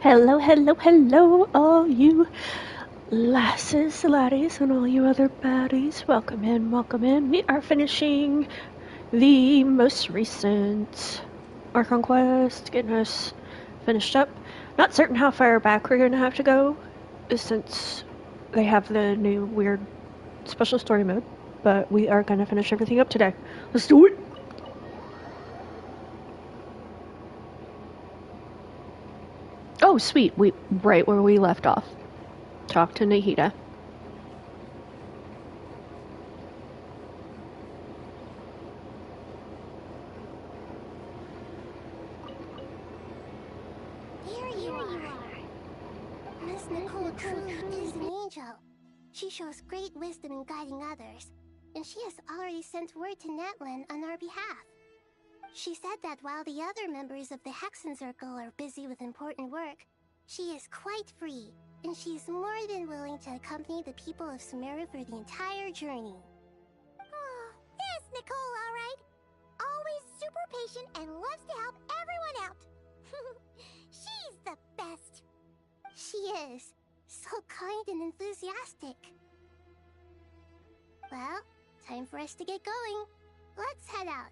Hello, hello, hello, all you lasses, laddies, and all you other baddies. Welcome in, welcome in. We are finishing the most recent Archon quest, getting us finished up. Not certain how far back we're gonna have to go, since they have the new weird special story mode, but we are gonna finish everything up today. Let's do it! Oh, sweet. We right where we left off. Talk to Nahida. Here you are. Miss Nicole truly is an angel. She shows great wisdom in guiding others, and she has already sent word to Natlan on our behalf. She said that while the other members of the Hexen Circle are busy with important work, she is quite free, and she is more than willing to accompany the people of Sumeru for the entire journey. Oh, there's Nicole, all right. Always super patient and loves to help everyone out. She's the best. She is. So kind and enthusiastic. Well, time for us to get going. Let's head out.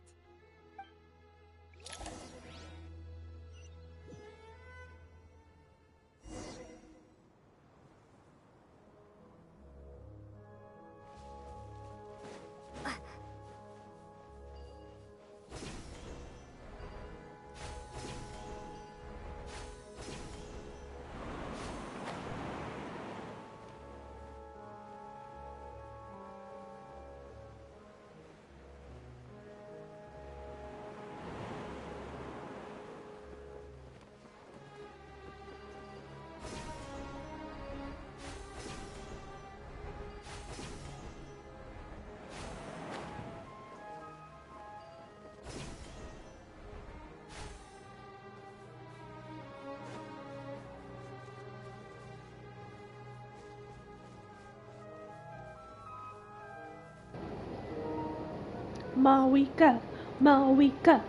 Mawika, Mawika.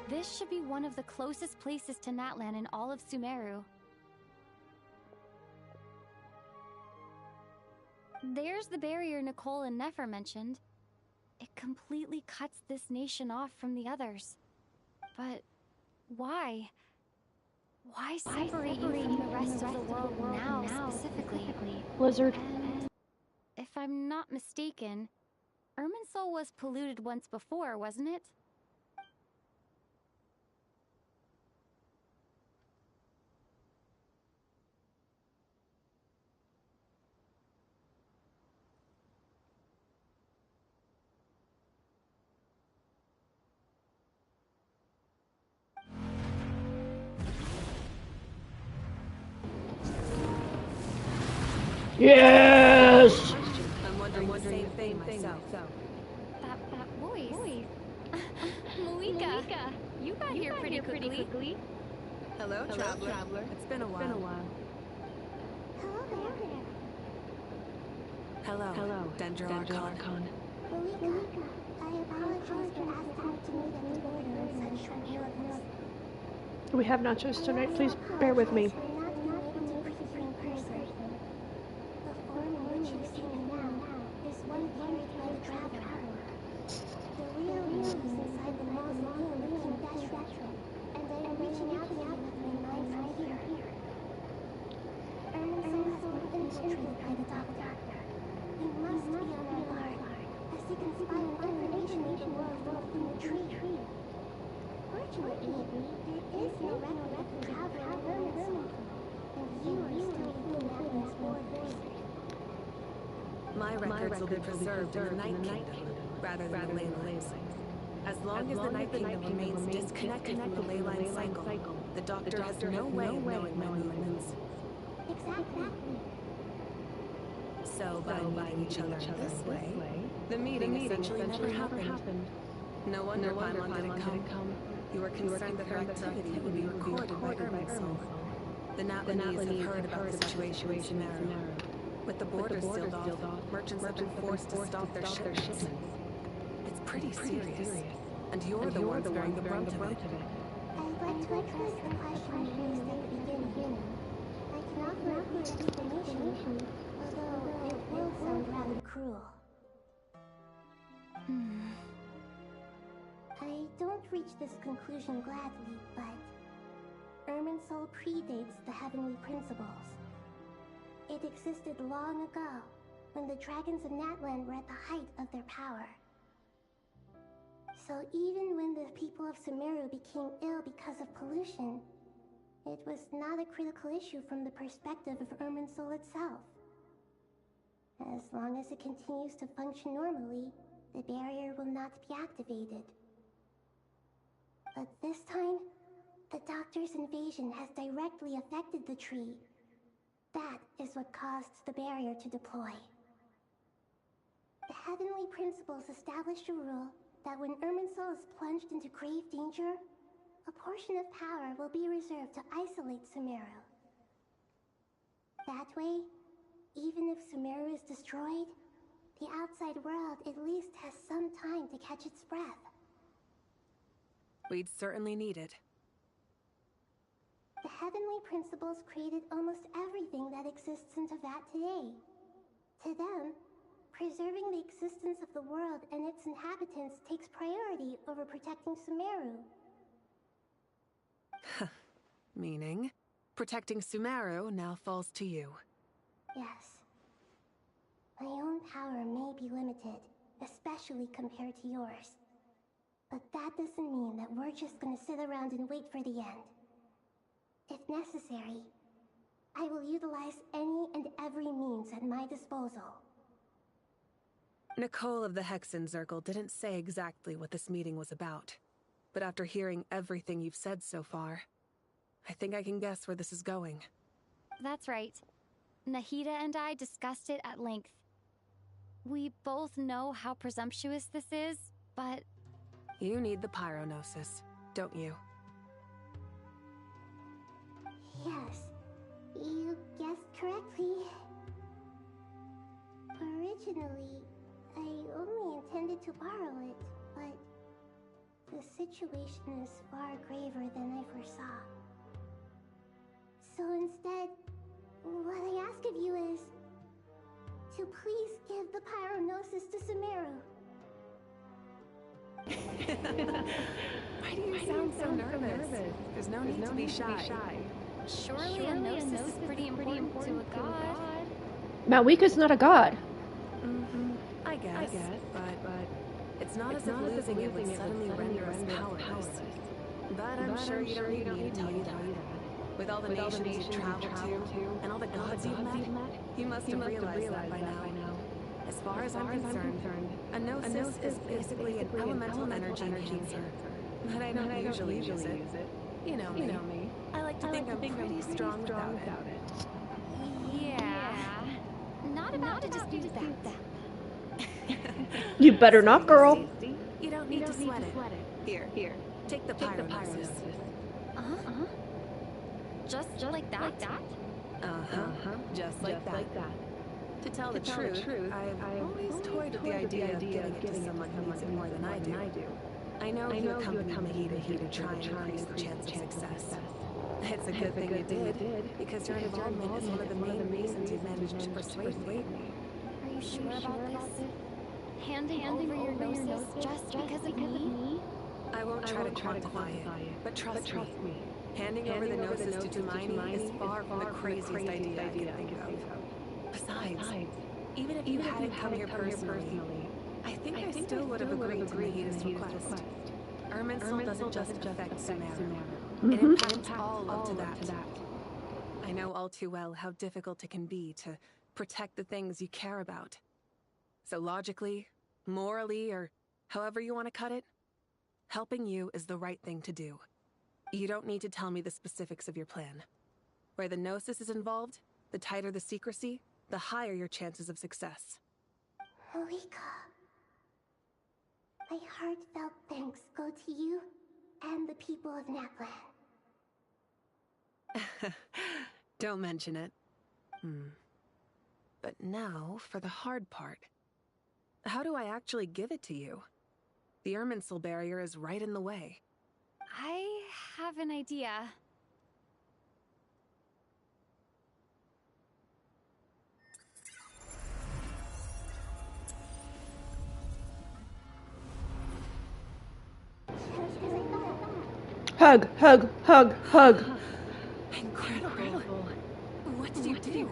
This should be one of the closest places to Natlan in all of Sumeru. There's the barrier Nicole and Nefer mentioned. It completely cuts this nation off from the others. But why? Why separate you from the rest of the world now specifically? Blizzard. And if I'm not mistaken, Irminsul was polluted once before, wasn't it? Yes! I'm wondering the same thing myself. That voice. Malika, you got here pretty quickly. Hello, traveler. It's been a while. Hello there. Hello, Dendro Archon. Malika, I apologize for asking you to meet at the border in such short notice. We have nachos tonight. Please bear with me. For not being able to greet you in person. The form in which you see me now is one carried by the traveler. The real me is inside the mausoleum of King Deshret, and I am reaching out to you with my mind from here. Irminsul has been infiltrated by the doctor. You must be on our guard, as he can spy on information in the world within the tree. Fortunately, there is no record of the traveler of Irminsul, and you are still within Natlan's borders. My records will be preserved in the Night Kingdom, rather than the Ley Line. As long as the Night Kingdom remains disconnected from the Ley Line cycle, the Doctor has no way of knowing my movements. Exactly. So, by meeting each other this way, the meeting essentially never happened. No wonder Paimon didn't come. You were concerned that her activity would be recorded by Irminsul. The Natlanese have heard about the situation in Sumeru. With the borders sealed off, merchants have been forced to stop their shipments. It's pretty serious. And you're the ones bearing the brunt of it. I'd like to address the question you raised at the beginning. I can offer a brief explanation, although it will sound rather cruel. I don't reach this conclusion gladly, but Irminsul predates the heavenly principles. It existed long ago, when the dragons of Natlan were at the height of their power. So even when the people of Sumeru became ill because of pollution, it was not a critical issue from the perspective of Irminsul itself. As long as it continues to function normally, the barrier will not be activated. But this time, the Doctor's invasion has directly affected the tree. That is what caused the barrier to deploy. The heavenly principles established a rule that when Irminsul is plunged into grave danger, a portion of power will be reserved to isolate Sumeru. That way, even if Sumeru is destroyed, the outside world at least has some time to catch its breath. We'd certainly need it. The heavenly principles created almost everything that exists in Teyvat today. To them, preserving the existence of the world and its inhabitants takes priority over protecting Sumeru. Meaning, protecting Sumeru now falls to you. Yes. My own power may be limited, especially compared to yours. But that doesn't mean that we're just gonna sit around and wait for the end. If necessary, I will utilize any and every means at my disposal. Nicole of the Hexen Circle didn't say exactly what this meeting was about. But after hearing everything you've said so far, I think I can guess where this is going. That's right. Nahida and I discussed it at length. We both know how presumptuous this is, but... You need the Pyronosis, don't you? Yes, you guessed correctly. Originally, I only intended to borrow it, but the situation is far graver than I foresaw. So instead, what I ask of you is to please give the Pyronosis to Sumeru. Why do you sound so nervous? There's no need to be shy. Surely a gnosis is pretty important to a god. Malwika's not a god. I guess. But it's not as if losing it would suddenly render us powerless. But I'm sure you don't need me to tell you that. With all the nations you've traveled to, and all the gods you've met, you must have realized that by now. As far as I'm concerned, a gnosis is basically an elemental energy enhancer. But I don't usually use it. You know me. I like to think I'm pretty strong without it. Yeah. Not about to dispute that. You better not, girl. You don't need to sweat it. Here. Take the Pyronosis. Just like that? Just like that. To tell the truth, I've always toyed with the idea of getting it to someone who needs it more than I do. I know you accompanied Nahida here to try and increase the chance of success. It's a good thing you did, because your involvement is one of the main reasons you've managed to persuade me. Are you sure about this? Handing over your gnosis just because of me? I won't try to quantify it, but trust me. Handing over the gnosis to Tumaini is far from the craziest idea I can think of. Besides, even if you hadn't come here personally, I think I still would have agreed to Nahida's request. Irminsul doesn't just affect Sumeru. It impacts all up to that. I know all too well how difficult it can be to protect the things you care about. So logically, morally, or however you want to cut it, helping you is the right thing to do. You don't need to tell me the specifics of your plan. Where the gnosis is involved, the tighter the secrecy, the higher your chances of success. Malwika, my heartfelt thanks go to you and the people of Natlan. Don't mention it. But now for the hard part. How do I actually give it to you? The Irminsul barrier is right in the way. I have an idea. Hug, hug, hug, hug. Incredible. What did you do?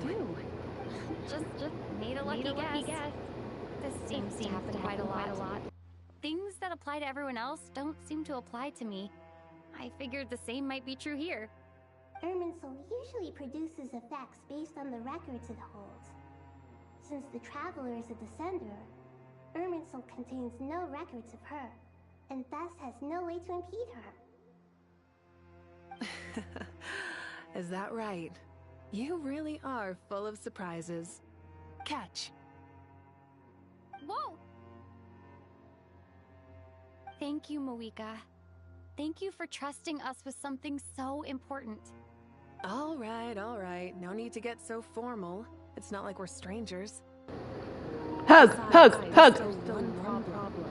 Just made a lucky guess. This seems to happen quite a lot. Things that apply to everyone else don't seem to apply to me. I figured the same might be true here. Irminsul usually produces effects based on the records it holds. Since the Traveler is a descender, Irminsul contains no records of her, and thus has no way to impede her. Is that right? You really are full of surprises. Catch. Whoa! Thank you, Moika. Thank you for trusting us with something so important. All right. No need to get so formal. It's not like we're strangers. Hug, hug, hug. One problem.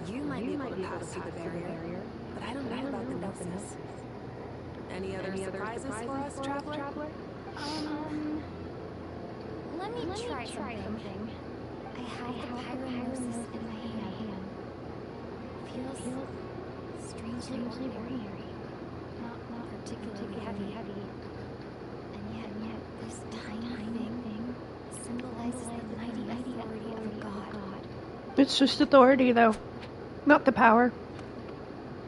You might be able to pass through the barrier, but I don't know about the Gnosis. Any other surprises for us, Traveler? Let me try something. I have the Pyronosis in my hand. Feels strangely ordinary. Not particularly heavy. And yet this tiny thing symbolizes the mighty authority of a god. It's just authority, though, not the power.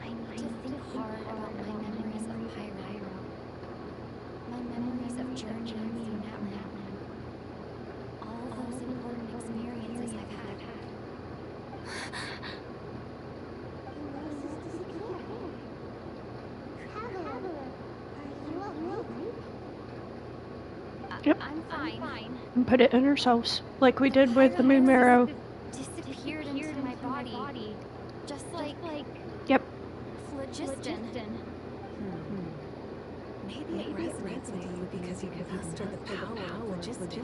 I need to think hard about my memories of Pyro. My memories of journeying through Natlan. All those important experiences I've had. Traveler, are you alright? Yep. I'm fine. And put it in ourselves, like we did with the moon marrow. Disappeared into my body. Just like Yep. phlogiston. Maybe it resonates with you because you have mastered the power of logistics.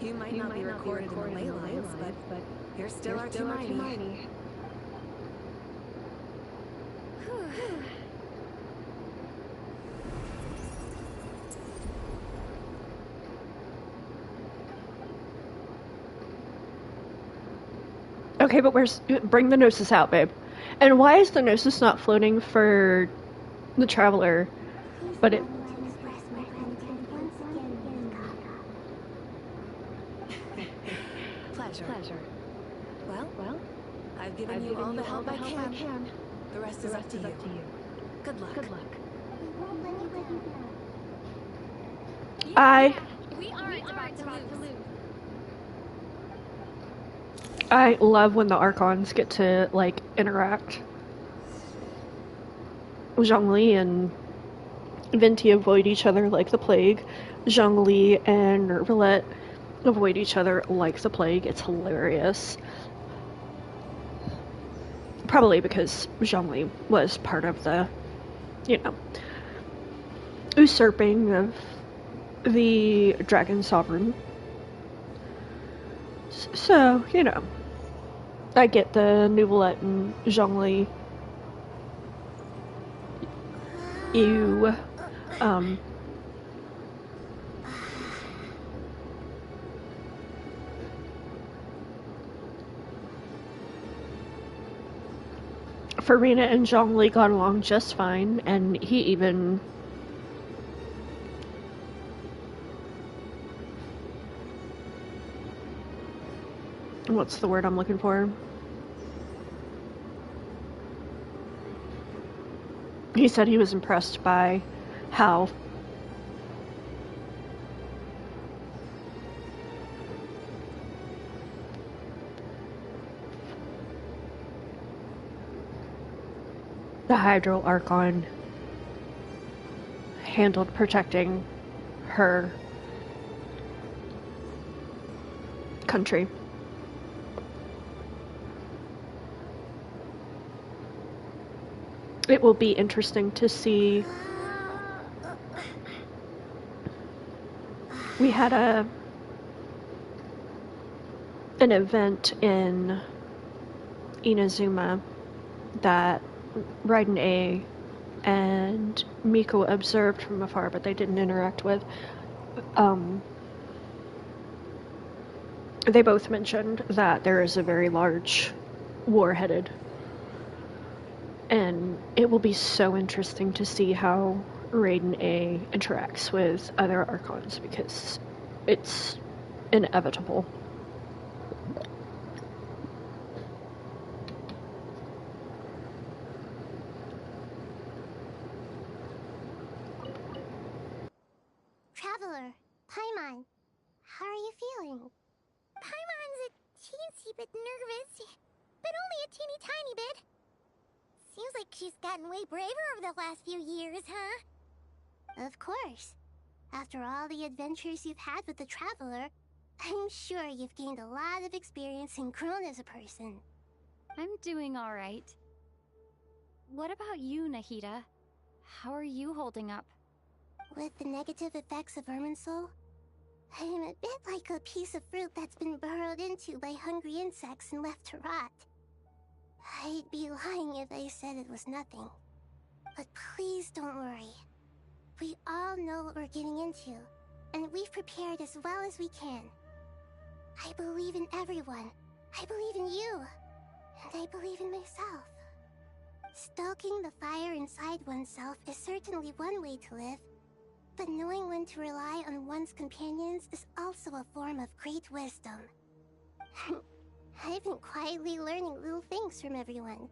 You might not be recorded in the ley lines, but you're still Artimini. Okay, but bring the Gnosis out, babe. And why is the Gnosis not floating for the Traveler? But it... To express my gratitude once again, Gaga. Pleasure. Well, I've given you all the help I can. The rest is up to you. Good luck. We won't let you down. We aren't about to lose. I love when the Archons get to, like, interact. Zhongli and Venti avoid each other like the plague. Zhongli and Nervalette avoid each other like the plague. It's hilarious. Probably because Zhongli was part of the, usurping of the Dragon Sovereign. So, I get the Nouvelette and Zhongli. Farina and Zhongli got along just fine, and he even... What's the word I'm looking for? He said he was impressed by how the Hydro Archon handled protecting her country. It will be interesting to see. We had an event in Inazuma that Raiden A and Miko observed from afar, but they didn't interact with, they both mentioned that there is a very large war headed. And it will be so interesting to see how Raiden A interacts with other Archons, because it's inevitable. Traveler, Paimon, how are you feeling? Paimon's a teensy bit nervous, but only a teeny tiny bit. Seems like she's gotten way braver over the last few years, huh? Of course. After all the adventures you've had with the Traveler, I'm sure you've gained a lot of experience and grown as a person. I'm doing all right. What about you, Nahida? How are you holding up? With the negative effects of Irminsul, I'm a bit like a piece of fruit that's been burrowed into by hungry insects and left to rot. I'd be lying if I said it was nothing. But please don't worry. We all know what we're getting into, and we've prepared as well as we can. I believe in everyone. I believe in you. And I believe in myself. Stoking the fire inside oneself is certainly one way to live, but knowing when to rely on one's companions is also a form of great wisdom. I've been quietly learning little things from everyone,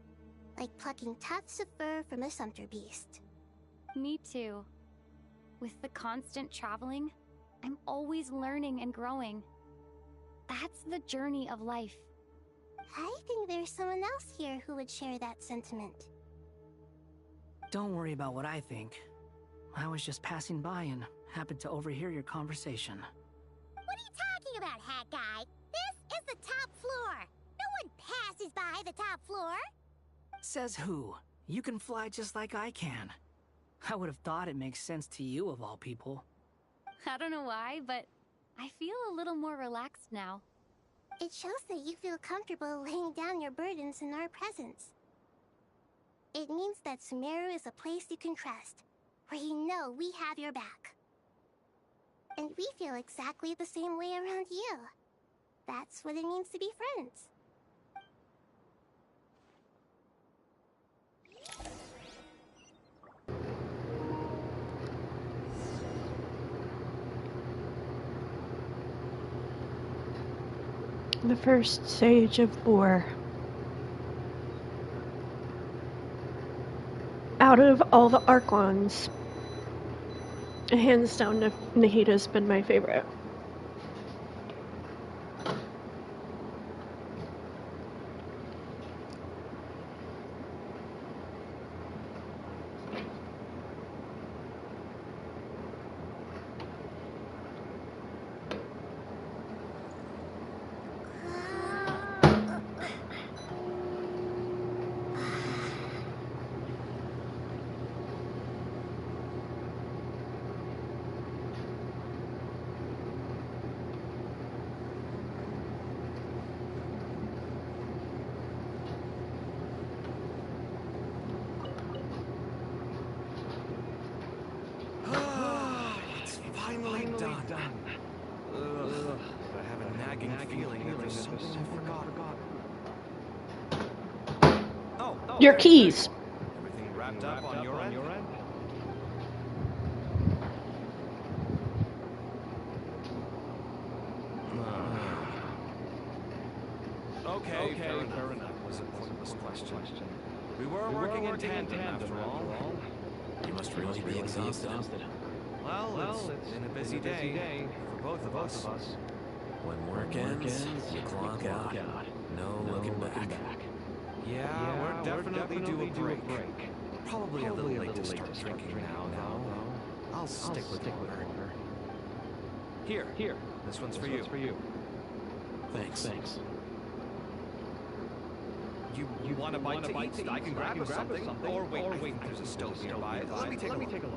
like plucking tufts of fur from a sumpter beast. Me too. With the constant traveling, I'm always learning and growing. That's the journey of life. I think there's someone else here who would share that sentiment. Don't worry about what I think. I was just passing by and happened to overhear your conversation. What are you talking about, Hat Guy? This is the top floor. No one passes by the top floor. Says who? You can fly just like I can. I would have thought it makes sense to you of all people. I don't know why, but I feel a little more relaxed now. It shows that you feel comfortable laying down your burdens in our presence. It means that Sumeru is a place you can trust, where you know we have your back. And we feel exactly the same way around you. That's what it means to be friends. The first stage of war. Out of all the Archons, hands down, Nahida's been my favorite. It's finally done. Ugh, I have a nagging feeling that there's something I forgot. Oh, Your keys! everything wrapped up on your end? Okay, fair enough. Was a pointless question. We were working in tandem after all. You must really be exhausted. Well, it's been a busy day for both of us. When work ends, you clock out. No looking back. Yeah, we're definitely due a break. Probably a little late to start drinking now, though. I'll stick with water. Here. This one's for you. Thanks. You want a bite to eat? I can grab us something. Or wait, there's a stove nearby. Let me take a look.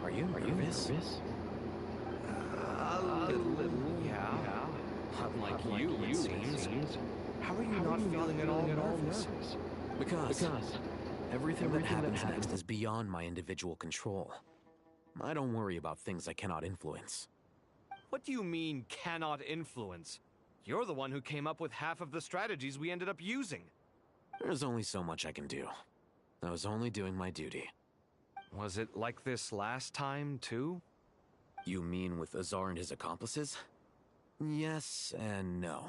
Are you nervous? A little, yeah. Unlike you, it seems. How are you not feeling at all nervous? Because everything that happens next is beyond my individual control. I don't worry about things I cannot influence. What do you mean, cannot influence? You're the one who came up with half of the strategies we ended up using. There's only so much I can do. I was only doing my duty. Was it like this last time, too? You mean with Azar and his accomplices? Yes and no.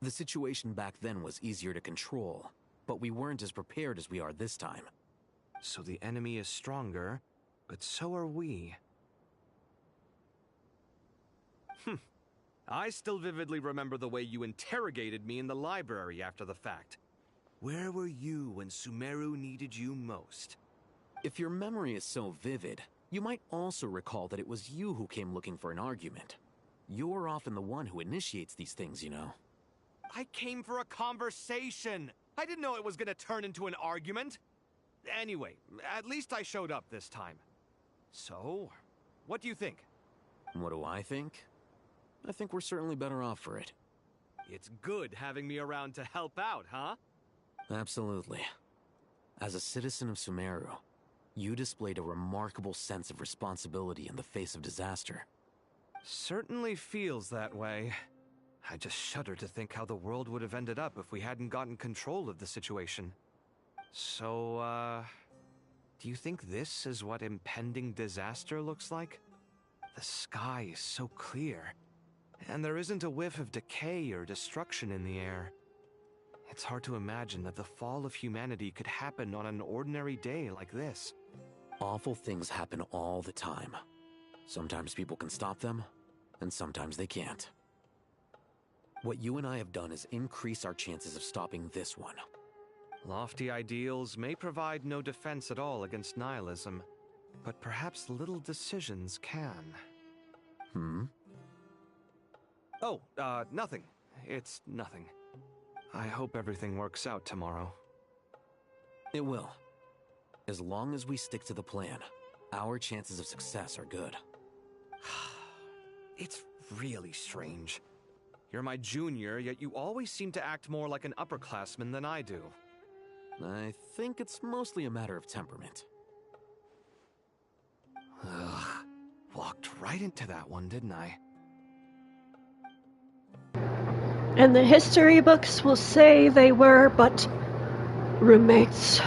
The situation back then was easier to control, but we weren't as prepared as we are this time. So the enemy is stronger, but so are we. I still vividly remember the way you interrogated me in the library after the fact. Where were you when Sumeru needed you most? If your memory is so vivid, you might also recall that it was you who came looking for an argument. You're often the one who initiates these things, you know. I came for a conversation! I didn't know it was gonna turn into an argument! Anyway, at least I showed up this time. So, what do you think? What do I think? I think we're certainly better off for it. It's good having me around to help out, huh? Absolutely. As a citizen of Sumeru, you displayed a remarkable sense of responsibility in the face of disaster. Certainly feels that way. I just shudder to think how the world would have ended up if we hadn't gotten control of the situation. So, do you think this is what impending disaster looks like? The sky is so clear, and there isn't a whiff of decay or destruction in the air. It's hard to imagine that the fall of humanity could happen on an ordinary day like this. Awful things happen all the time. Sometimes people can stop them, and sometimes they can't. What you and I have done is increase our chances of stopping this one. Lofty ideals may provide no defense at all against nihilism, but perhaps little decisions can. Oh, nothing. It's nothing. I hope everything works out tomorrow. It will. As long as we stick to the plan, our chances of success are good. It's really strange. You're my junior, yet you always seem to act more like an upperclassman than I do. I think it's mostly a matter of temperament. Ugh. Walked right into that one, didn't I? And the history books will say they were but roommates.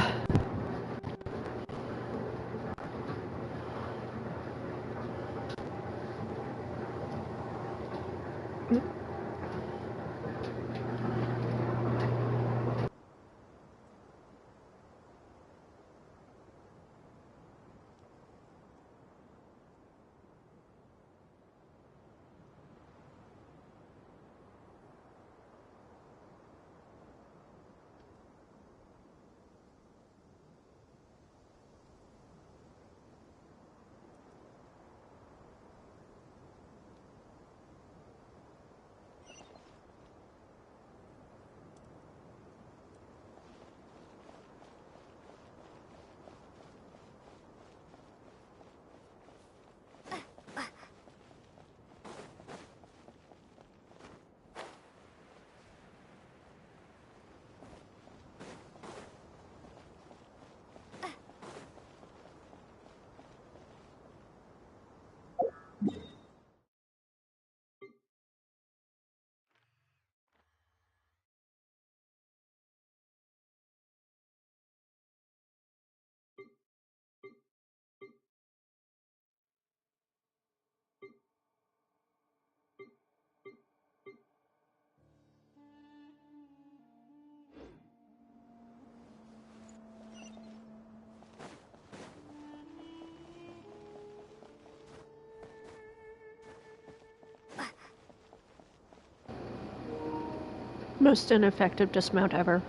Most ineffective dismount ever.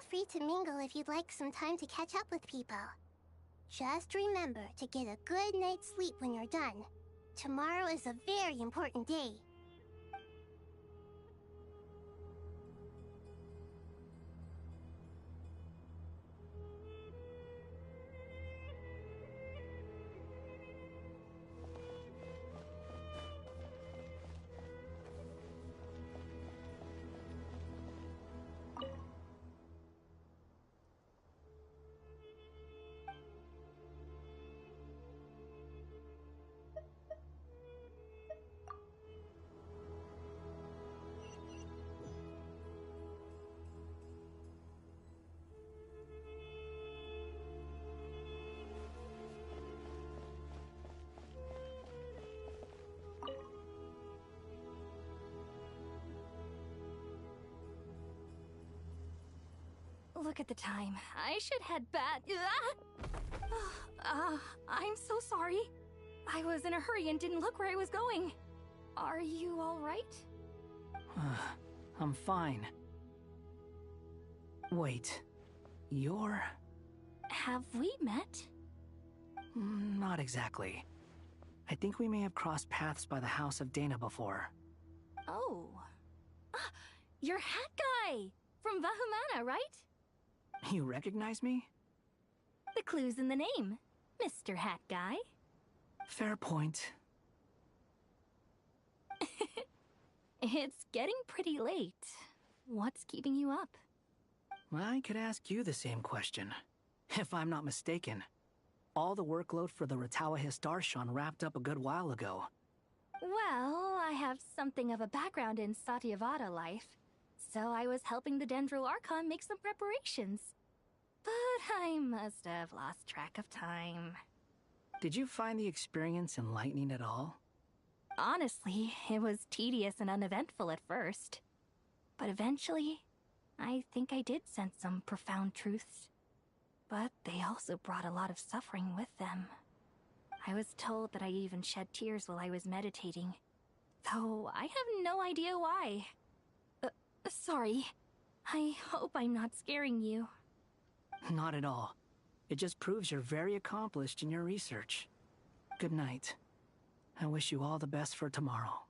free to mingle if you'd like some time to catch up with people. Just remember to get a good night's sleep when you're done. Tomorrow is a very important day. Look at the time. I should head back. I'm so sorry. I was in a hurry and didn't look where I was going. Are you all right? I'm fine. Wait, you're... Have we met? Not exactly. I think we may have crossed paths by the house of Dana before. Oh. Ah, you're Hat Guy! From Vahumana, right? You recognize me? The clue's in the name, Mr. Hat Guy. Fair point. It's getting pretty late. What's keeping you up? I could ask you the same question. If I'm not mistaken, all the workload for the Ratawa Histarshan wrapped up a good while ago. Well, I have something of a background in Satyavada life, so I was helping the Dendro Archon make some preparations. But I must have lost track of time. Did you find the experience enlightening at all? Honestly, it was tedious and uneventful at first. But eventually, I think I did sense some profound truths. But they also brought a lot of suffering with them. I was told that I even shed tears while I was meditating, though I have no idea why. Sorry. I hope I'm not scaring you. Not at all. It just proves you're very accomplished in your research. Good night. I wish you all the best for tomorrow.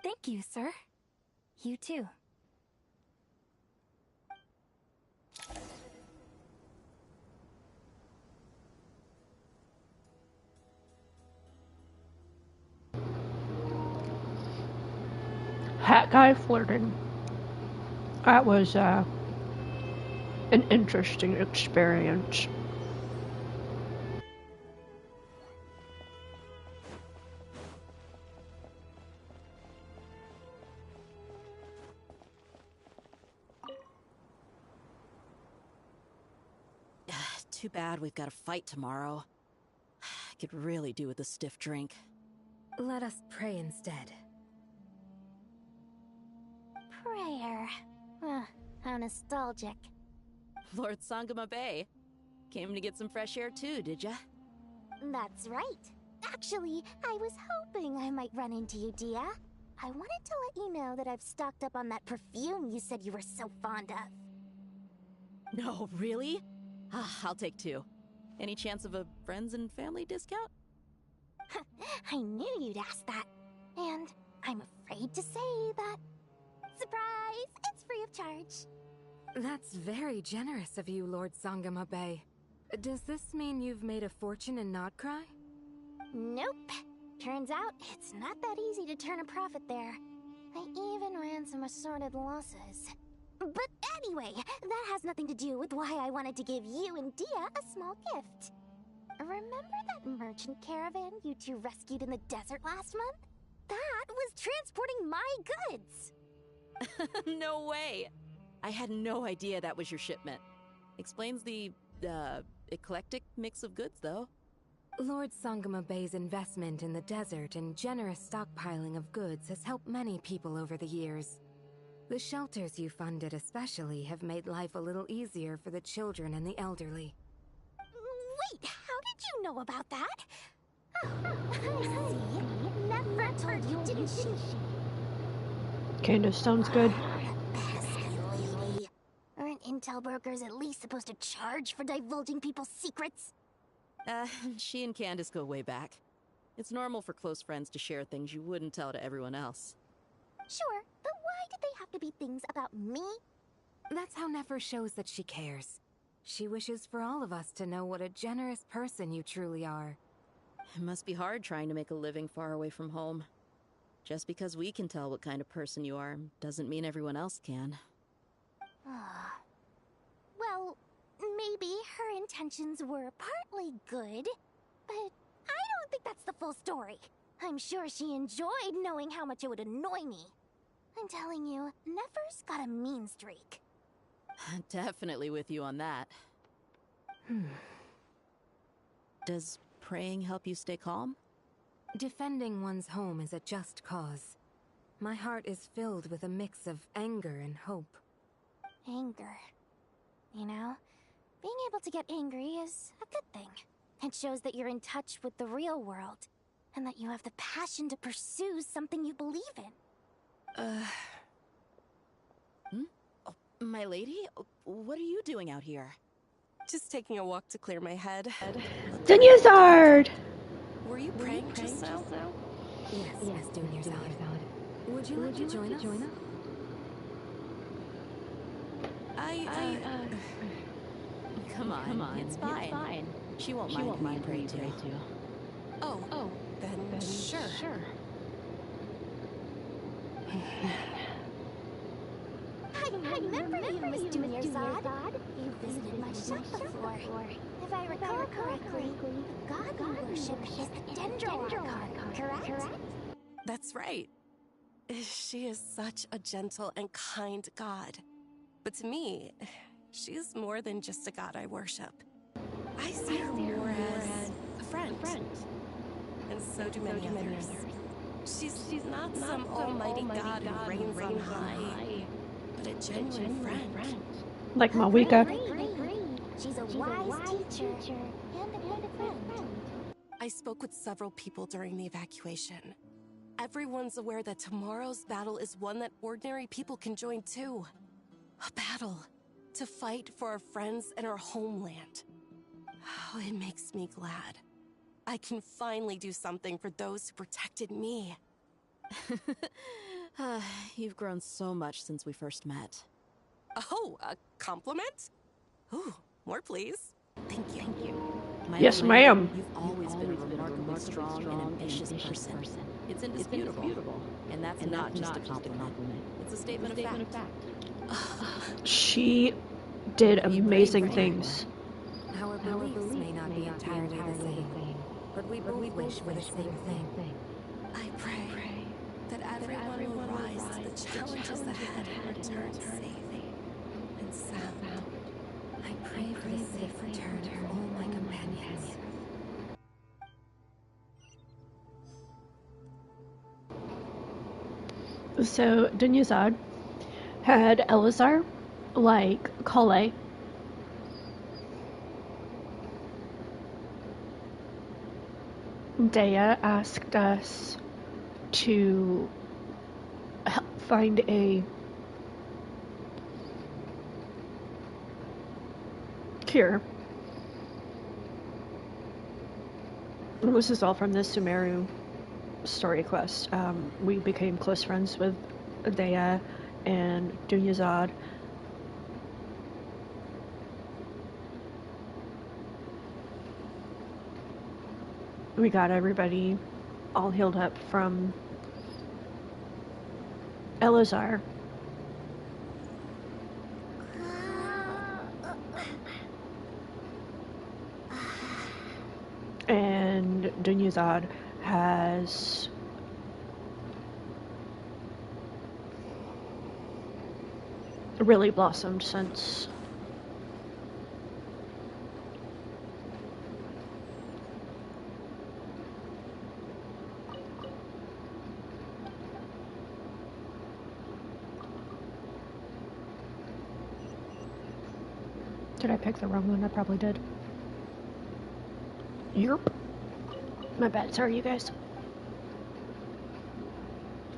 Thank you, sir. You too. Hat Guy flirting. That was an interesting experience. Too bad we've got a fight tomorrow. I could really do with a stiff drink. Let us pray instead. Prayer. How nostalgic. Lord Sangama Bay. Came to get some fresh air too, did ya? That's right. Actually, I was hoping I might run into you, Dia. I wanted to let you know that I've stocked up on that perfume you said you were so fond of. No, really? I'll take 2. Any chance of a friends and family discount? I knew you'd ask that. And I'm afraid to say that... Surprise! It's free of charge. That's very generous of you, Lord Sangama Bay. Does this mean you've made a fortune in Notcry? Nope. Turns out, it's not that easy to turn a profit there. I even ran some assorted losses. But anyway, that has nothing to do with why I wanted to give you and Dia a small gift. Remember that merchant caravan you two rescued in the desert last month? That was transporting my goods! No way! I had no idea that was your shipment. Explains the, eclectic mix of goods, though. Lord Sangama Bay's investment in the desert and generous stockpiling of goods has helped many people over the years. The shelters you funded especially have made life a little easier for the children and the elderly. Wait, how did you know about that? See? Never told you, didn't she? Kinda sounds good. Pesky lady. intel brokers at least supposed to charge for divulging people's secrets? She and Candace go way back. It's normal for close friends to share things you wouldn't tell to everyone else. Sure, but why did they have to be things about me? That's how Nefer shows that she cares. She wishes for all of us to know what a generous person you truly are. It must be hard trying to make a living far away from home. Just because we can tell what kind of person you are doesn't mean everyone else can. Well, maybe her intentions were partly good, but I don't think that's the full story. I'm sure she enjoyed knowing how much it would annoy me. I'm telling you, Nefer's got a mean streak. Definitely with you on that. Does praying help you stay calm? Defending one's home is a just cause. My heart is filled with a mix of anger and hope. Anger. You know, being able to get angry is a good thing. It shows that you're in touch with the real world, and that you have the passion to pursue something you believe in. Oh, my lady? What are you doing out here? Just taking a walk to clear my head. Dunyazard! Were you praying just now? Yes, Dunyazad. Would you like to join us? Come on, it's fine. She won't mind who you pray to. Oh, then sure. I remember you, Miss Dunyazad. You visited my shop before. If I recall correctly, the god you worship is the Dendro Archon, correct? That's right. She is such a gentle and kind god. But to me, she's more than just a god I worship. I see her more as a friend. And so do many others. She's not some almighty god who reigns on high, but a genuine friend. Like Mawika. Agree. She's a wise teacher and a good friend. I spoke with several people during the evacuation. Everyone's aware that tomorrow's battle is one that ordinary people can join too. A battle to fight for our friends and our homeland. Oh, it makes me glad. I can finally do something for those who protected me. You've grown so much since we first met. Oh, a compliment? Ooh, more please. Thank you. Yes, ma'am. You've always been a remarkably strong and ambitious person. It's indisputable. And that's not just a compliment. It's a statement of fact. She did amazing things. Our beliefs may not be entirely the same, but we both wish for the same thing. I pray that everyone will rise to the challenges ahead and return safe and sound. I pray for the safe return of all my companions. So Dunyazad had Elazar like Kale. Dea asked us to help find a cure. This is all from the Sumeru story quest. We became close friends with Dea and Dunyazad. We got everybody all healed up from Elazar. And Dunyazad has really blossomed since. Did I pick the wrong one? I probably did. Yerp. My bad. Sorry, you guys.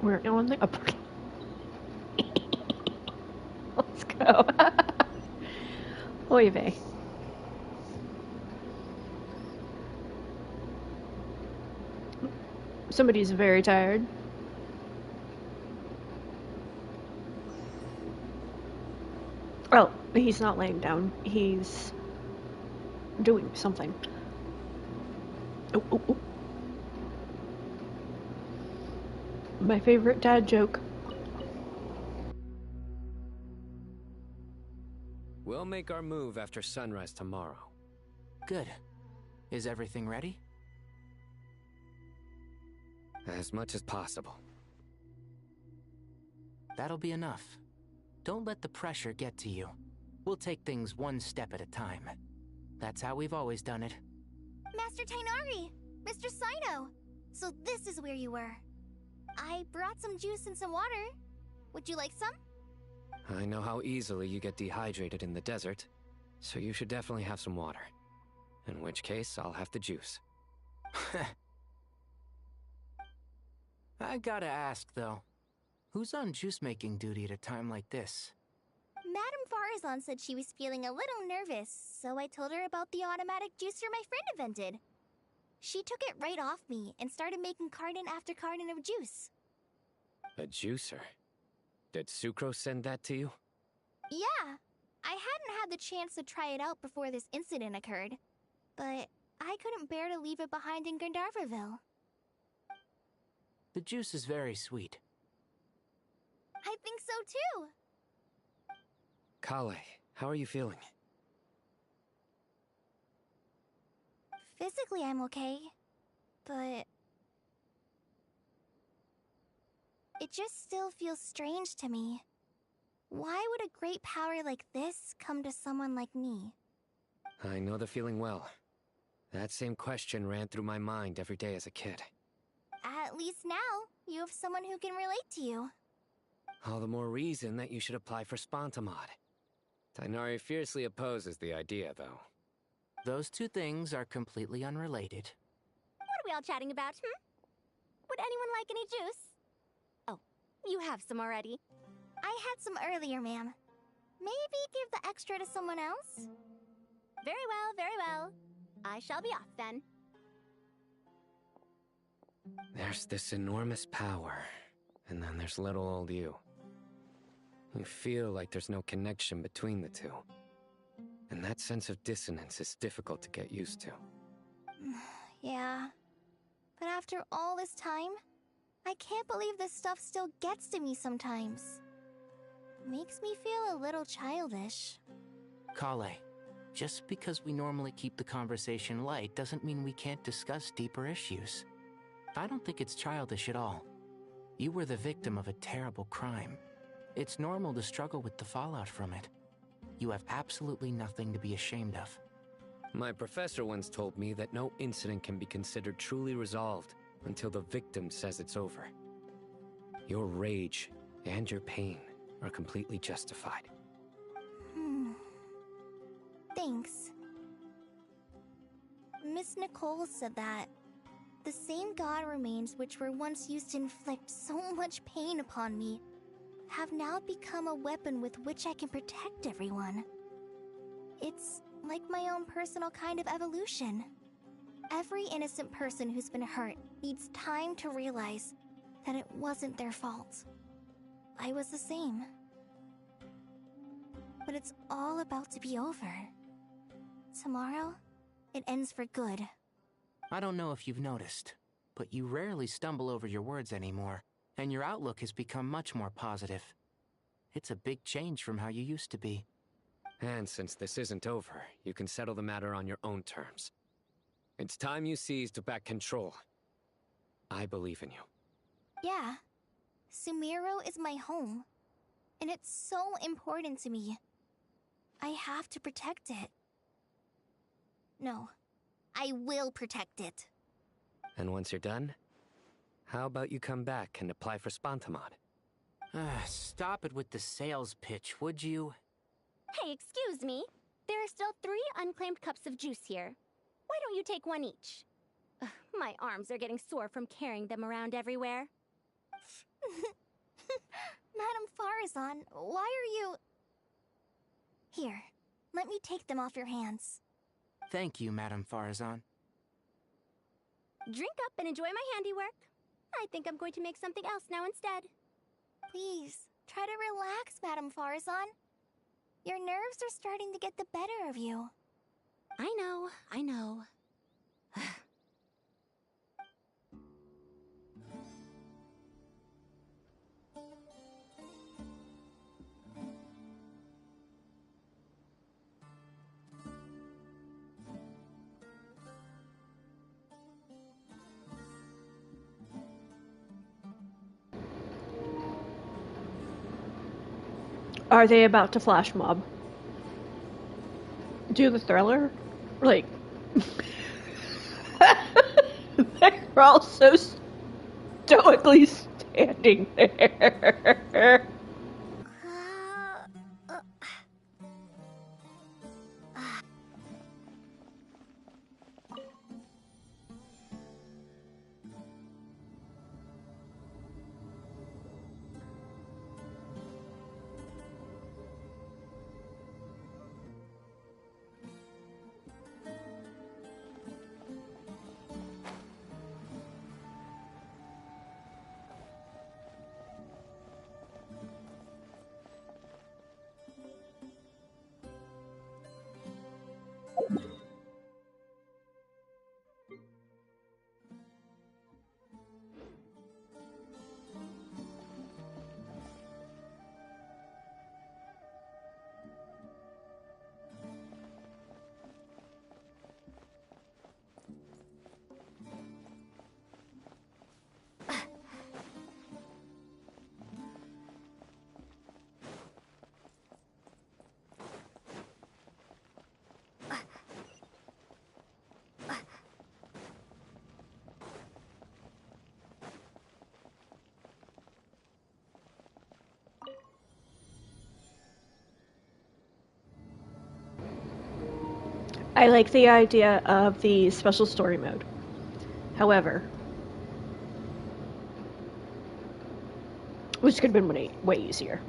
We're on the upper. Let's go. Oy vey. Somebody's very tired. Well, he's not laying down. He's doing something. Oh, oh, oh. My favorite dad joke. We'll make our move after sunrise tomorrow. Good. Is everything ready? As much as possible. That'll be enough. Don't let the pressure get to you. We'll take things one step at a time. That's how we've always done it. Master Tainari! Mr. Sino! So this is where you were. I brought some juice and some water. Would you like some? I know how easily you get dehydrated in the desert, so you should definitely have some water. In which case, I'll have the juice. I gotta ask, though. Who's on juice-making duty at a time like this? Madame Farazan said she was feeling a little nervous, so I told her about the automatic juicer my friend invented. She took it right off me and started making carton after carton of juice. A juicer? Did Sucrose send that to you? Yeah. I hadn't had the chance to try it out before this incident occurred, but I couldn't bear to leave it behind in Gandharvaville. The juice is very sweet. I think so too. Kale, how are you feeling? Physically, I'm okay, but it just still feels strange to me. Why would a great power like this come to someone like me? I know the feeling well. That same question ran through my mind every day as a kid. At least now, you have someone who can relate to you. All the more reason that you should apply for Spontamod. Tainari fiercely opposes the idea, though. Those two things are completely unrelated. What are we all chatting about, Would anyone like any juice? Oh, you have some already. I had some earlier, ma'am. Maybe give the extra to someone else? Very well, very well. I shall be off then. There's this enormous power, and then there's little old you. You feel like there's no connection between the two. And that sense of dissonance is difficult to get used to. Yeah. But after all this time, I can't believe this stuff still gets to me sometimes. Makes me feel a little childish. Kale, just because we normally keep the conversation light doesn't mean we can't discuss deeper issues. I don't think it's childish at all. You were the victim of a terrible crime. It's normal to struggle with the fallout from it. You have absolutely nothing to be ashamed of. My professor once told me that no incident can be considered truly resolved until the victim says it's over. Your rage and your pain are completely justified. Thanks. Miss Nicole said that the same god remains which were once used to inflict so much pain upon me have now become a weapon with which I can protect everyone. It's like my own personal kind of evolution. Every innocent person who's been hurt needs time to realize that it wasn't their fault. I was the same. But it's all about to be over. Tomorrow, it ends for good. I don't know if you've noticed, but you rarely stumble over your words anymore, and your outlook has become much more positive. It's a big change from how you used to be. And since this isn't over, you can settle the matter on your own terms. It's time you seized back control. I believe in you. Yeah. Sumeru is my home. And it's so important to me. I have to protect it. No. I will protect it. And once you're done, how about you come back and apply for Spontamod? Stop it with the sales pitch, would you? Hey, excuse me. There are still 3 unclaimed cups of juice here. Why don't you take one each? Ugh, my arms are getting sore from carrying them around everywhere. Madame Farazan, why are you... Here, Let me take them off your hands. Thank you, Madame Farazan. Drink up and enjoy my handiwork. I think I'm going to make something else now instead. Please, try to relax, Madame Farazan. Your nerves are starting to get the better of you. I know. Are they about to flash mob? Do the thriller? Like, they're all so stoically standing there. I like the idea of the special story mode. However, which could have been way easier.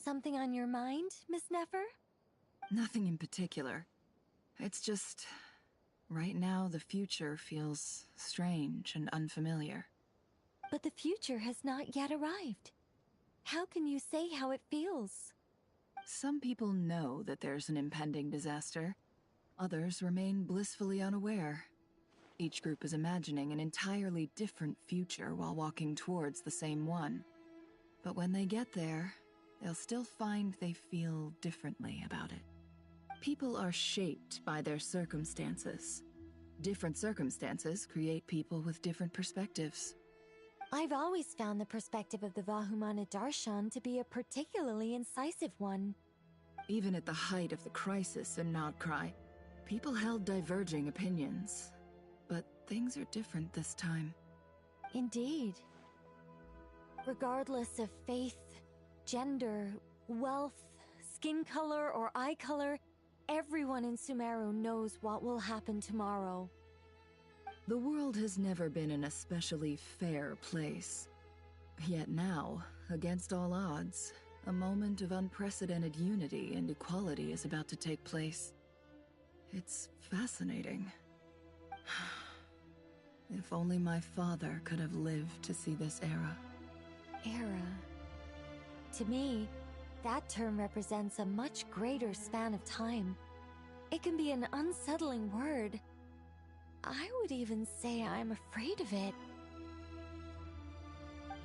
Something on your mind, Miss Nefer? Nothing in particular. It's just... right now, the future feels strange and unfamiliar. But the future has not yet arrived. How can you say how it feels? Some people know that there's an impending disaster. Others remain blissfully unaware. Each group is imagining an entirely different future while walking towards the same one. But when they get there, they'll still find they feel differently about it. People are shaped by their circumstances. Different circumstances create people with different perspectives. I've always found the perspective of the Vahumana Darshan to be a particularly incisive one. Even at the height of the crisis in Nodcry, people held diverging opinions. But things are different this time. Indeed. Regardless of faith, gender, wealth, skin color, or eye color, everyone in Sumeru knows what will happen tomorrow. The world has never been an especially fair place. Yet now, against all odds, a moment of unprecedented unity and equality is about to take place. It's fascinating. If only my father could have lived to see this era. Era. To me, that term represents a much greater span of time. It can be an unsettling word. I would even say I'm afraid of it.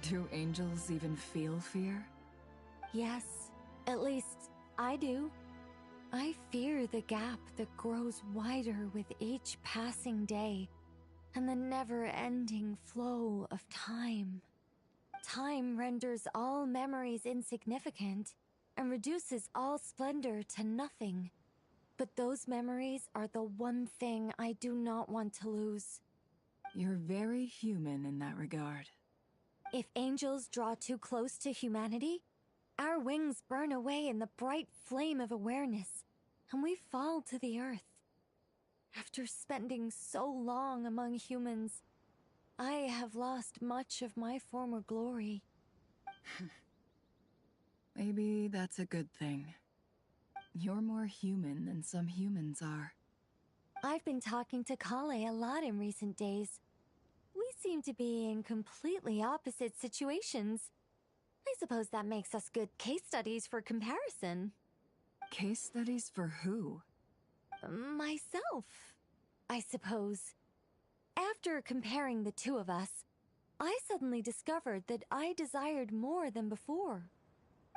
Do angels even feel fear? Yes, at least I do. I fear the gap that grows wider with each passing day, and the never-ending flow of time. Time renders all memories insignificant, and reduces all splendor to nothing. But those memories are the one thing I do not want to lose. You're very human in that regard. If angels draw too close to humanity, our wings burn away in the bright flame of awareness, and we fall to the earth. After spending so long among humans, I have lost much of my former glory. Maybe that's a good thing. You're more human than some humans are. I've been talking to Kale a lot in recent days. We seem to be in completely opposite situations. I suppose that makes us good case studies for comparison. Case studies for who? Myself, I suppose. After comparing the two of us, I suddenly discovered that I desired more than before.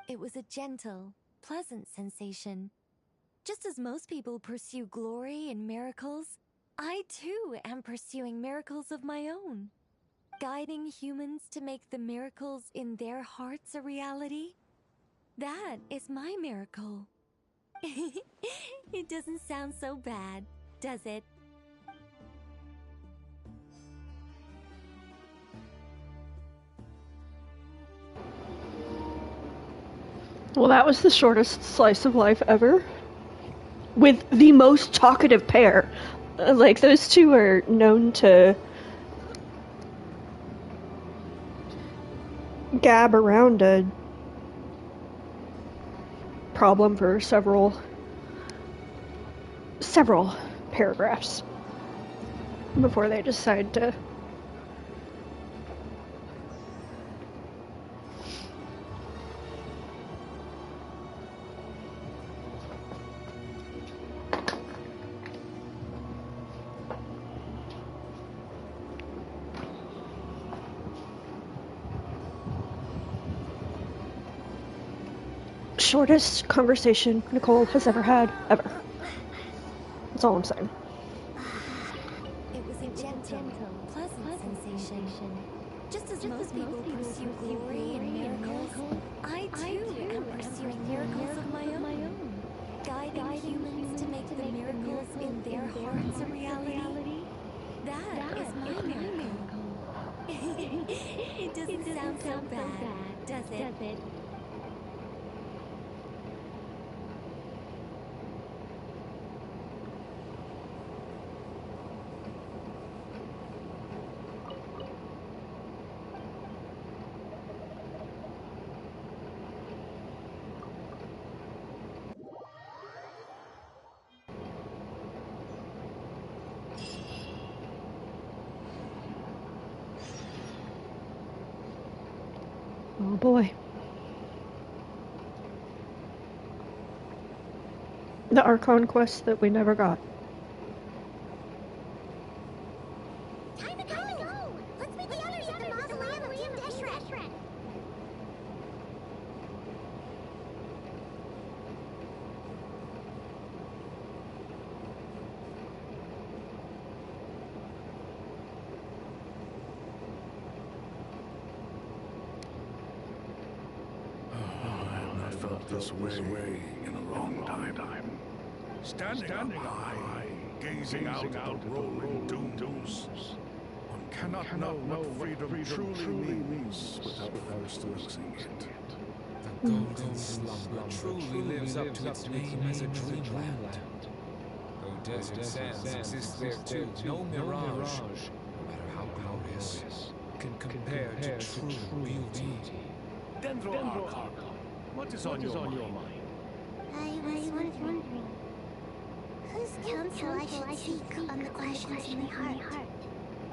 It was a gentle, pleasant sensation. Just as most people pursue glory and miracles, I too am pursuing miracles of my own. Guiding humans to make the miracles in their hearts a reality. That is my miracle. It doesn't sound so bad, does it? Well, that was the shortest slice of life ever. With the most talkative pair. Like, those two are known to gab around a problem for several paragraphs before they decide to shortest conversation Nicole has ever had, ever. That's all I'm saying. It was a gentle, pleasant sensation. Just as most people pursue glory and miracles, I too am pursuing miracles of my own. Guiding humans to make the miracles in their hearts a reality. That is my miracle. It doesn't sound so bad, does it? Oh boy. The Archon quest that we never got. Time to go! Let's meet the others at the mausoleum of Team Deshret! I felt this way in a long time. Standing up high, gazing out at the rolling dunes. One cannot know what freedom truly means without first losing it. The golden slumber truly lives up to its name as a dreamland. Though desert sands exist there too, no mirage, no matter how glorious, can compare to true beauty. Dendro Archon, what is on your mind? I was wondering, whose counsel I should seek on the questions in my heart?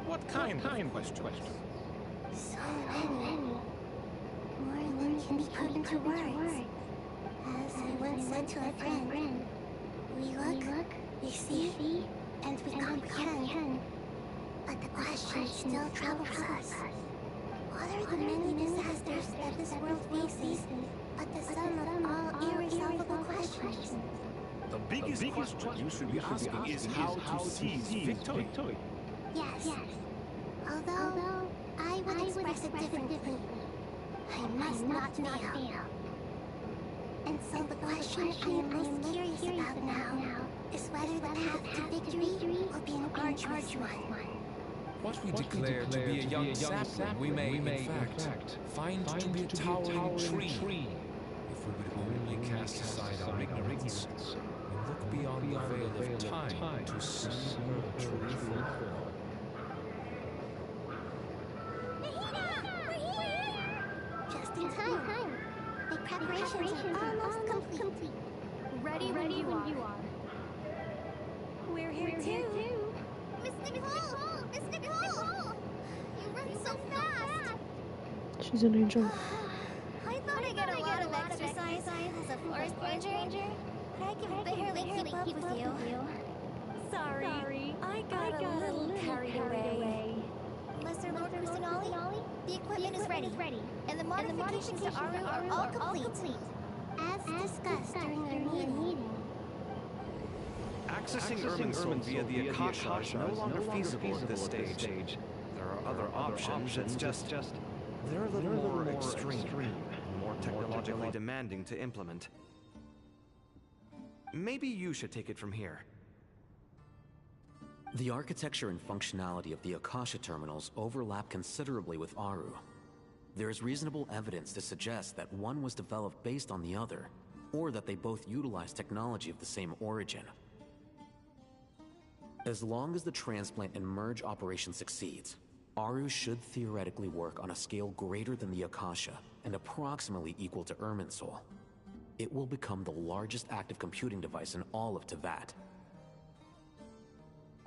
What kind of question? So many. More than can be put into words. As I once said to a friend, we look, we see, and we comprehend. But the question still troubles us. What are the many disasters that this world faces, but the sum of all irresolvable questions? The biggest question you should be asking is how to seize victory. Yes. Although I would express it differently. I must not fail. And so the question I am most curious about now is whether the path to victory will be an arduous one. What we declare to be a young sapling, we may, in fact, find to be a towering tree. If we would only cast aside our ignorance, and look beyond the veil of time to see her truthful core. Just in time. The preparations are almost complete. Ready when you are. We're here too. Miss Nicole! Miss Nicole! You run so fast! She's an angel. I thought I got a lot of exercise as a forest ranger. I can barely keep up with you. Sorry. I got a little carried away. Lesser Lord Kusanali, the equipment is ready, and the modifications to Aru are all complete. As discussed during our meeting. Accessing Irminsul via the Akasha is no longer feasible at this stage. There are other options, it's just they're a little more extreme, and more technologically demanding to implement. Maybe you should take it from here. The architecture and functionality of the Akasha terminals overlap considerably with Aru. There is reasonable evidence to suggest that one was developed based on the other, or that they both utilize technology of the same origin. As long as the transplant and merge operation succeeds, Aru should theoretically work on a scale greater than the Akasha and approximately equal to Irminsul. It will become the largest active computing device in all of Teyvat.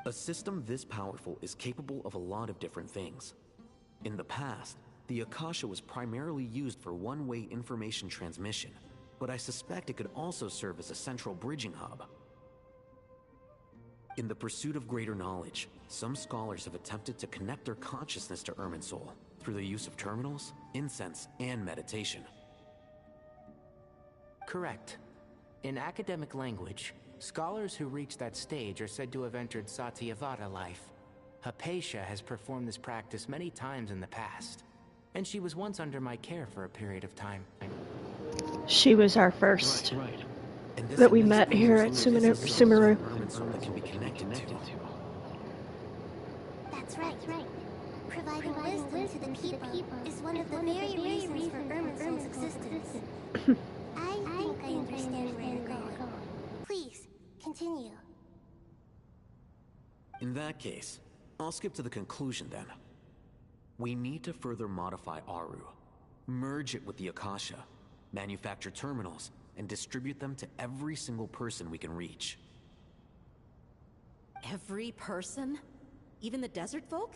A system this powerful is capable of a lot of different things. In the past, the Akasha was primarily used for one-way information transmission, but I suspect it could also serve as a central bridging hub. In the pursuit of greater knowledge, some scholars have attempted to connect their consciousness to Irminsul through the use of terminals, incense, and meditation. Correct. In academic language, scholars who reach that stage are said to have entered Satyavata life. Hypatia has performed this practice many times in the past, and she was once under my care for a period of time. She was our first that we met here at Sumeru. That can be connected to. That's right. Providing wisdom to the people is one of the very reasons for Irminsul's existence. I think I understand where you're going. Please, continue. In that case, I'll skip to the conclusion then. We need to further modify Aru, merge it with the Akasha, manufacture terminals, and distribute them to every single person we can reach. Every person? Even the desert folk?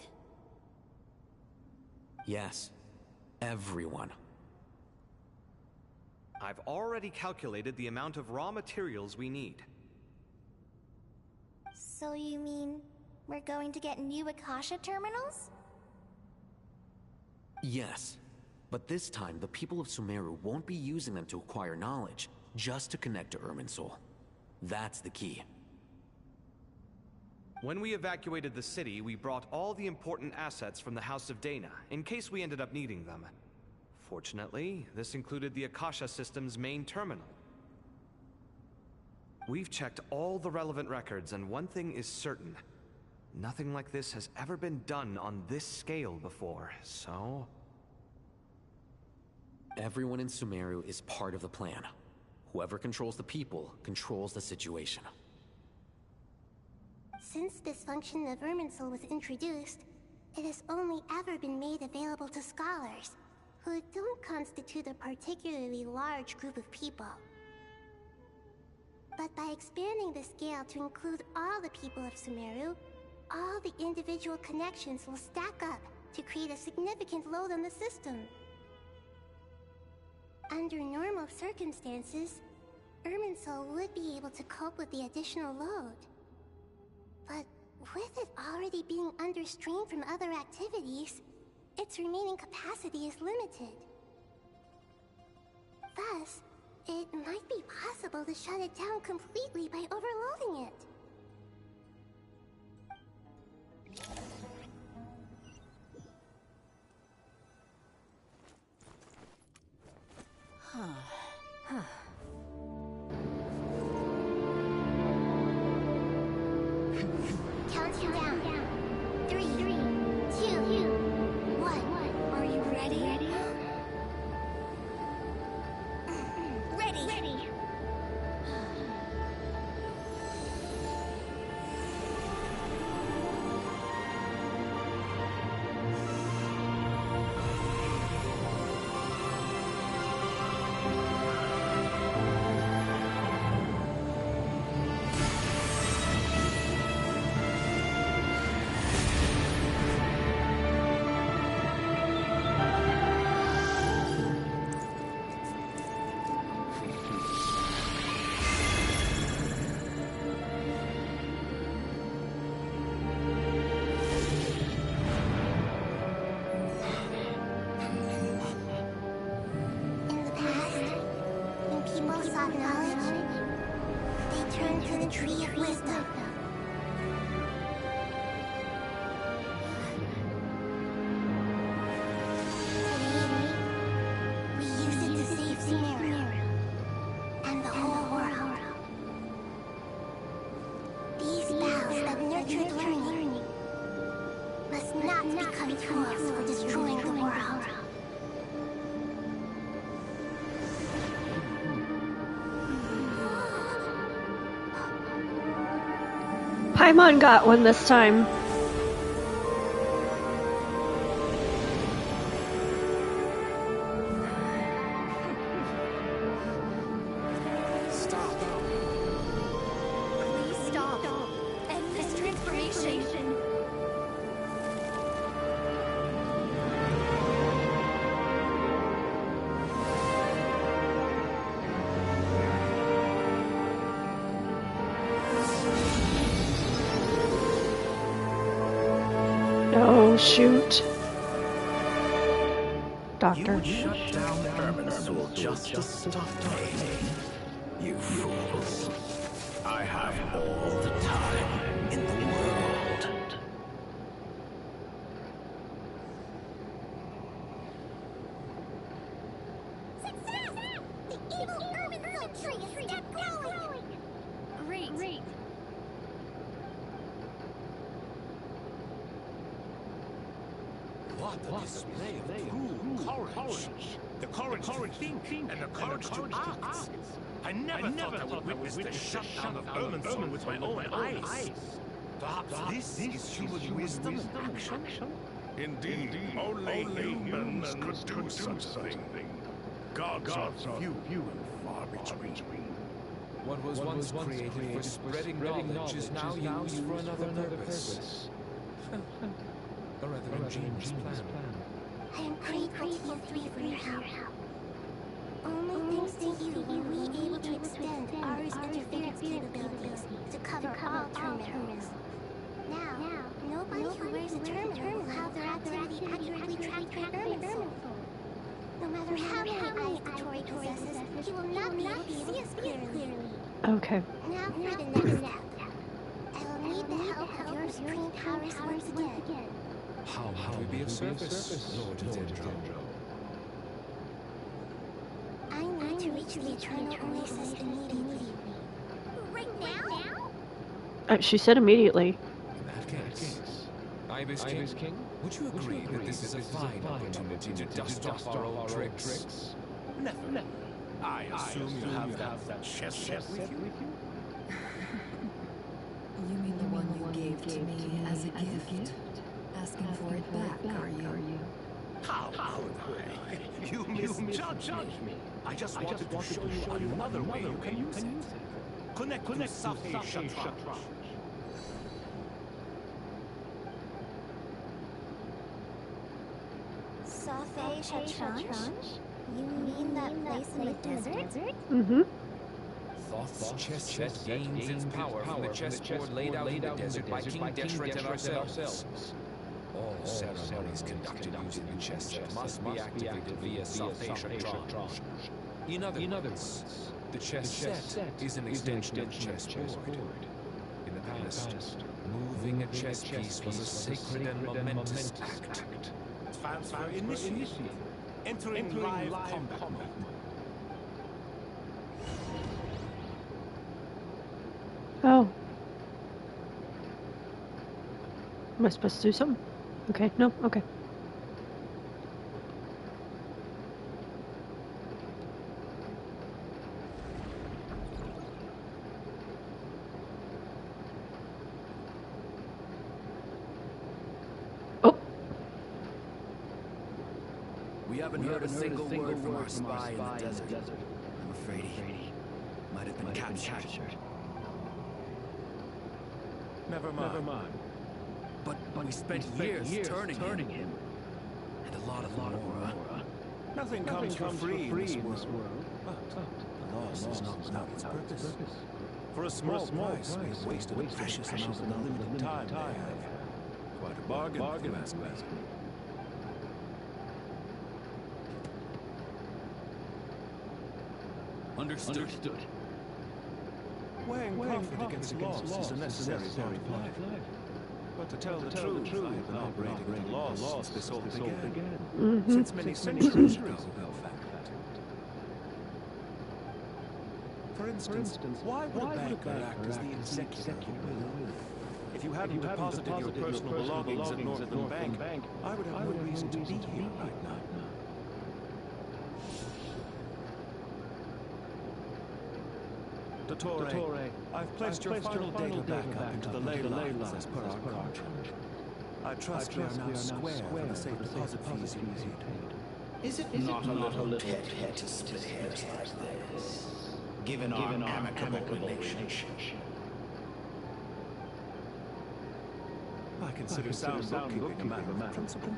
Yes, everyone. I've already calculated the amount of raw materials we need. So you mean we're going to get new Akasha terminals? Yes, but this time the people of Sumeru won't be using them to acquire knowledge, just to connect to Irminsul. That's the key. When we evacuated the city, we brought all the important assets from the House of Dana, in case we ended up needing them. Fortunately, this included the Akasha system's main terminal. We've checked all the relevant records, and one thing is certain. Nothing like this has ever been done on this scale before, so... Everyone in Sumeru is part of the plan. Whoever controls the people controls the situation. Since this function of Irminsul was introduced, it has only ever been made available to scholars, who don't constitute a particularly large group of people. But by expanding the scale to include all the people of Sumeru, all the individual connections will stack up to create a significant load on the system. Under normal circumstances, Irminsul would be able to cope with the additional load. But with it already being under strain from other activities, its remaining capacity is limited. Thus, it might be possible to shut it down completely by overloading it. counting down. 3, 2, 1. Are you ready? Ready. People sought knowledge. They turned to the tree of wisdom. Today, we use it to save Sumeru and the whole world. These boughs that nurtured learning must not become tools for destroying the world. Paimon got one this time. Stop. Please stop. End this transformation. Oh, shoot. Doctor. You shut down Erminsul just to stop me. You fools. I have all the time in the world. Success! The evil Erminsul tree is still growing! Great. What a display of true courage. The courage to think and the courage to act. I never thought I would witness the shutdown of Erminsul with my own eyes. Perhaps this is human wisdom in action? Indeed, only humans could do such a thing. Gods are few and far between. What was once created for spreading knowledge is now used for another purpose. Or rather, ingenious plan. I am grateful to you three for your help. Only thanks to you were we able to extend Ari's interference capabilities to cover all terminals. Now, nobody who wears a terminal will have their activity accurately tracked by Erminsul. No matter how many eyes the Tory possesses, he will not be able to see us clearly. Okay. Now for the next step. I will need the help of your supreme powers once again. How might we be of service, Lord Dendro? I need to reach the Eternal Oasis immediately. Right now? She said immediately. In that case, Ibis King, would you agree that this is a fine opportunity to dust off our old tricks? Never. I assume you have that chess set with you? You mean the one you gave to me as a gift? Asking for it back, are you? How could I? You misjudged me. I just wanted to show you another way you can use it. Connect to Safi Shatranj. Safi Shatranj? You mean that place in the desert? Mm-hmm. Thoth's chess set gains its power from the chessboard laid out in the desert by King Deshret and ourselves. All ceremonies conducted using the chess set must be activated via Safi Shatranj. In other words, the chess set is an extension of the chessboard. In the past, moving a chess piece was a sacred and momentous act. Transfer initiated. Entering live combat mode. Oh. Am I supposed to do something? Okay, no? Okay. Oh! We haven't heard a single word from our spy in the desert. I'm afraid he might have been captured. Never mind. But we spent years turning him. And a lot of more. Nothing comes for free in this world. But the loss is not without its purpose. For a small price, we've wasted a precious amount of the limited time they have. Quite a bargain, if you ask me. Understood. Weighing profit against loss is a necessary part of life. But to tell the truth, I have been operating at a loss since this all began. Since many centuries ago, in fact. For instance, why would a banker act as the executor of a will? If you hadn't deposited your personal belongings at Northern Bank, I would have no reason to be here right now. Dottore, I've placed your final data backup into the ley lines as per our contract. I trust we are now square for the safe deposit fees you paid. Is it not a little petty to split hairs like this, given our amicable relationship? I consider sound bookkeeping a matter of principle.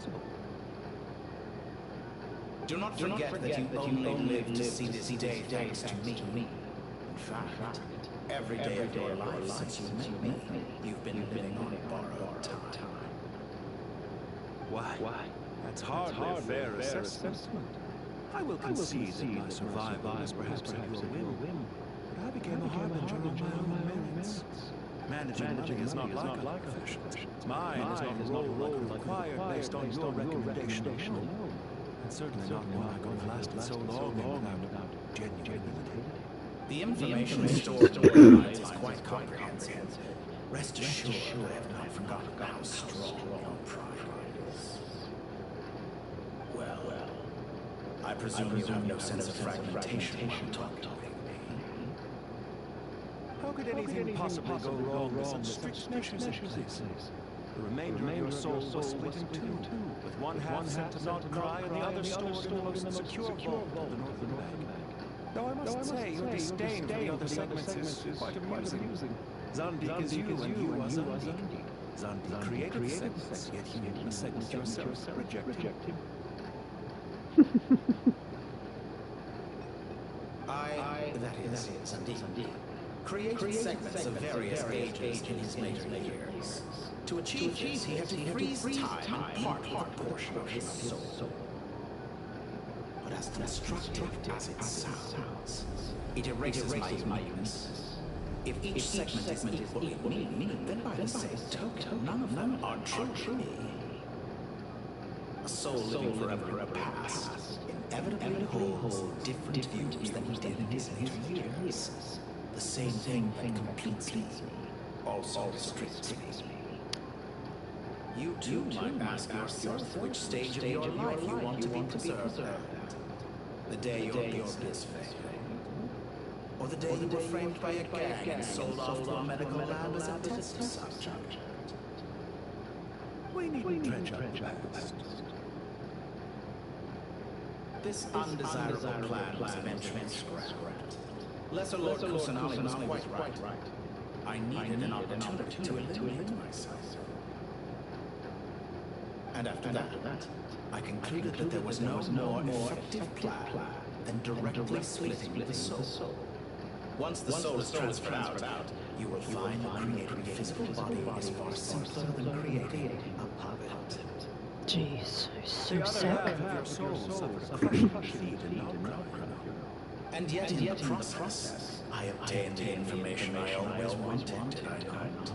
Do not forget that you only live to see this day thanks to me. In fact, every day of your life since you met me, you've been living on borrowed time. Why? That's hardly a fair assessment. I will concede that my survival was perhaps at your whim, but I became a harbinger on my own merits. Managing money is not like a profession. Mine is not a role I could have acquired based on your recommendation alone. And certainly not one I could have lasted so long without genuine utility. The information stored in your mind is quite comprehensive. Rest assured I have not forgotten how strong your pride is. Well, I presume you have no sense of fragmentation while talking with me. How could anything possibly go wrong with such strict measures in place? The remainder of your soul was split in two, with one half sent to Nod Cry and the other stored in the most secure vault of the Northern Bank. Though I must say, your disdain for the other segments is quite amusing. Zandik is you, and you are Zandik. Zandik created the segments, yet you, the segments yourself, reject him. That is, Zandik, created segments of various ages in his later years. To achieve this, he had to freeze time and part with a portion of his soul. But as destructive as it sounds, it erases my uniqueness. If each segment is equally me, then by the same token, none of them are truly me. A soul living forever in the past inevitably holds different views than he did in his later years. The same thing that completes me also restricts me. You too might ask yourself which stage of your life you want to be preserved at. The day your business failed, or the day you were framed by a gang and sold off to a medical lab as a test subject. We needn't dredge up the past. This undesirable plan was eventually scrapped. Lesser Lord Kusanali was quite right. I needed an opportunity to eliminate myself. And after that, I concluded that there was no more effective plan than directly splitting the soul. Once the soul is transferred out, you will find that creating a physical body is far simpler than creating a puppet. Jeez, so sick. And yet in the process, I obtained the information I always wanted, did I not?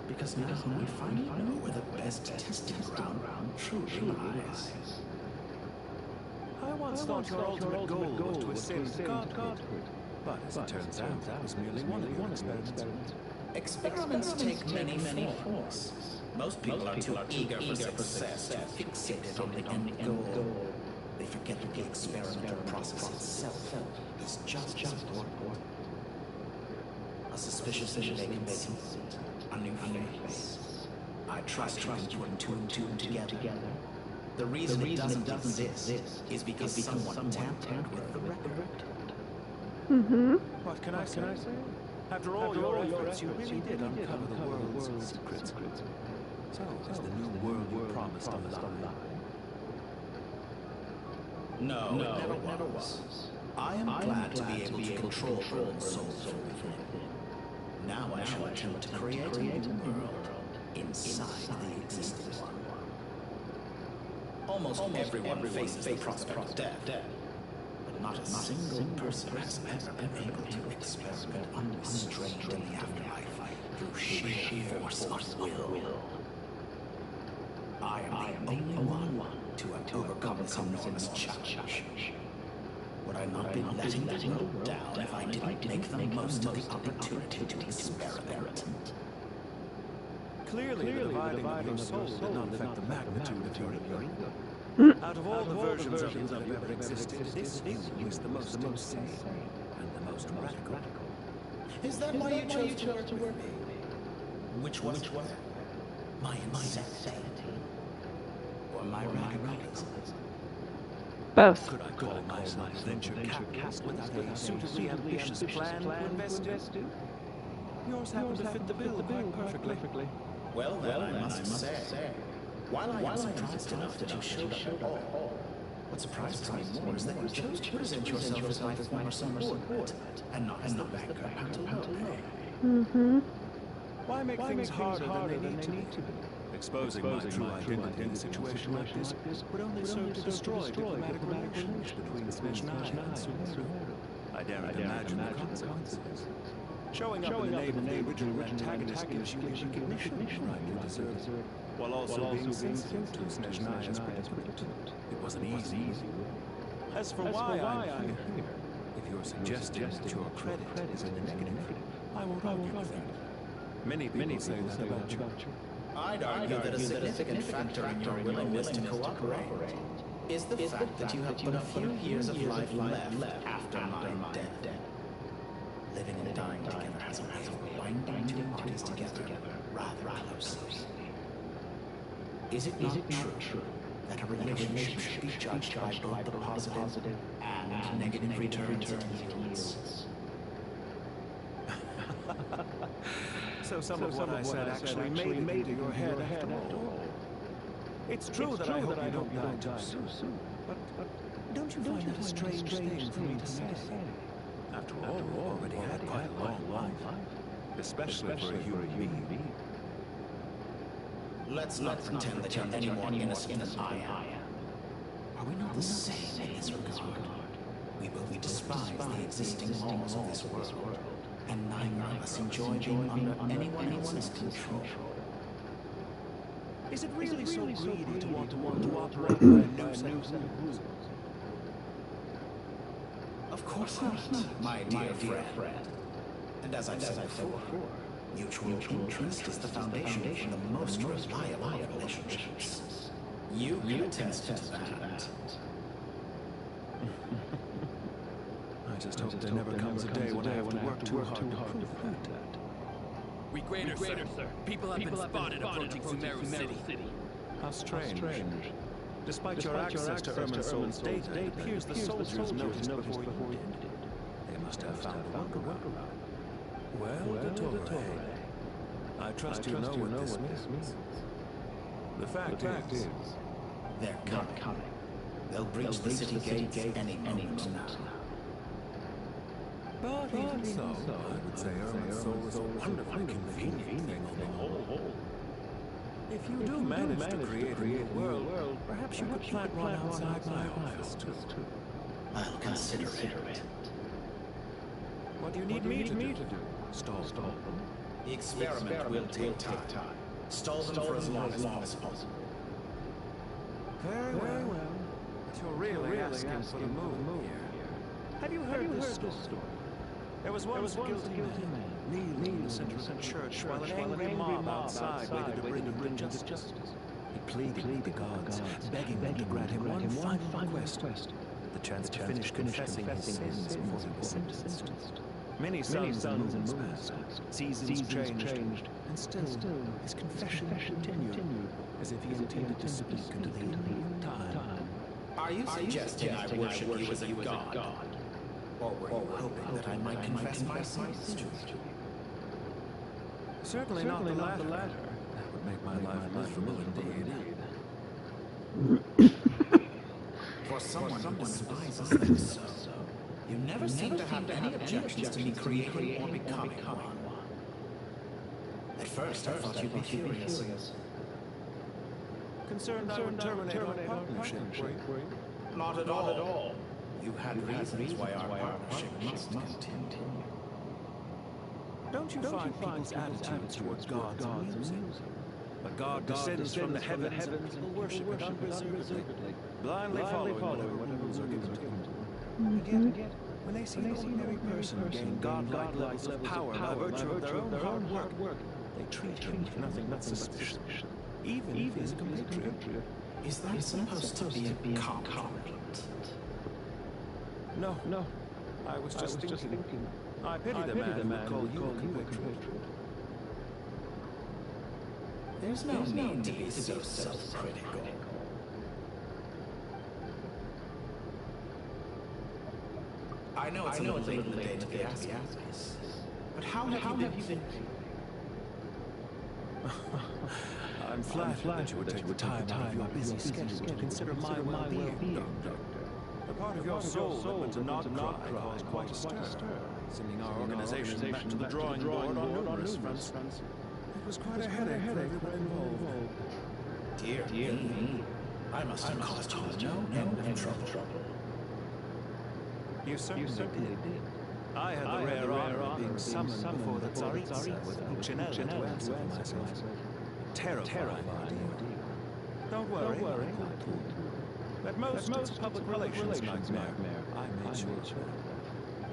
Because now we finally know where the best testing ground truly lies. I once thought your ultimate goal was to ascend Godhood, but as it turns out, that was merely one of your experiments. Experiments take many forms. Most people are too eager for success to fixate on the end goal. They forget that the experimental process itself is just as important. A suspicious intake seat, a new face. I trust you can put two and two together. The reason it doesn't exist is because someone tampered with the record. Mm-hmm. What can I say? After all your efforts, you really did uncover the world's secrets. So, is the new world you promised a lie? No, it never was. I am glad to be able to control your own soul from within. Now I shall attempt to create a new world inside the existing one. Almost everyone faces the prospect of death, but not a single person has ever been able to experiment unrestrained in the afterlife through sheer force of will. I am the only one to have overcome this enormous challenge. Would I not be letting the world down if I didn't make the most of the opportunity to experiment? Clearly, the dividing of your soul did not affect the magnitude of your ego. Out of all the versions of you that have ever existed, this new is the most insane and the most radical. Is that why you chose to work with me? Which was it? My insanity? Or my radicalism? Both. Could I call myself a venture capitalist without a suitably ambitious plan to invest in? Yours happened to fit the bill quite perfectly. Well, then, I must say, while I am surprised enough that you showed up at all, what surprises me more is that you chose to present yourself as my former subordinate, and not as the banker Pantalope. Mm-hmm. Why make things harder than they need to be? Exposing my true identity in a situation like this would only serve to destroy diplomatic relations between Snezhnaya and Sumeru. I daren't imagine the consequences. Showing up in the name of the original antagonist gives you the recognition you rightly deserve, while also being sensitive to Snezhnaya's predicament. It wasn't easy. As for why I'm here, if you're suggesting that your credit is in the negative, I won't argue with that. Many people say that about you. I'd argue that a significant factor in your willingness to cooperate is the fact that you have but a few years of life left after my death. Living and dying together has a way of binding two parties together rather closely. Is it not true that a relationship should be judged by both the positive and negative returns it yields? So some of what I said actually made it into your head after all. It's true that I hope you don't die too soon, but don't you find that a strange thing for me to say? After all, you already had quite a long life, especially for a human being. Let's not pretend that you're any more innocent than I am. Are we not the same in this regard? We both despise the existing laws of this world, and neither of us enjoy being under anyone else's control. Is it really so greedy to want to operate by a new set of rules? Of course not, my dear friend. And as I've said before, mutual interest is the foundation for the most reliable of relationships. You can attest to that. I just hope there never comes a day when I have to work too hard to prove that. Regrader, sir. People have been spotted approaching Sumeru City. How strange. Despite your access to Irminsol's data, it appears the soldiers noticed before you did. They must have found a workaround. Well, Dottore, I trust you know what this means. The fact is, they're coming. They'll breach the city gates any moment now. But even so, I would say Irminsol is a wonderfully convenient thing on the whole. If you do manage to create a new world, perhaps you could plant one outside my office too. I'll consider it. What do you need me to do? Stall them? The experiment will take time. Stall them for as long as possible. Very well. But you're really asking for the moon here. Have you heard this story? There was once a guilty man, kneeling in the center of the church while an angry mob outside waited to bring him to justice. He pleaded with the gods, begging them to grant him one final request, the chance to finish confessing his sins before he was sentenced. Many suns and moons passed, seasons changed, and still his confession continued, as if he intended to speak until the end of time. Are you suggesting I worship you as a god? Or were you hoping that I might confess my sins to you? Certainly not the latter. That would make my life miserable indeed. For someone who despises them so, you never seem to have any objections to me creating or becoming one. At first, I thought you'd be furious. Concerned I would terminate our partnership, were you? Not at all. You had reasons why our partnership must continue. Don't you find people's attitudes towards gods amusing? A god descends from the heavens and people worship it unreservedly, blindly following whatever rules are given to them. And yet, when they see an ordinary person gain godlike levels of power by virtue of their own hard work, they treat him with nothing but suspicion, even if he is a compatriot. Is that supposed to be a compliment? No. I was just thinking. I pity the man who would call you a compatriot. There's no need to be so self-critical. I know it's a little late in the day to be asking this, but how have you been? I'm flattered that you would take the time out of your busy schedule to consider my well-being, Doctor. The part of your soul that went to not cry caused quite a stir, sending our organization back to the drawing board on numerous fronts. It was quite a headache for everyone involved. Dear me, I must have caused you no end of trouble. You certainly did. I had the rare honor of being summoned before the Tsaritsa with Puccinella to answer for myself. Terrifying ordeal. Don't worry, At most public relations nightmare, I made sure.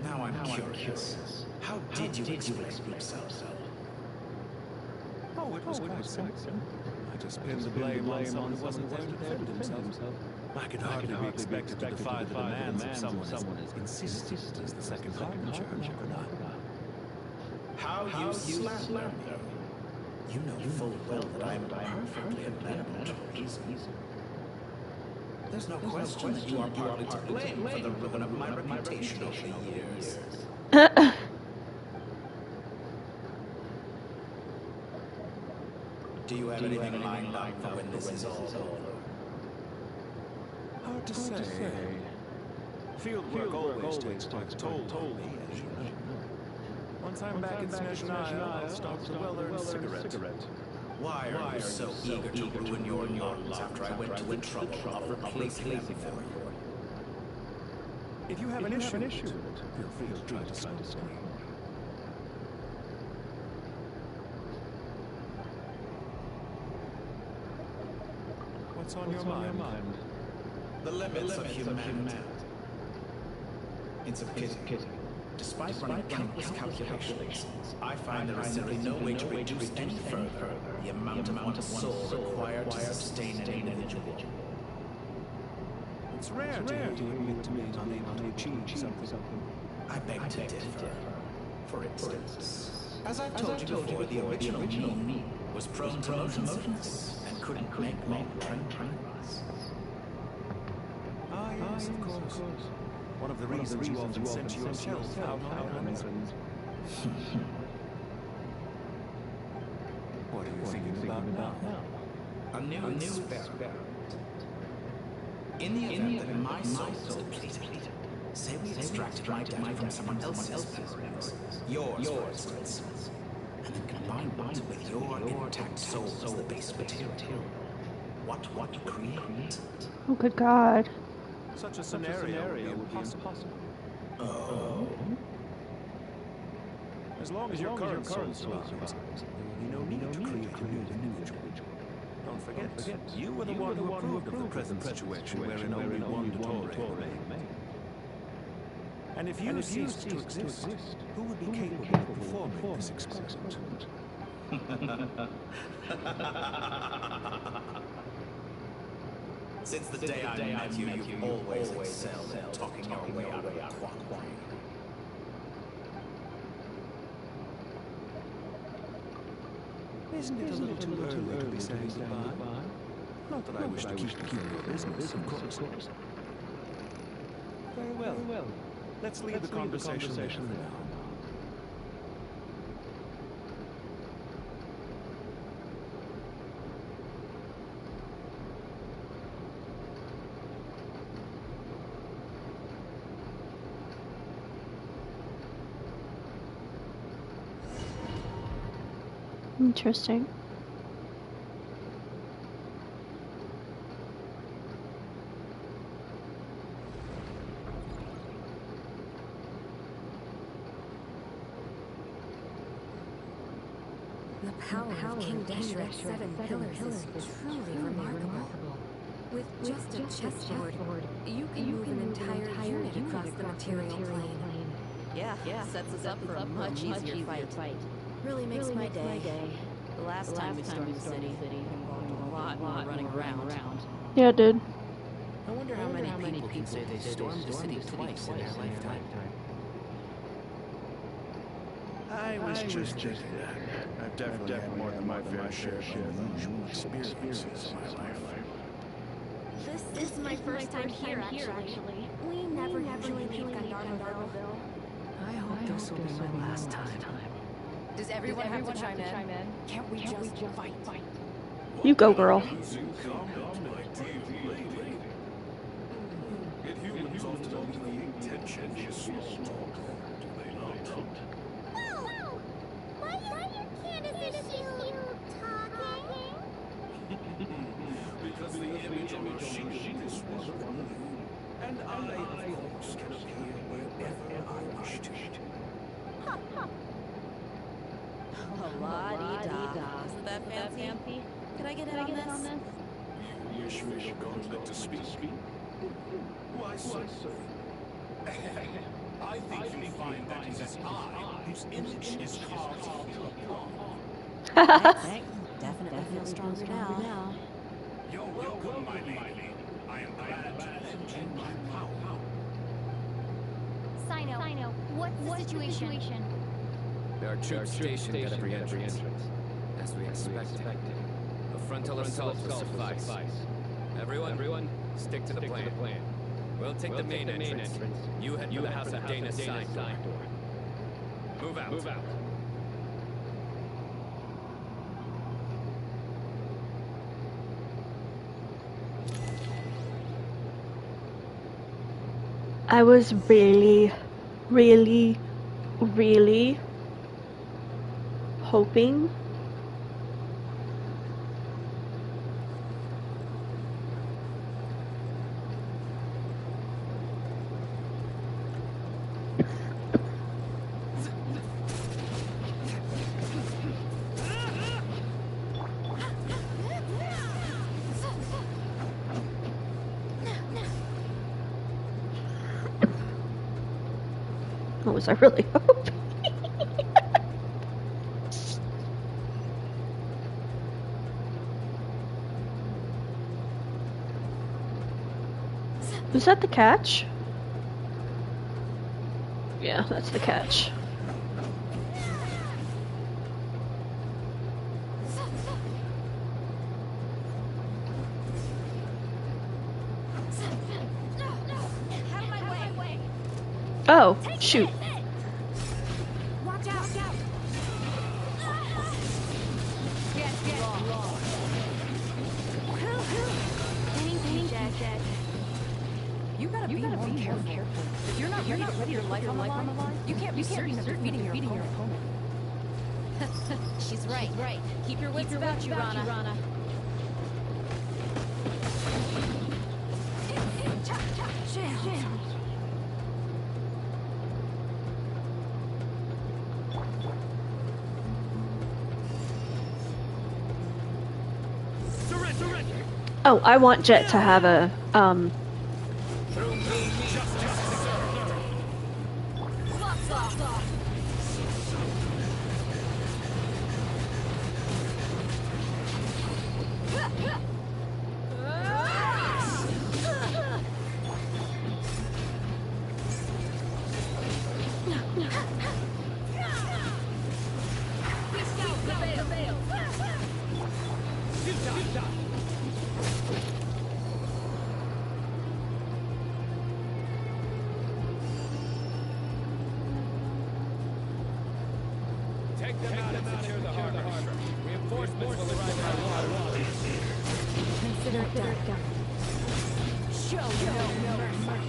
Now I'm curious. How did you express yourself? Oh, it was quite simple. I just pinned the blame on someone who wasn't there to defend himself. I could hardly be expected to defy the demands of someone as insistent as the second harbinger, could I? How you slander me? You know full well that I am perfectly amenable to reason. There's no question that you are partly to blame for the ruin of my reputation over the years. Do you have anything lined up for when this is all over? Hard to say. Field work always takes quite a toll on me, as you know. Once I'm back in Snezhnaya, I'll start the well-earned cigarette. Why are you so eager to ruin your lungs after I went to the trouble of replacing them for you? If you have an issue with it, feel free to try to stop it. What's on your mind? The limits of humanity. It's a pity. Despite running countless calculations, I find there is simply no way to reduce any further the amount of one's soul required to sustain an individual. It's rare to admit to me unable to achieve something. I beg to differ. For instance, as I've told you before, the original me was prone to motion sickness and couldn't make long-term runs. Ah, yes, of course. One of the reasons you often sent yourself out on errands. What are you thinking about now? A new experiment. In the event that my soul is depleted, say we extracted my data from someone else's memories, yours for instance, and then combine it with your intact soul as the base material. What you create? Oh, good God. Such a scenario would be impossible. Oh? As long as your current soul survives, there will be no need to create a new individual. Don't forget, you were the one who approved of the present situation wherein only one Dottore remained. And if you ceased to exist, who would be capable of performing this experiment? Since the day I met you, you've always excelled at talking your way out of a quandary. Isn't it a little too early to be saying goodbye? Not that I wish to keep you from your business, of course. Very well. Let's leave the conversation there for now. Interesting. The power of King Desheret's 7 pillars is truly remarkable. With just a chessboard, you can move an entire unit across the material plane. Yeah, sets us up for a much easier fight. Really makes my day. The last time we stormed the city involved a lot more running around. Yeah, it did. I wonder how many people can say they stormed the city twice in their lifetime. I was just thinking that. I've definitely had more than my fair share of unusual experiences in my life. This is my first time here, actually. We never usually leave Gandharville. I hope this will be my last time. Does everyone have to chime in? Can't we just fight? You go, girl. It humans often only the intention is small talk, do they not? Why Candace is she talking? Because the image on her shield is one of you. And I, of course, can appear wherever I wish to. La-dee-da. Isn't that fancy? Can I get in on this? Wish for your gauntlet to speak? Why so? I think you'll find that it is I whose image is carved into the block. Definitely feel stronger now. You're welcome, my lady. I am glad to lend you my power. Sino, what's the situation? There are troops stationed at every entrance, as we expected. A frontal assault will suffice. Everyone, stick to the plan. We'll take the main entrance. You head to the House of Dana's side door. Move out. I was really hoping what was I really hoping? Is that the catch? Yeah, that's the catch. Oh, shoot. Watch out! You gotta be more careful. If you're not ready to put your life on the line, you can't be certain of defeating your opponent. She's right. Keep your wits about you, Rana. Oh, I want Jet to have a, them out and secure the harbor. Reinforcements will arrive by water. Consider it done. Show no mercy.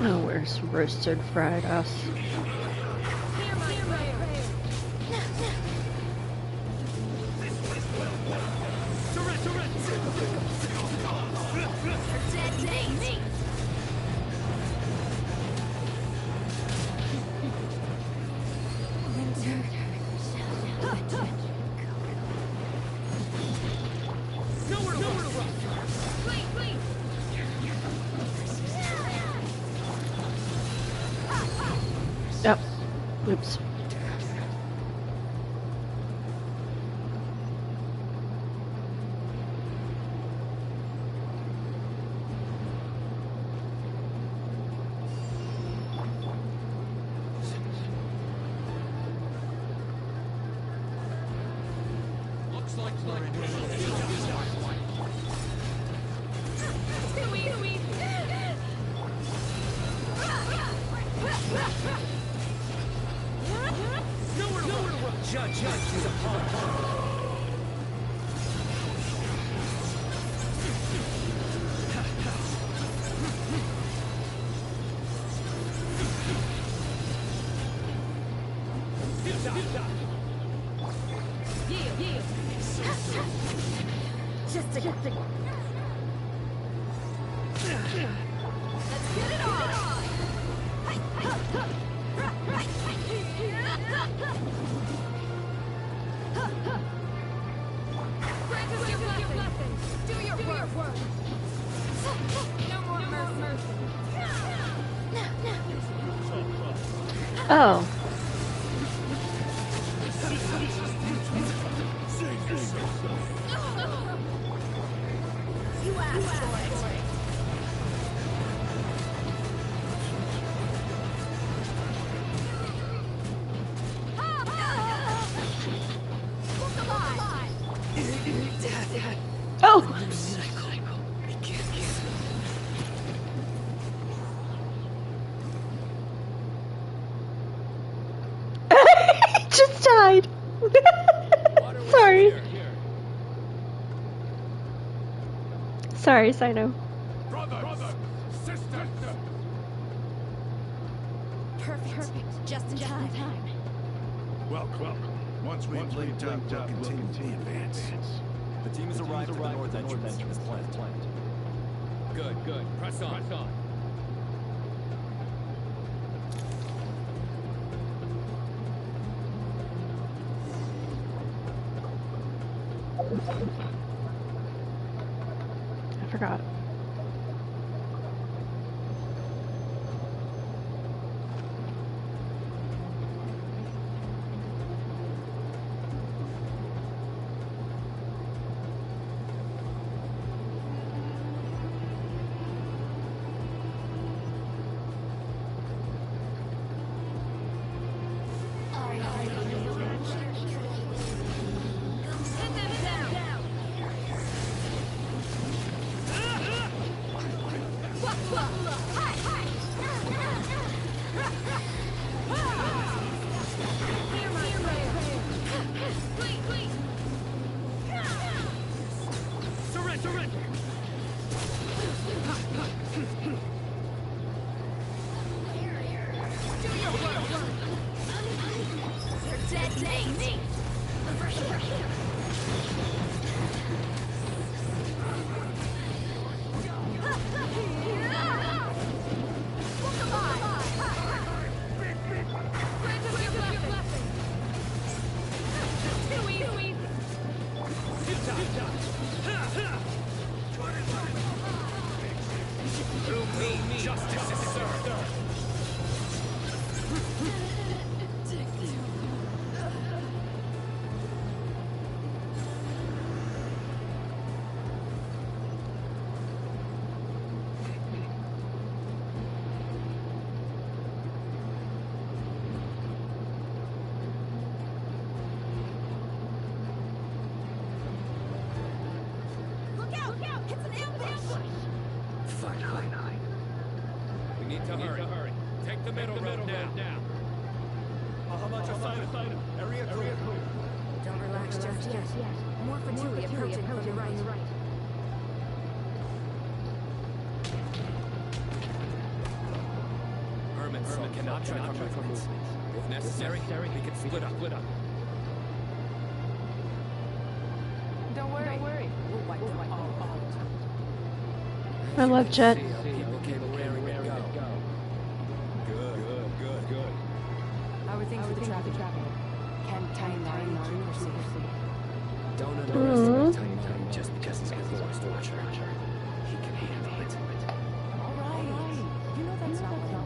Oh, where's roasted fried us? Yep. Oops. Looks like Judge is upon. Just a let's get it on. Grant us your blessing. Do your work. No more mercy. Oh. You asked for it. Oh! He just died. Sorry. Sorry, Sino. Brother, sister. Perfect. Just in time. Welcome. Once we've linked up, we'll continue the advance. The team has arrived at the north entrance of this plant. Good. Press on. I forgot. Justice is served. to hurry. Take the middle road now. How much aside? Area clear. Don't relax just yet. More Fatui approaching from the right. Herman's cannot track our movements. If necessary, we can split up. Don't worry. We'll wipe them all out. I love Jet. People came raring to go. Good. How are things with the traffic? Can Tiny keep her safe? Don't underestimate Tiny just because he's been forced torture. He can handle it. All right. You know that's not what I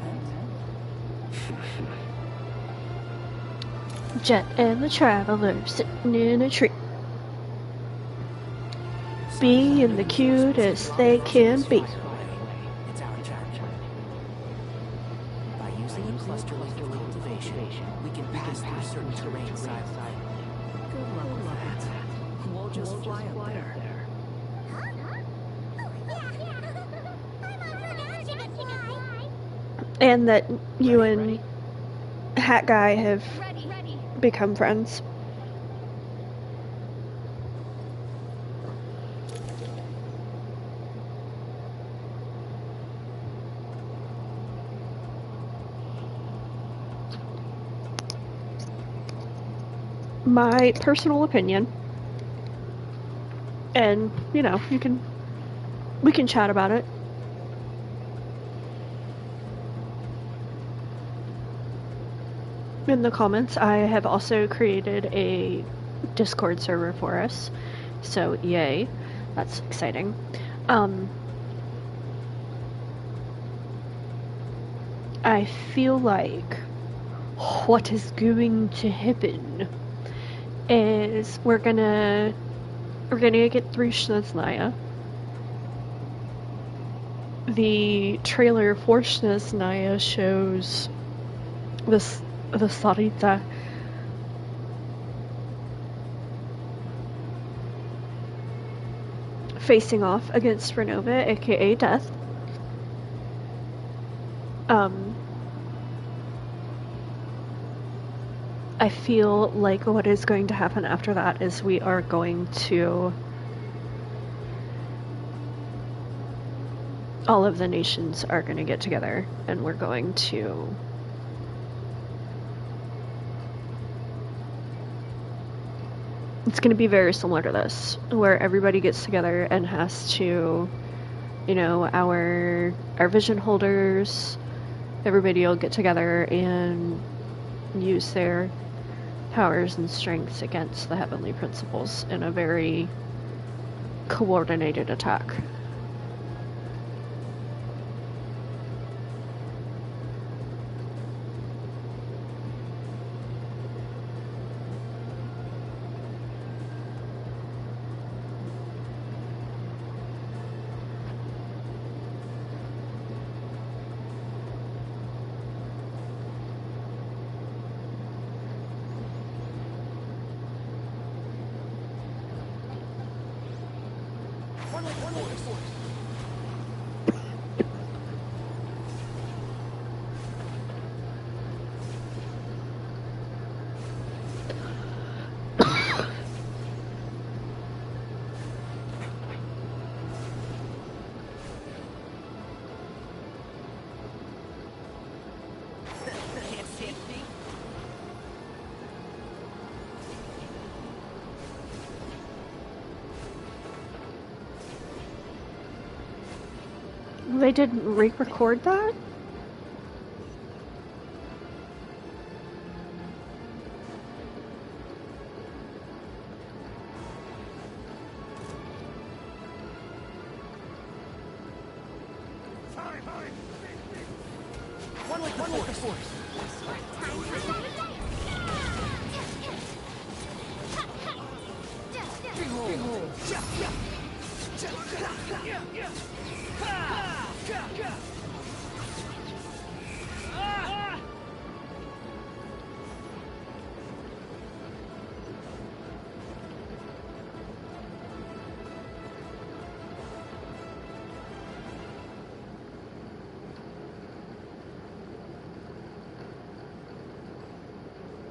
meant. Jet and the Traveler sitting in a tree. Being the cutest they can be. It's our challenge. By using a cluster like cultivation, we can pass through certain terrain silently. Good luck with that. We'll just fly up there. And that you and Hat Guy have become friends. My personal opinion, and you know, we can chat about it. In the comments, I have also created a Discord server for us, so yay, that's exciting. I feel like what is going to happen is we're gonna get through Snezhnaya. The trailer for Snezhnaya shows the Sarita facing off against Renova, aka Death. I feel like what is going to happen after that is we are going to... all of the nations are going to get together, and we're going to... it's going to be very similar to this, where everybody gets together and has to, you know, our vision holders, everybody will get together and use their powers and strengths against the heavenly principles in a very coordinated attack. They didn't re-record that? One with the force.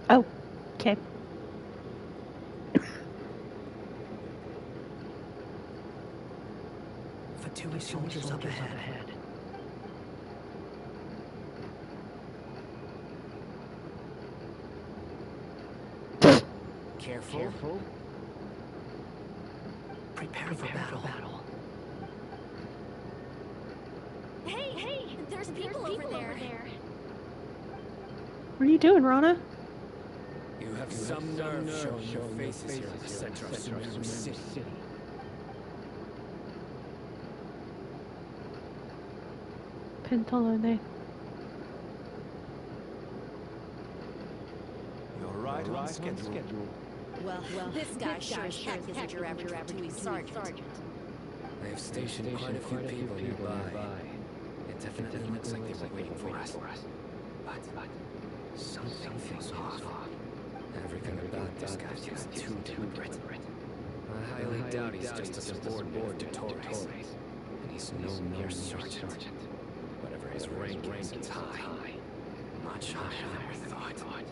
Oh, okay. Fatui soldiers up ahead. Careful. Prepare for battle. Hey! There's people over there. What are you doing, Rana? You have some nerve showing your faces here at the center of Sumeru City. Pentalone. You're right on schedule. Well, this guy sure as heck isn't your average Fatui sergeant. They've stationed quite a few people nearby. It definitely looks like they were waiting for us. But something feels off. Everything about this guy feels too deliberate. I highly doubt he's just a subordinate to Torres. And he's no mere sergeant. Whatever his rank is, it's high. Much higher than we thought.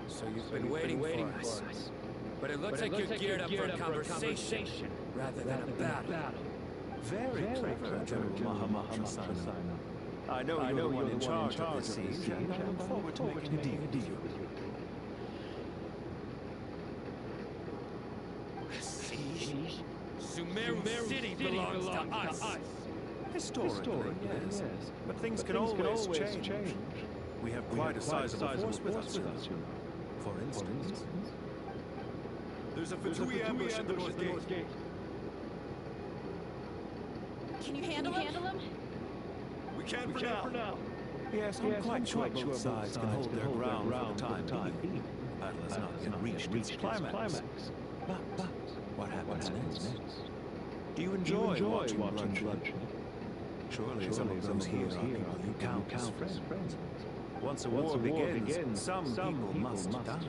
So you've been waiting for us. But it looks like you're geared up for a conversation rather than a battle. Very clever, General Mahama-san. I know you're the one in charge of this siege, and I look forward to making a deal with you. Siege? Sumeru City belongs to us. Historically, yes. But things can always change. We have quite a sizable force with us, you know. For instance... There's a Fatui ambush at the north gate. Can you handle him? We can for now. Yes, I'm quite sure both sides can hold their ground for the time being. The battle has not yet reached its climax. But what happens next? Do you enjoy watching bloodshed? Surely some of those here are people you count as friends. Once a war begins, some people must die.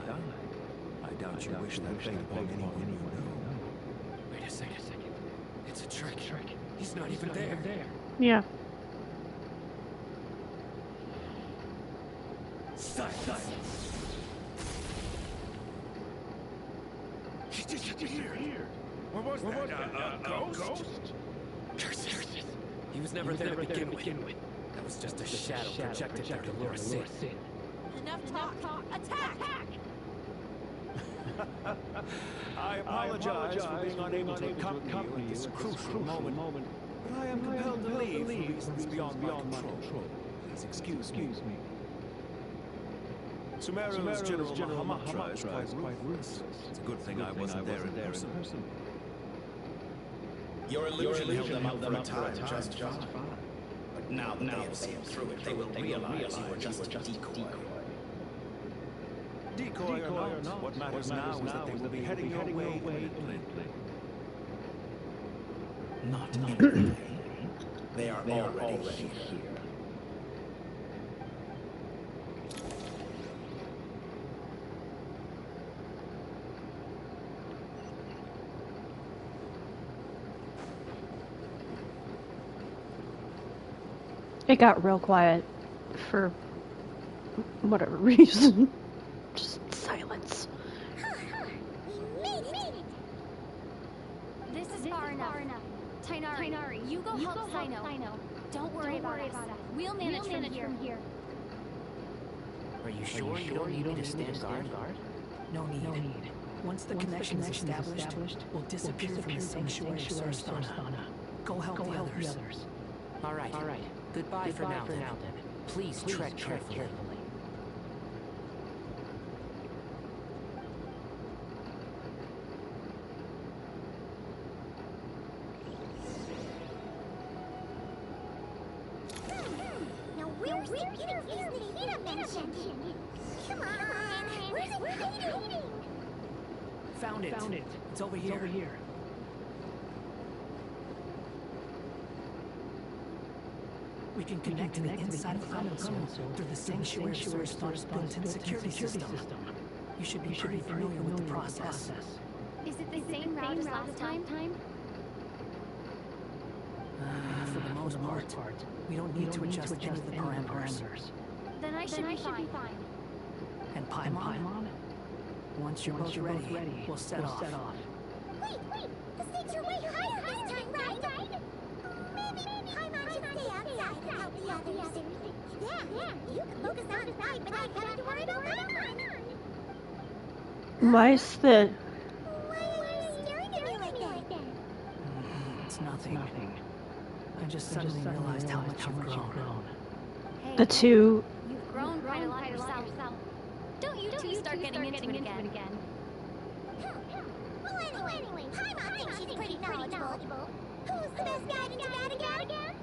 I doubt you wish that fate upon anyone you know. Wait a second. It's a trick. He's not even there. Yeah. Silence! He disappeared. What was that? A ghost? Curses! He was never there to begin with. That was just a shadow projected there to lure us in. Enough talk. Attack! I apologize for being unable to accompany you at this crucial moment, but I am compelled to leave for reasons beyond my control. Please excuse me. Sumeru's General Mahamatra is quite ruthless. It's a good thing I wasn't there in person. Your illusion held them up for a time, just fine. But now that they have seen through it, they will realize you were just a decoy. Decoy or not, what matters now is that they will be heading your way imminently. Not imminently. They are already here. It got real quiet for whatever reason. Just silence. We made it! This is far enough. Tainari, you go help Sino. Don't worry about us. We'll manage from here. Are you sure you don't need me to stand guard? No need. Once the connection is established, we'll disappear from the sanctuary of Sarasthana. Go help the others. All right. Goodbye for now, then. Please tread carefully. Now where's the interface that Hina mentioned? Come on, where's it hiding? Found it. It's over here. We can connect to the inside of the console through the sanctuary of Sarasthana's built-in security system. You should be pretty familiar with the process. Is it the same route as last time? For the most part, we don't need to adjust any of the parameters. Then I should be fine. And Paimon? Once you're both ready, we'll set off. Wait, the stakes are way higher this time, right? Maybe Paimon should stay outside and help the others. Yeah, you can focus on the fight without having to worry about Paimon. Why is the... Why are you staring at me like that? It's nothing. I just suddenly realized how much you've grown. Hey, The two... You've grown quite a lot yourself. Don't you two start getting into it again. Well, anyway, Paimon thinks she's pretty knowledgeable. Who's the best guide into that again?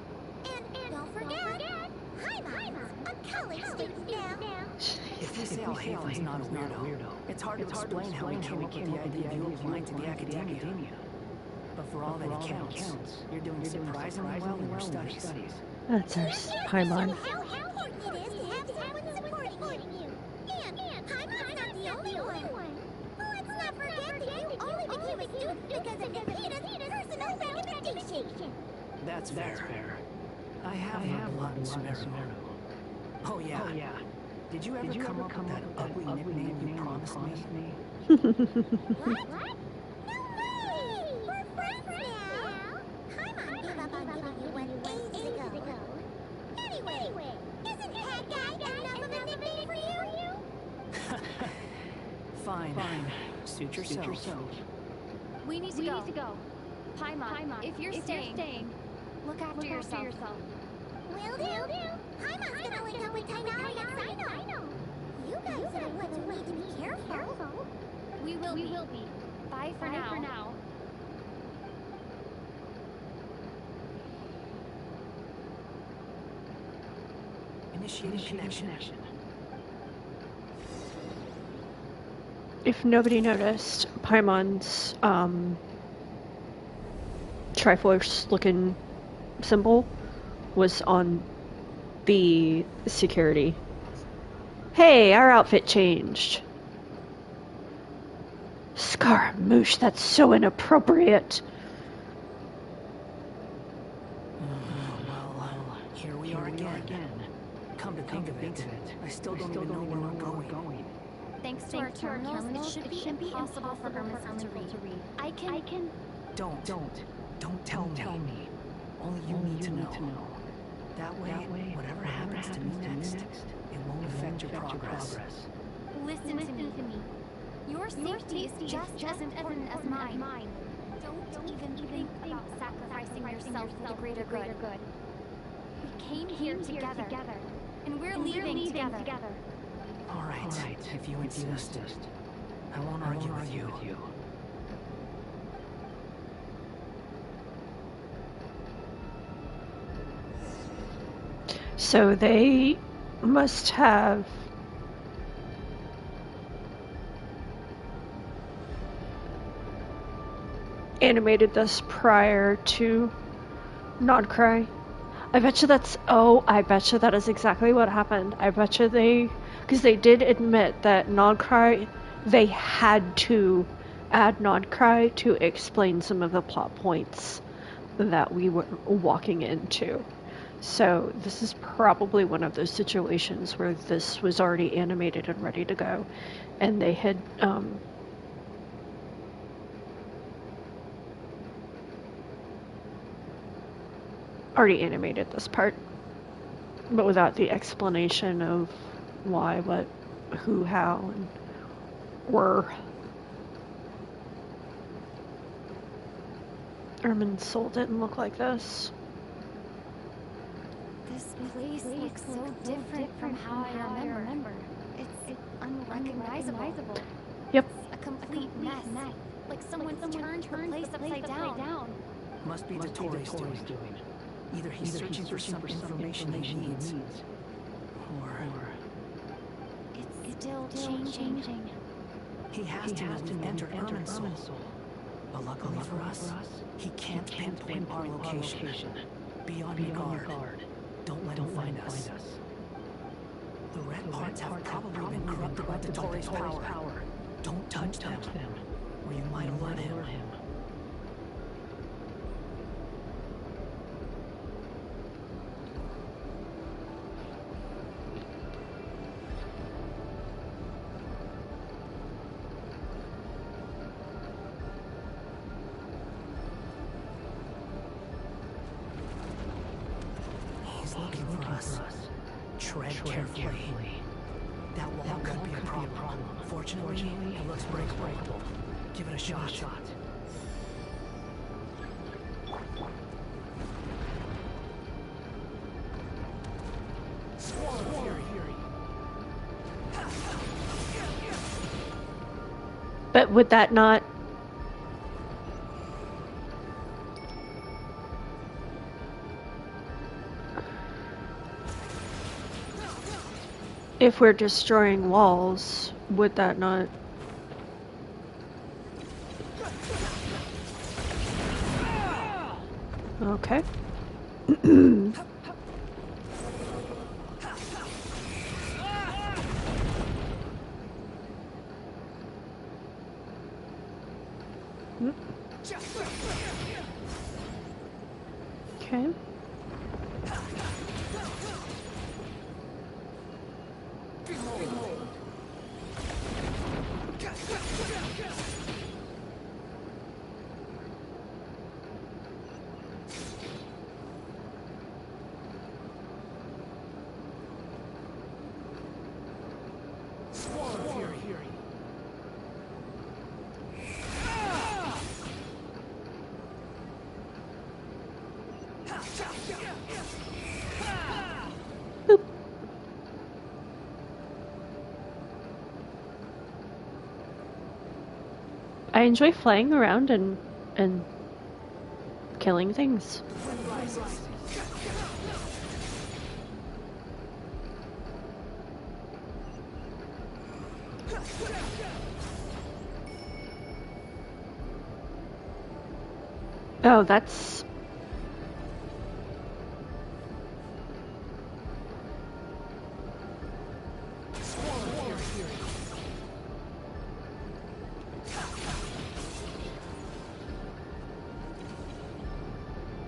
And don't forget, Paimon's a college student now. If we say Al-Haven's not a weirdo, it's hard to explain how we came up with the idea of you applying to the academia. But for all that it counts, you're doing surprisingly well in your studies. That's our Paimon. How important it is to have someone supporting you. And Paimon's not the only one. Let's not forget that you only became a student because of Nikita's personal recommendation. That's fair. I have blood in Sumeru. Oh yeah. Did you ever come up with that ugly nickname you promised me? What? No way! We're friends now! Paimon gave up on giving you one ages ago. Anyway, isn't Hat Guy enough of a nickname for you? Fine. Suit yourself. We need to go. Paimon, if you're staying, look after yourself. Will do. Paimon's gonna link up with Tainari and Sino. You guys are the ones who need to be careful. We will be. Bye for now. Initiating connection. If nobody noticed, Paimon's Triforce looking symbol was on the security. Hey, our outfit changed. Scaramouche, that's so inappropriate. Well, here we are again. Come to think of it, I still don't even know where we're going. Thanks to our terminals, it should be impossible for Irminsul to read. I can... Don't tell me. Only you need to know. That way, whatever happens to me next, it won't affect your progress. Listen to me. Your safety is just as important as mine. Don't even think about sacrificing yourself for the greater good. We came here together, and we're leaving together. All right, if you insist. I won't argue with you. So they must have animated this prior to Nodcry. I bet you that is exactly what happened. I bet you because they did admit that Nodcry, they had to add Nodcry to explain some of the plot points that we were walking into. So this is probably one of those situations where this was already animated and ready to go, and they had already animated this part, but without the explanation of why, what, who, how, and where. Irminsul didn't look like this. This place looks so different from how I remember. It's unrecognizable. Yep. It's a complete mess. Like someone turned the place upside down. Must be Tori's doing. Either he's searching for some information he needs, or it's still changing. He has to enter Irminsul. But luckily for us, he can't pinpoint our location. Be on your guard. Don't let him find us. The red parts have probably been corrupted by the Tori's power. Don't touch them, or you might alert him. carefully. That wall could be a problem. Fortunately, it looks breakable. Give it a shot. But would that not... If we're destroying walls, would that not... Okay. Okay. Boop. I enjoy flying around and killing things. Oh, that's...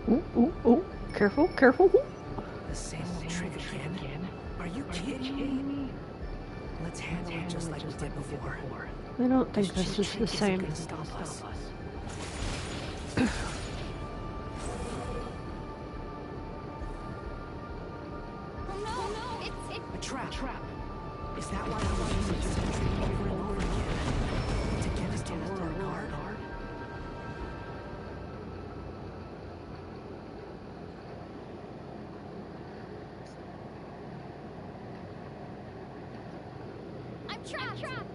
Ooh, careful. The same old trick again? Are you kidding me? Let's handle it just like we did before. I don't think this is the same. Stop us. A trap. Is that why I'm using this sentry over and over again? To get us to lower our guard? I'm trapped.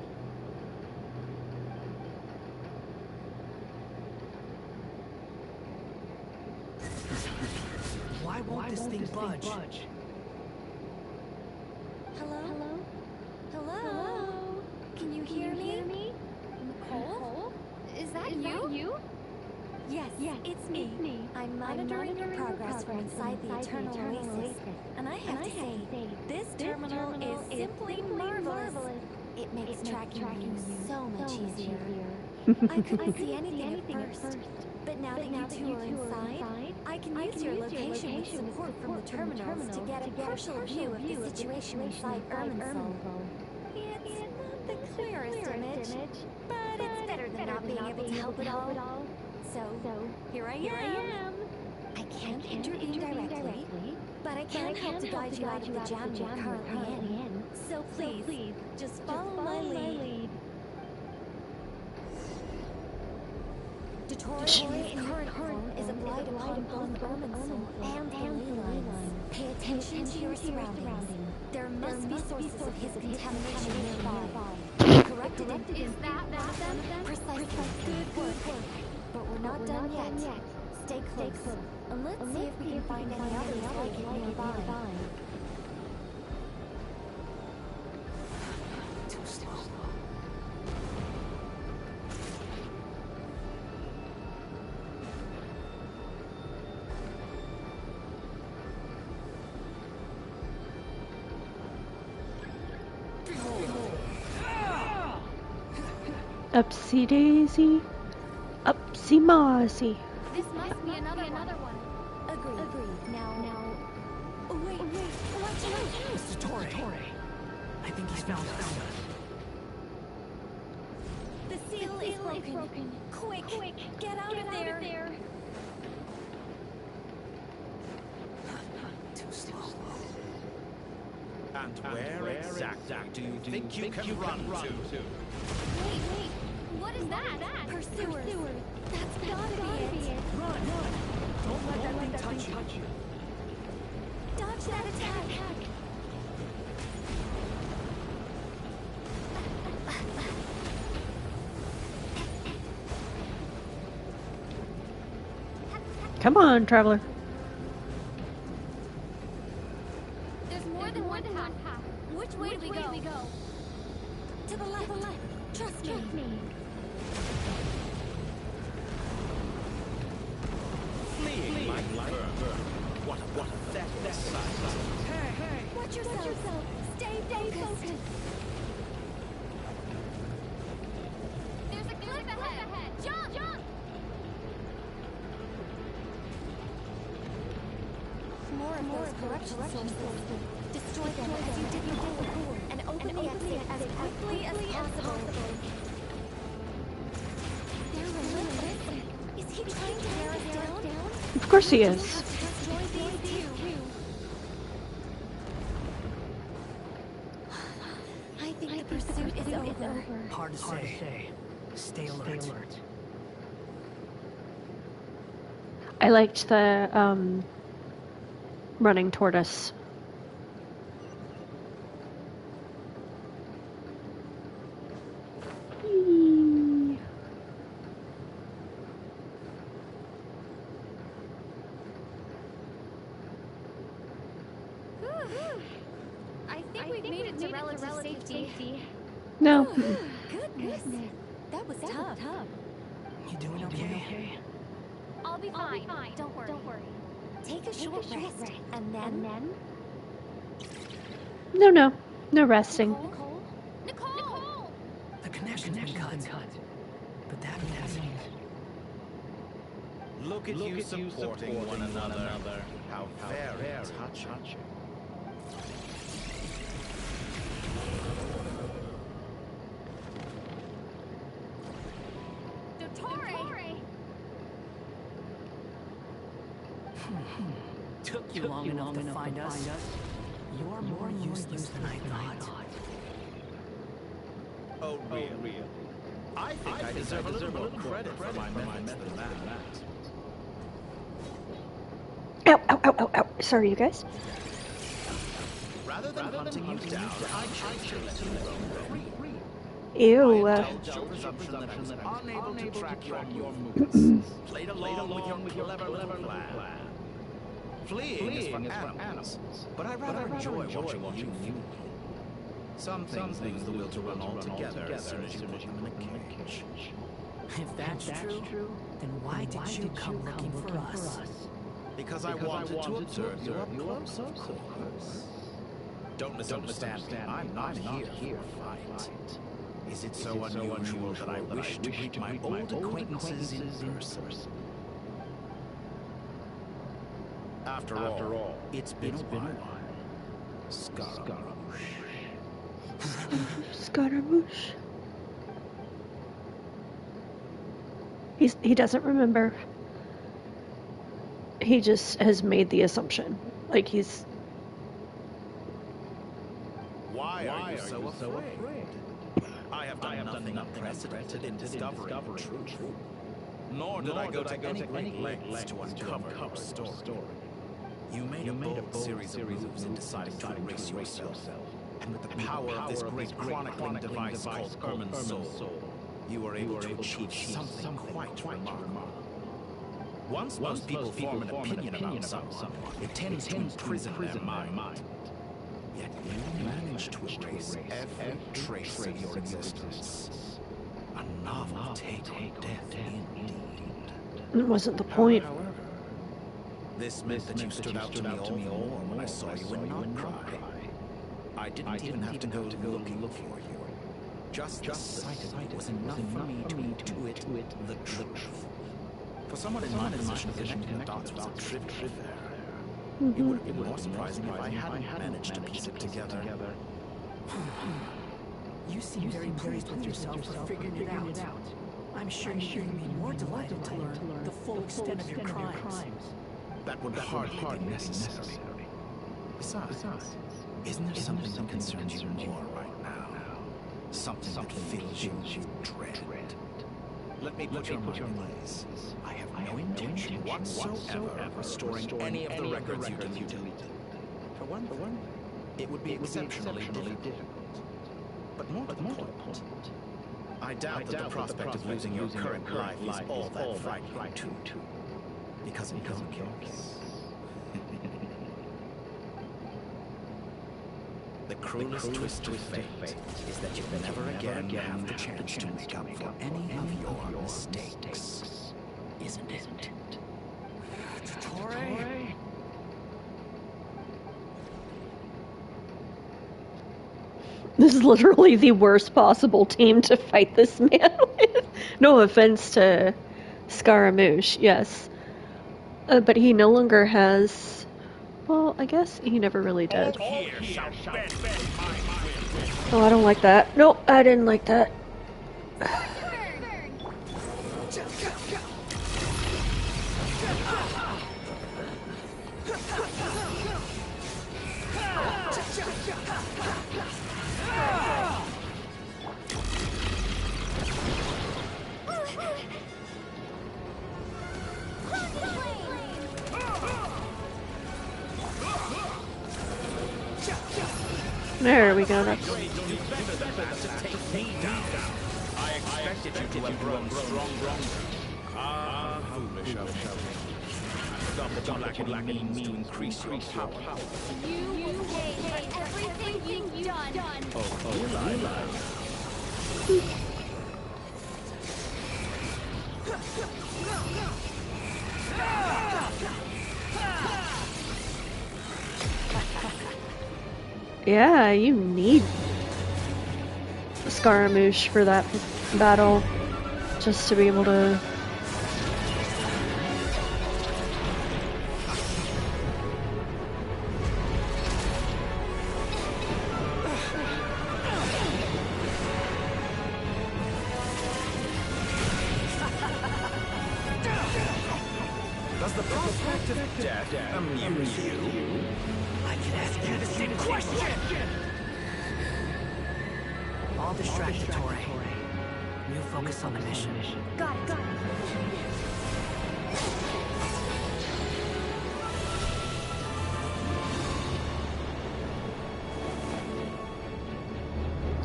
Why won't this thing budge? Hello? Can you hear me? Nicole? Is that you? Yes, it's me. I'm monitoring your progress from inside the Eternal Oasis. And I have to say, this terminal is simply marvelous. It makes tracking you so much easier. I couldn't see anything at first, but now that you two are inside, I can use your location with support from the terminals to get a partial view of the situation inside Irminsul. It's not the clearest image, but it's better than not being able to help at all. So, here I am. I can't intervene directly, but I can help to guide you out of the jam you're currently in. So please, just follow my lead. Dotori's current form is a blight upon both Irminsul and the ley lines. Pay attention to your surroundings. There must be sources of his contamination nearby. Corrected it. Is that one of them? Precisely. Good work. But we're not done yet. Stay close. And let's see if we can find any others like it nearby. Too slow. Upsy daisy. Upsy mozzie. This must be another one. Agreed. Now. Oh, wait. Watch out. Mr. Torre. I think he's found us. The seal is broken. Quick. Get out of there. Too slow. And where exactly do you think you can run to? Wait, what is that? Pursuers. That's gotta be it. Run! Don't let that thing touch you. Dodge that attack. Come on, traveler. There's more than one path. Which way do we go? To the left. Trust me. Fleeing like bird. What a pathetic sight. Hey! Watch yourself. Stay focused. There's a cliff ahead. Jump! More of those corruption sources. Destroy them as you did before, and open the exit as quickly as possible. They're relentless. Is he trying to wear us down? Of course he is. Destroy these too. I think the pursuit is over. Hard to say. Stay alert. I liked the running toward us. I think we've made it to relative safety. No. Goodness. That was tough. You doing okay? I'll be fine. Don't worry. Take a short rest, and then... No resting. Nicole! The connection's been cut. But that means... Look at you supporting one another. How very touching. Took you long enough to find us? You're more useless than I thought. Oh, real. I think I deserve a little more credit for my methods than that. Ow. Sorry, you guys. Rather than hunting you down, I chose to let you roam free. Ew. Presumption that I was unable to track your movements. Played along with your clever little plan. Fleeing is for animals, but I rather enjoy watching you flee. Some things lose the will to run all together as soon as you put them in a cage. If that's true, then why did you come looking for us? Because I wanted to observe you up close, of course. Don't misunderstand me. I'm not here for a fight. Is it so unusual that I wish to greet my old acquaintances in person? After all, it's been a while. Scaramouche. He doesn't remember. He just has made the assumption. Like he's... Why are you so afraid? I have done nothing unprecedented in discovering the truth. Nor did I go to any great lengths to uncover your story. You made a bold series of moves in deciding to erase yourself. And with the power of this great chronicling device called Ermin's Soul, you were able to achieve something quite remarkable. Once most people form an opinion about someone, it tends to imprison their mind. Yet you managed to erase every trace of your existence. A novel take on death, indeed. It wasn't the point. However, this meant that you stood out to me all the more when I saw you in Not-Cry. I didn't even have to go looking for you. Just the sight of you was enough for me to intuit the truth. For someone in my position, connecting the dots was a trivial affair. It would have been more surprising if I hadn't managed to piece it together. You seem very pleased with yourself for figuring it out. I'm sure you'd be more delighted to learn the full extent of your crimes. That would hardly be necessary. Besides, Isn't there something that concerns you more right now? Something that fills you with dread. Let me put your mind at ease. I have no intention whatsoever of restoring any of the records you deleted. For one, it would be exceptionally difficult. But more to the point, I doubt that the prospect of losing your current life is all that frightening too. Because in your case, the cruelest twist of fate is that you will never again have the chance to make up for any of your mistakes. Isn't it? Torre? This is literally the worst possible team to fight this man with. No offense to Scaramouche, yes. But he no longer has... Well, I guess he never really did. Oh, I don't like that. Nope, I didn't like that. There we go. That's... I expected you to have grown strong. Ah, foolish of me. I thought that you lacked any means to increase your power. You will pay for everything you've done. Yeah, you need Scaramouche for that battle, just to be able to... Does the prospect of death amuse you? I can ask you the same question! All distracted, Torre. New focus on the mission. Got it.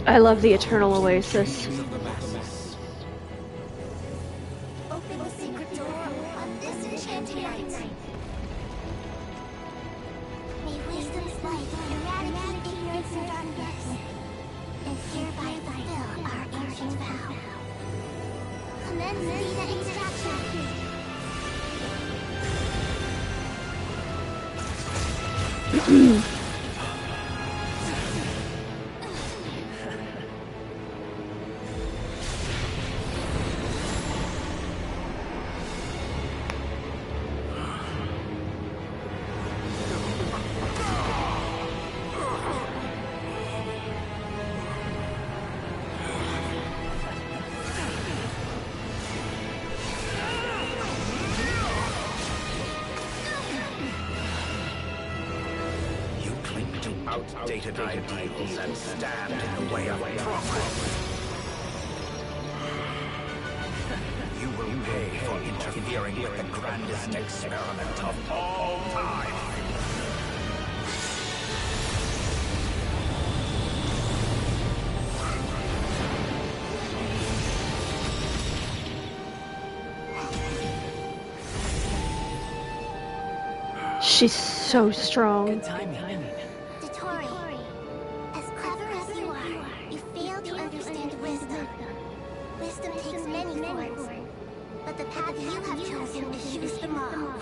I love the Eternal Oasis. Open the secret door on this enchanted night. May wisdom's light eradicate ignorance and darkness, and hereby fulfill our ancient vow. Commence data extraction. Outdated ideals and stand in the way of progress. You will pay for interfering with the grandest experiment of all time. She's so strong. As clever as you are, you fail to understand wisdom. Wisdom takes many forms, but the path you have chosen is use them all.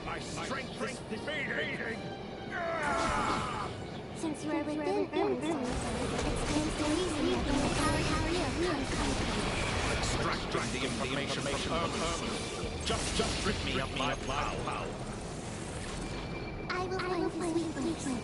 My strength is fading. Since you are within Urban it stands to reason that the power you Extracting the information from Urban. Just strip me of my power. I will find his weakness.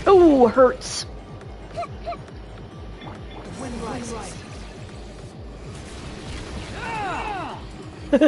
Oh, hurts. Wind rises. I'm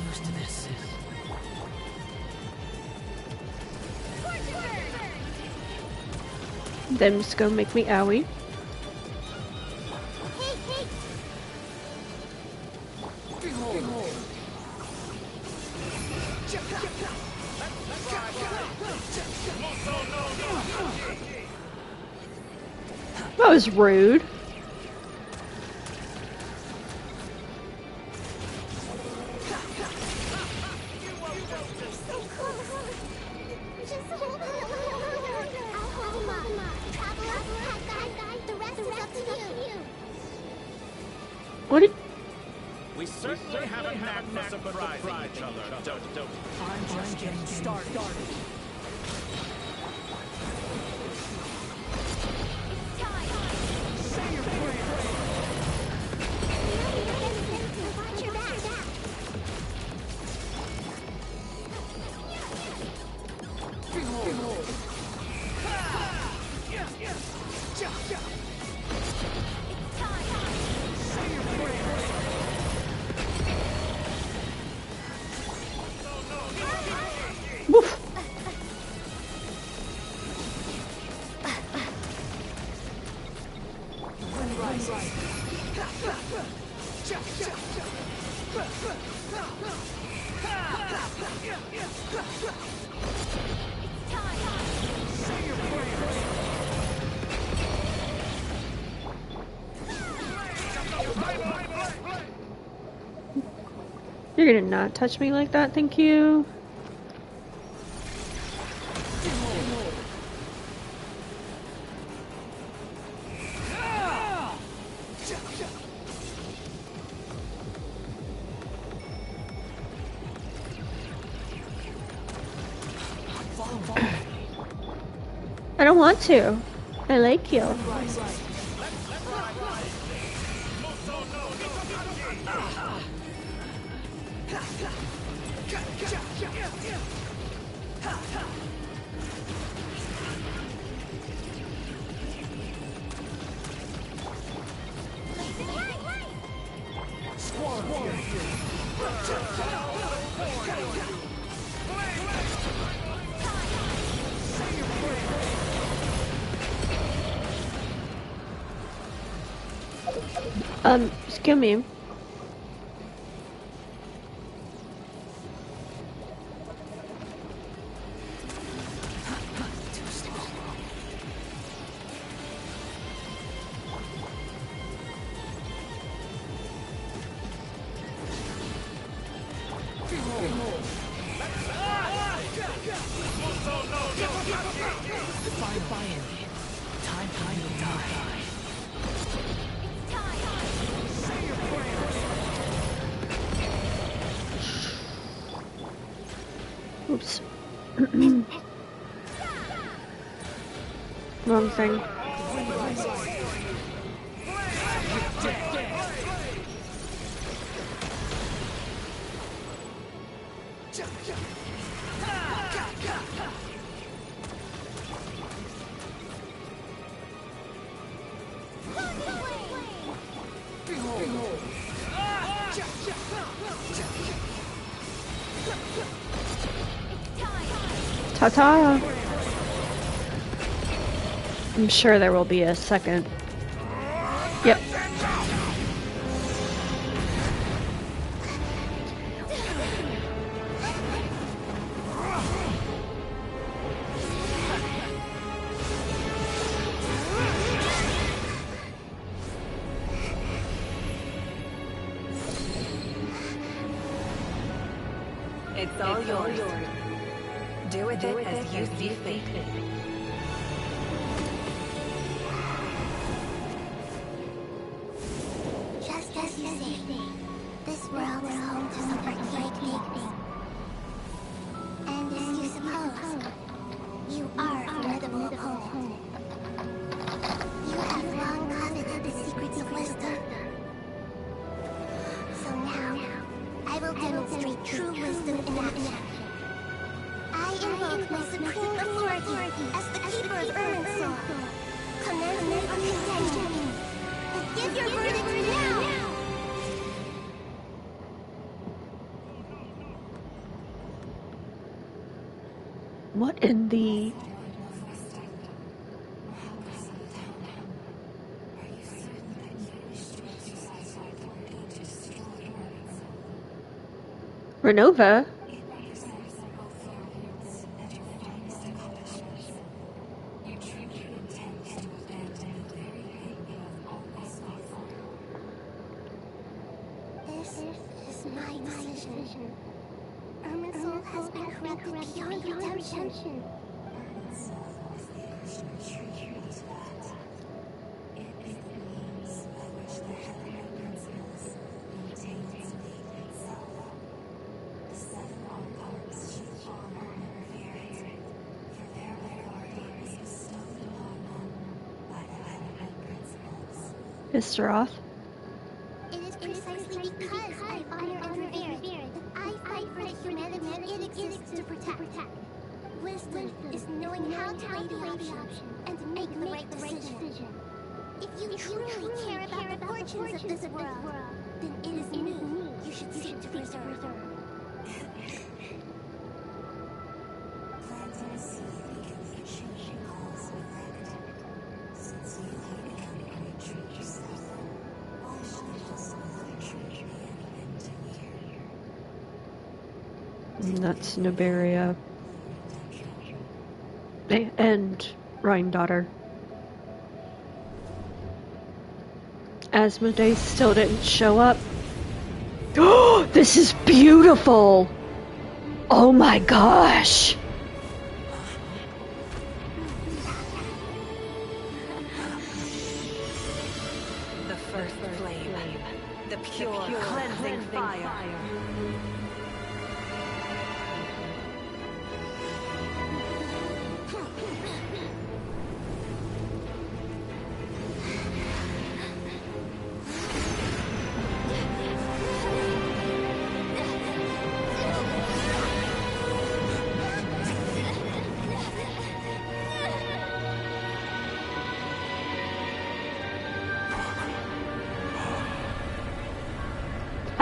used to this. Then just gonna make me owie. That was rude. What did... We certainly have a knack for surprising each other, don't. I'm just getting started. Woof. You're gonna not touch me like that, thank you. I don't want to. I like you. Excuse me. Oops. Wrong thing. Ta-ta! I'm sure there will be a second. Yep. It's all yours. Do with it as you see fit. Just as you say, this world is home to some archaic things. And as you suppose, you are formidable opponent. You have long coveted the secrets of wisdom. So now, I will demonstrate true wisdom in action. I invoke my supreme authority as the keeper of Irminsul. Commence me from condemning. Give your verdict now! What in the... Renova? This is my decision. Irminsul has been corrupted beyond redemption. Mr. Roth? It is precisely because I honor and revere it that I fight for the humanity it exists to protect. Wisdom is knowing how to weigh the option and make the right decision. If you truly care about the fortunes of this world, then it is me you should seek to preserve. That's Niberia. And Rhine-daughter. Asmodee still didn't show up. Oh, this is beautiful! Oh my gosh! The first flame. The pure, cleansing fire.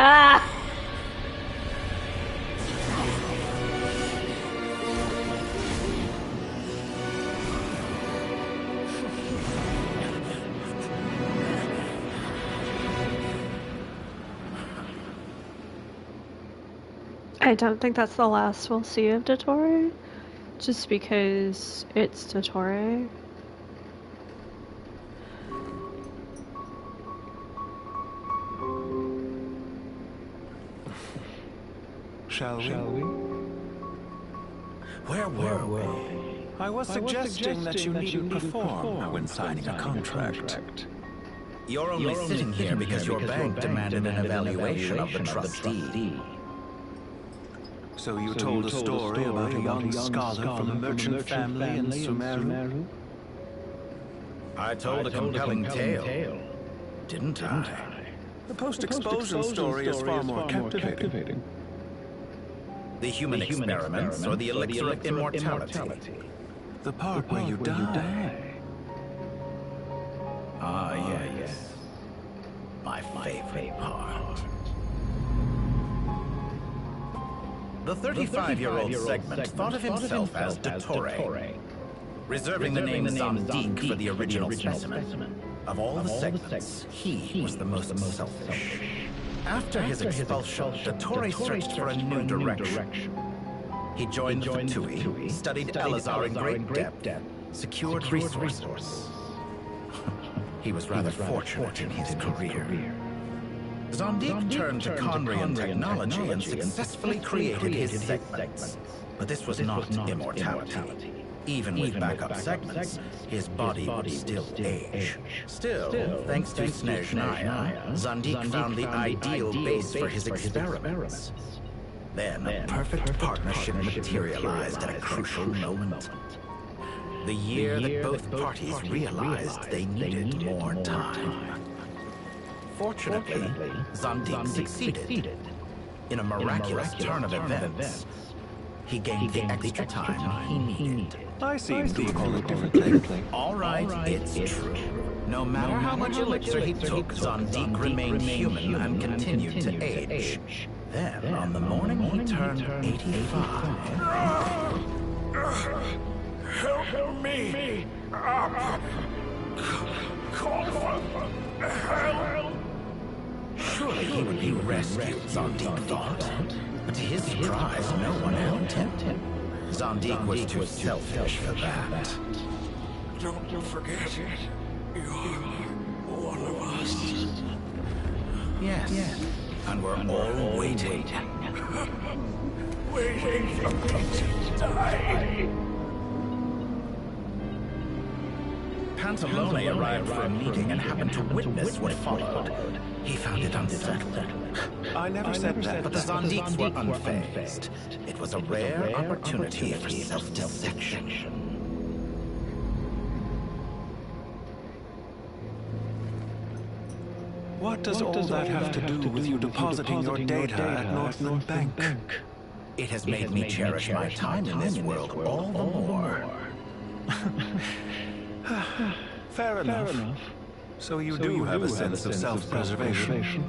Ah! I don't think that's the last we'll see of Dottore, just because it's Dottore. Shall we? Where were we? I was suggesting that you needn't perform when signing a contract. You're only sitting here because your bank demanded an evaluation of the trustee. So you told a story about a young scholar from a merchant family in Sumeru? I told a compelling tale, didn't I? The post-explosion story is far more captivating. The human experiments or the elixir of immortality? The part where you die. Ah, yes. My favorite. favorite part. The 35-year-old segment thought of himself as Dottore, reserving the name Zondique for the original specimen. Of all the segments, he was the most selfish. After his expulsion, Dottore searched for a new direction. He joined the Fatui, studied Elazar in great depth, secured resources. He was rather fortunate in his career. Zondique turned to Conrian technology and successfully created his segments. But this was not immortality. Even with backup segments, his body would still age. Still, thanks to Snezhnaya, Zondique found the ideal base for his experiments. Then, a perfect partnership materialized at a crucial moment. The year that both parties realized they needed more time. Fortunately, Zondique succeeded. In a miraculous turn of events, he gained the extra time he needed. I seem to recall it differently. All right, it's true. No matter how much elixir he took, Zondique remained human and continued to age. Then, on the morning he turned 85... Help me up! Call for help! Surely he would be rescued, Zondique thought. But to his surprise, no one helped him. Zondique was too selfish for that. Don't forget, you're one of us. Yes. And we're all waiting. Waiting for me to die. Pantalone arrived for a meeting and happened to witness what followed. He found it unsettling. I never said that. But the Zondiques were unfazed. It was a rare opportunity for self-dissection. What does all that have to do with you depositing your data at Northland Bank? It has made me cherish my time in this world all the more. Fair enough. So you do have a sense of self-preservation.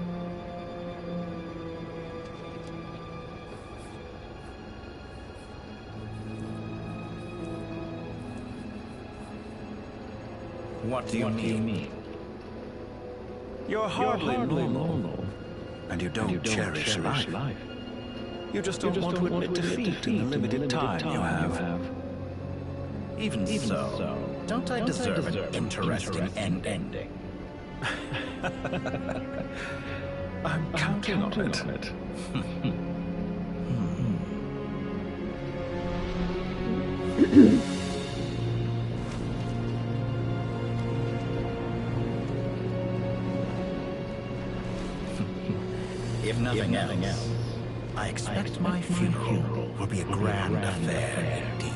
What do you mean? You're hardly normal. And you don't cherish life. You just don't want to admit defeat in the limited time you have. Even so, don't I deserve an interesting ending? I'm counting on it. If nothing else, I expect my funeral will be a grand affair indeed.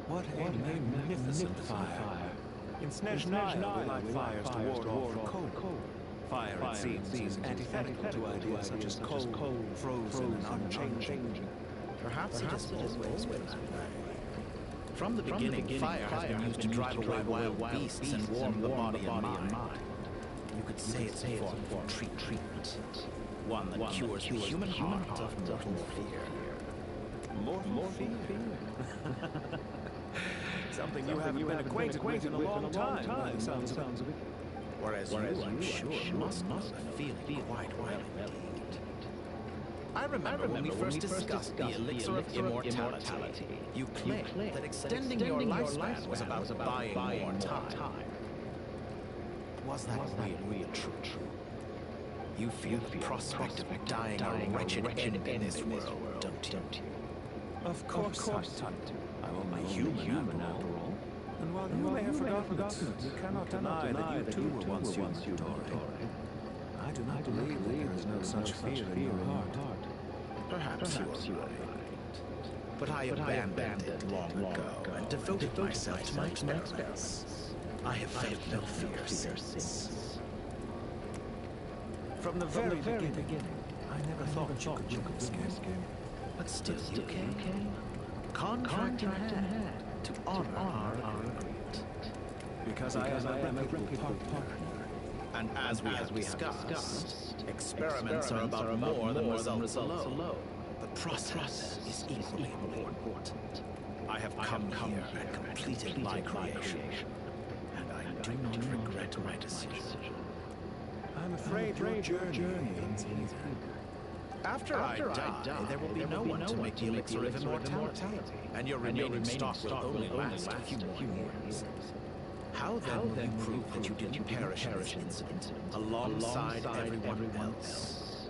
What a magnificent fire. In Snezhnaya, we light fires to ward off the cold. Fire, it seems, is antithetical to ideas such as cold, frozen, and unchanging. Perhaps it has always been that way. From the beginning, fire has been used to drive away wild beasts and warm the body and mind. You could say it's a form of treatment. One that cures the human heart of mortal fear. Mortal fear? Something you haven't been acquainted with in a long time, by the sounds of it. Whereas you, I'm sure, must know the feeling quite well indeed. I remember when we first discussed the elixir of immortality. You claimed that extending your lifespan was about buying more time. Was that really true? You feel the prospect of dying a wretched end in this world, don't you? Of course I do. I'm only human after all. And while you may have forgotten it, you cannot deny that you too were once human, Dottore. I do not believe that there is no such fear in your heart. Perhaps you are right. But I abandoned it long ago and devoted myself to my experiments. I have felt no fear since. From the very beginning, I never thought you could win this game. But still, you came. Contract in hand to honor our agreement. Because I am a reputable partner. And as we have discussed, experiments are about more than results alone. The process is equally important. I have come here and completed my creation, and I do not regret my decision. I'm afraid your journey ends here. After I die, there will be no one to make the elixir of immortality, and your remaining stock will only last a few more years. How then will you prove that you didn't perish in this incident alongside everyone else?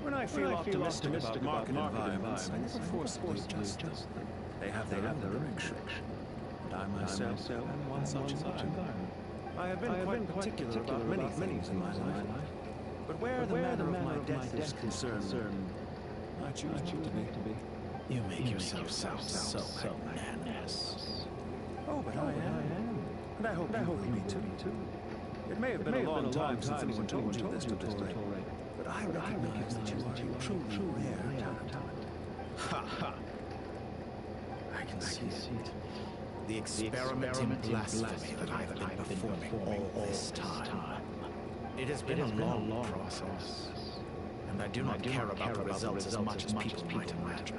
When I feel optimistic about market environments, I never force them to adjust them. They have their own direction. And I myself am one such environment. I have been quite particular about many things in my life. But where the matter of my death is concerned, I choose not to be. You make yourself sound so magnanimous. Oh, but I am. And I hope you me too. It may have been a long time since anyone told you this, Dottore. But I recognize that you are a truly rare talent. Ha ha! I can see it. The experiment in blasphemy that I've been performing all this time. It has been a long process. And I do not care about the results as much as people might imagine.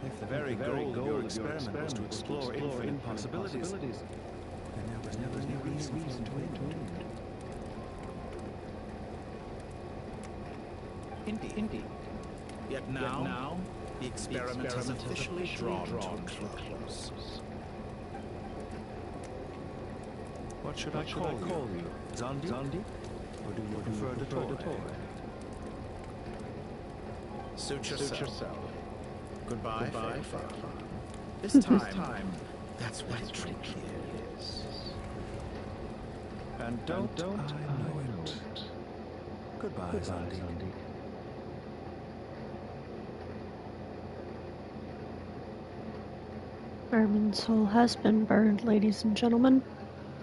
If the very goal of your experiment was to explore infinite possibilities, then there was never any reason to end. Indeed. Yet now, the experiment has officially drawn to a close. What should I call you? Zandi? Or do you prefer Dottore? Suit yourself. Goodbye, Faith. This time, that's what it truly is. And don't I know it. Goodbye, Zandi. Ermin's soul has been burned, ladies and gentlemen.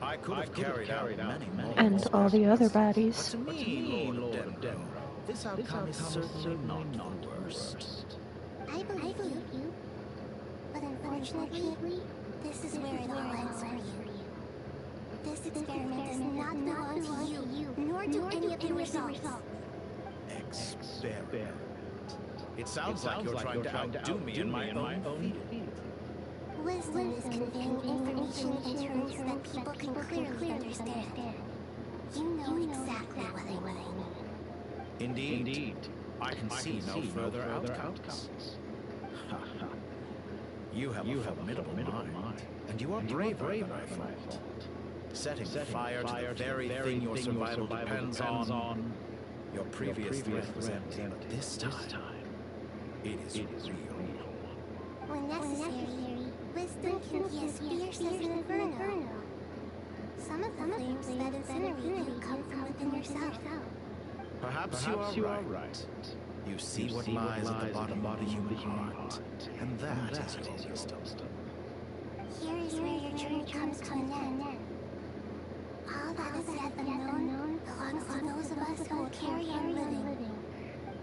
I could have carried out many more. And all the other baddies. But to me, Lord of Denver, this outcome is certainly not the worst. I believe you. But unfortunately, this is where it all ends for you. This experiment does not belong to you, nor do any of the results. Experiment. It sounds like you're trying to outdo me in my own field. Wisdom is conveying information in terms that people can clearly understand. You know exactly what I mean. Indeed. I can see no further outcomes. You have a formidable mind, and you are braver than I thought. Setting fire to the very thing your survival depends on. Your previous threat was empty, but this time, it is real. When necessary, wisdom can be as fierce as an inferno. Some of the flames that incinerate you come from within yourself. Perhaps you are right. You see what lies at the bottom of the human heart, and that is your wisdom. Here is where your journey comes to an end. All that is yet unknown belongs to those of us who will carry on living.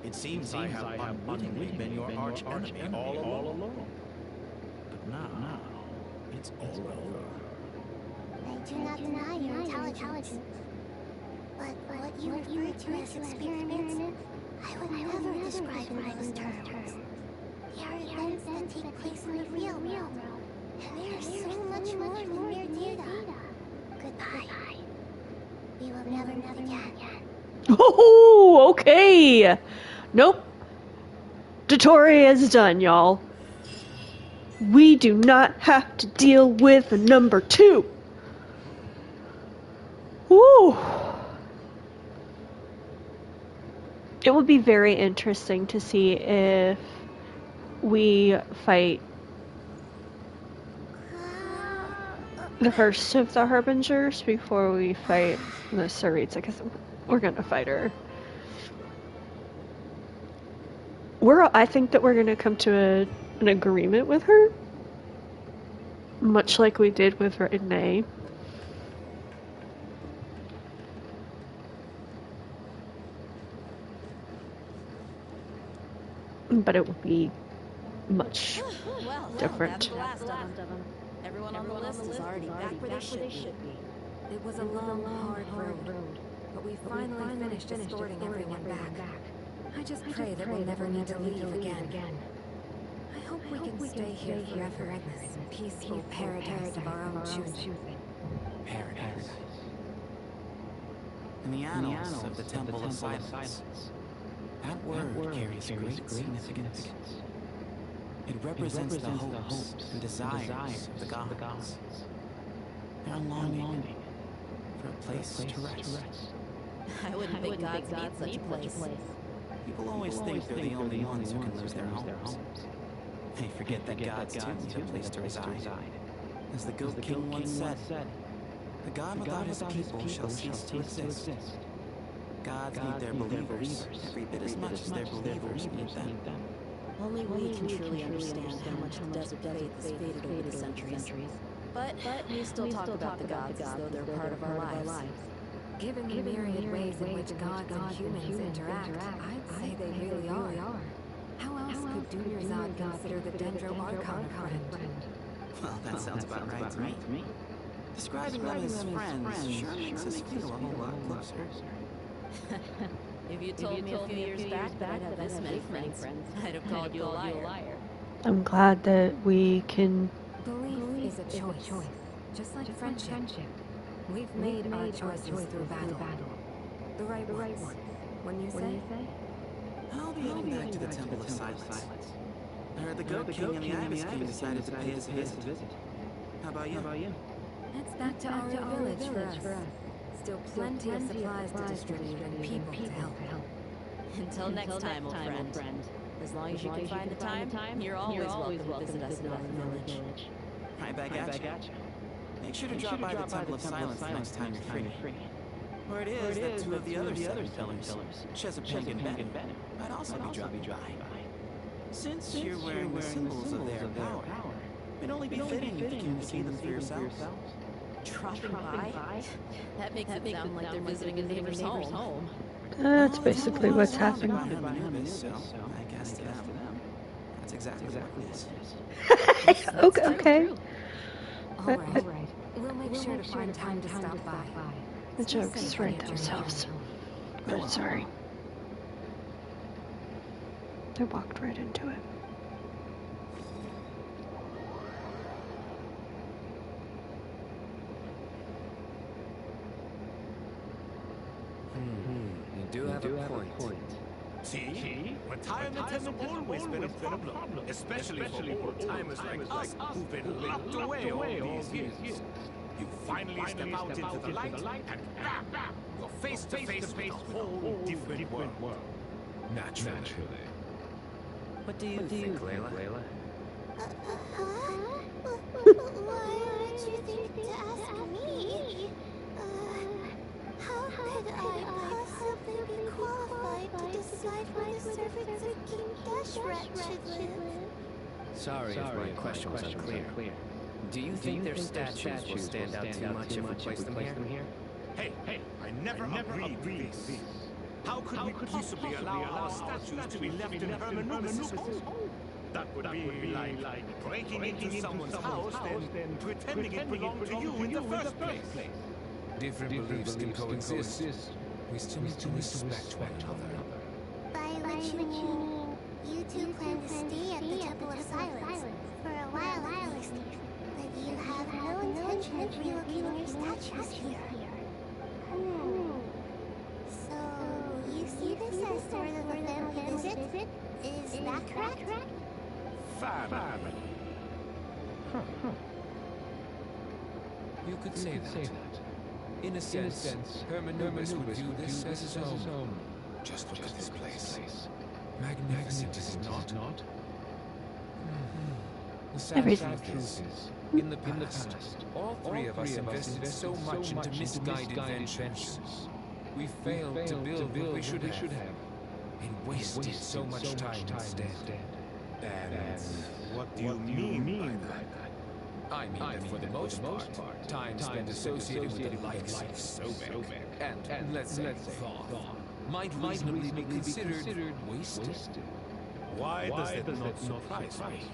It seems I have unwittingly been your arch enemy all along. But now, it's all over. I do not deny your intelligence. But what you refer to as experiments, I would never describe in those terms. They are events that take place in the real world, and they are so much more than mere data. Goodbye. We will never meet again. Oh, okay. Nope. Dottore is done, y'all. We do not have to deal with number 2. Woo. It would be very interesting to see if we fight the first of the Harbingers before we fight the Saritsa, because we're gonna fight her. I think that we're gonna come to an agreement with her, much like we did with Renee. but it will be much Well, different. that's the last of them. Everyone on the list is already back where they should be. It was a long, hard road, but we finally finished escorting everyone back. I just pray that we'll never need to leave again. I hope we can stay here forever in this peaceful paradise of our own choosing. Paradise. In the annals of the Temple of Silence, that word carries great significance. It represents the hopes and desires of the gods. Their longing for a place to rest. I wouldn't think gods need such a place. People always think they're the only ones who can lose their homes. They forget that gods too need a place to reside. As the Goat King once said, the god without his people shall cease to exist. Gods need their believers every bit as much as their believers need them. Only we can truly understand how much the desert faith has faded over the centuries. But we still talk about the gods as though they're part of our lives. Given the myriad ways in which gods and humans interact, I'd say they really are. How else could Dunyarzad consider the Dendro Archon a friend? Well, that sounds about right to me. Describing them as friends sure makes us feel a whole lot closer. If you told me a few years back that I'd have this many friends, I'd have called you a liar. I'm glad that we can... Belief is a choice, just like friendship. We've made our choices through battle. The right ones. When you say? I'll be heading back to the Temple of Silence. I heard the Goat King and the Ibis King decided to pay us a visit. How about you? It's back to our village for us. Still plenty of supplies to distribute and people to help. Until next time, old friend. As long as you can find the time, you're always welcome to visit us in our village. Right back at you. Make sure to drop by the Temple of Silence the next time you're free. Where it is that two of the other seven pillars, Chesapeake and Bennett, might also be dropping by. Since you're wearing the symbols of their power, it'd only be fitting if you can see them for yourselves. Dropping by? That makes it sound like they're visiting a neighbor's home. That's basically what's happening. So I guess to them, that's exactly what it is. Okay. All right. We'll make sure to find time to stop by. The jokes write themselves. But sorry. I walked right into it. You do have a point. See? Retirement has always been a problem, especially for old-timers like us who've been locked away all these years. You finally step out into the light, and bam! You're face to face with a whole different world. Naturally. What do you think, Layla? Why would you think to ask me? How could I possibly be qualified to decide where the servants of King Deshret should live? Sorry if my question was unclear. Do you think their statues will stand out too much if we place them here? Hey, I never agreed to this. How could we possibly allow our statues to be left in Herman Numis's home? That would be like breaking into someone's house and pretending it belonged to you in the first place. Different beliefs can coexist. We still need to respect one another. By which you mean, you two plan to stay at the Temple of Silence for a while at least, but you have no intention of relocating your statues here. So, you see this as sort of a family visit? Is that correct? Family. You could say that. In a sense, Herman Numis would view this as his home. Just look at this place. Magnificent, is it not? The sad truth is, in the past, all three of us invested so much into misguided ventures. We failed to build what we should have, and wasted so much time instead. And what do you mean by that? I mean that for the most part, time spent associated with the likes of Sumeru and let's say Thoth might reasonably be considered wasted. Why does that not surprise me?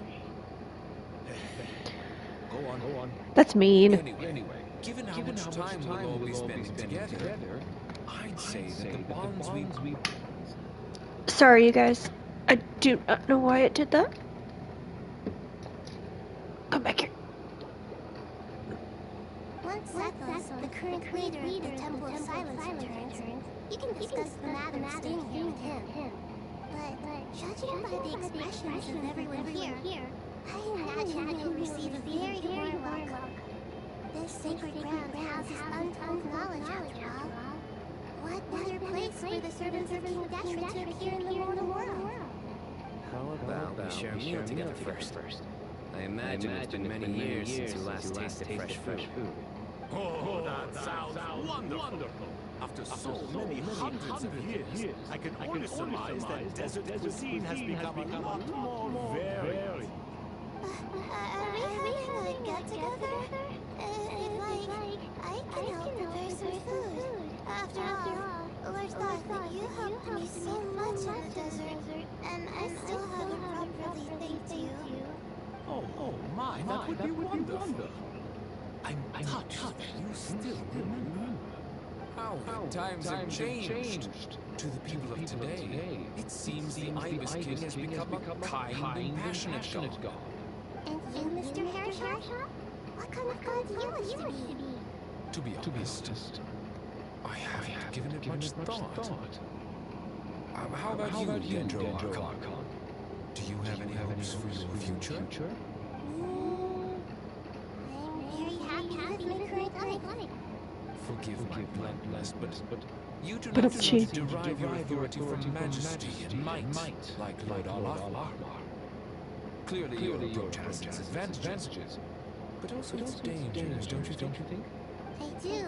Go on. That's mean. Anyway, given how much time we'll all be spending together, I'd say that the bonds we... Sorry, you guys. I do not know why it did that. Come back here. Once Sethos, the current leader of the Temple of Silence, returns, you can discuss the matter standing here with him. But judging by the expressions of everyone here, I imagine that he'll receive a very warm welcome. This sacred ground houses untold knowledge after all. What better place for the servants of King Dashra to appear in the mortal world? How about we share a meal together first? I imagine it's been many years since you last tasted fresh food. Oh, that sounds wonderful. After so many hundreds of years, I can only surmise that desert cuisine has become a lot more varied. Are we having a get-together? If like, I can help prepare some food. After all, Lord thought you helped me so much in the desert, and I still haven't properly thanked you. Oh my, that would be wonderful. I'm touched that you still remember. How the times have changed. To the people of today, it seems the Ibis King has become a kind and passionate god. And you, Mr. Hershop? What kind of god do you wish to be? To be honest, I haven't given it much thought. How about you, Dendro Archon? Do you have any hopes for your future? I'm very happy with my current life. Forgive my bluntness, but you do not derive your authority from majesty and might, like Lord Alahmar. Clearly, your approach has its advantages, but also its dangers, don't you think? I do,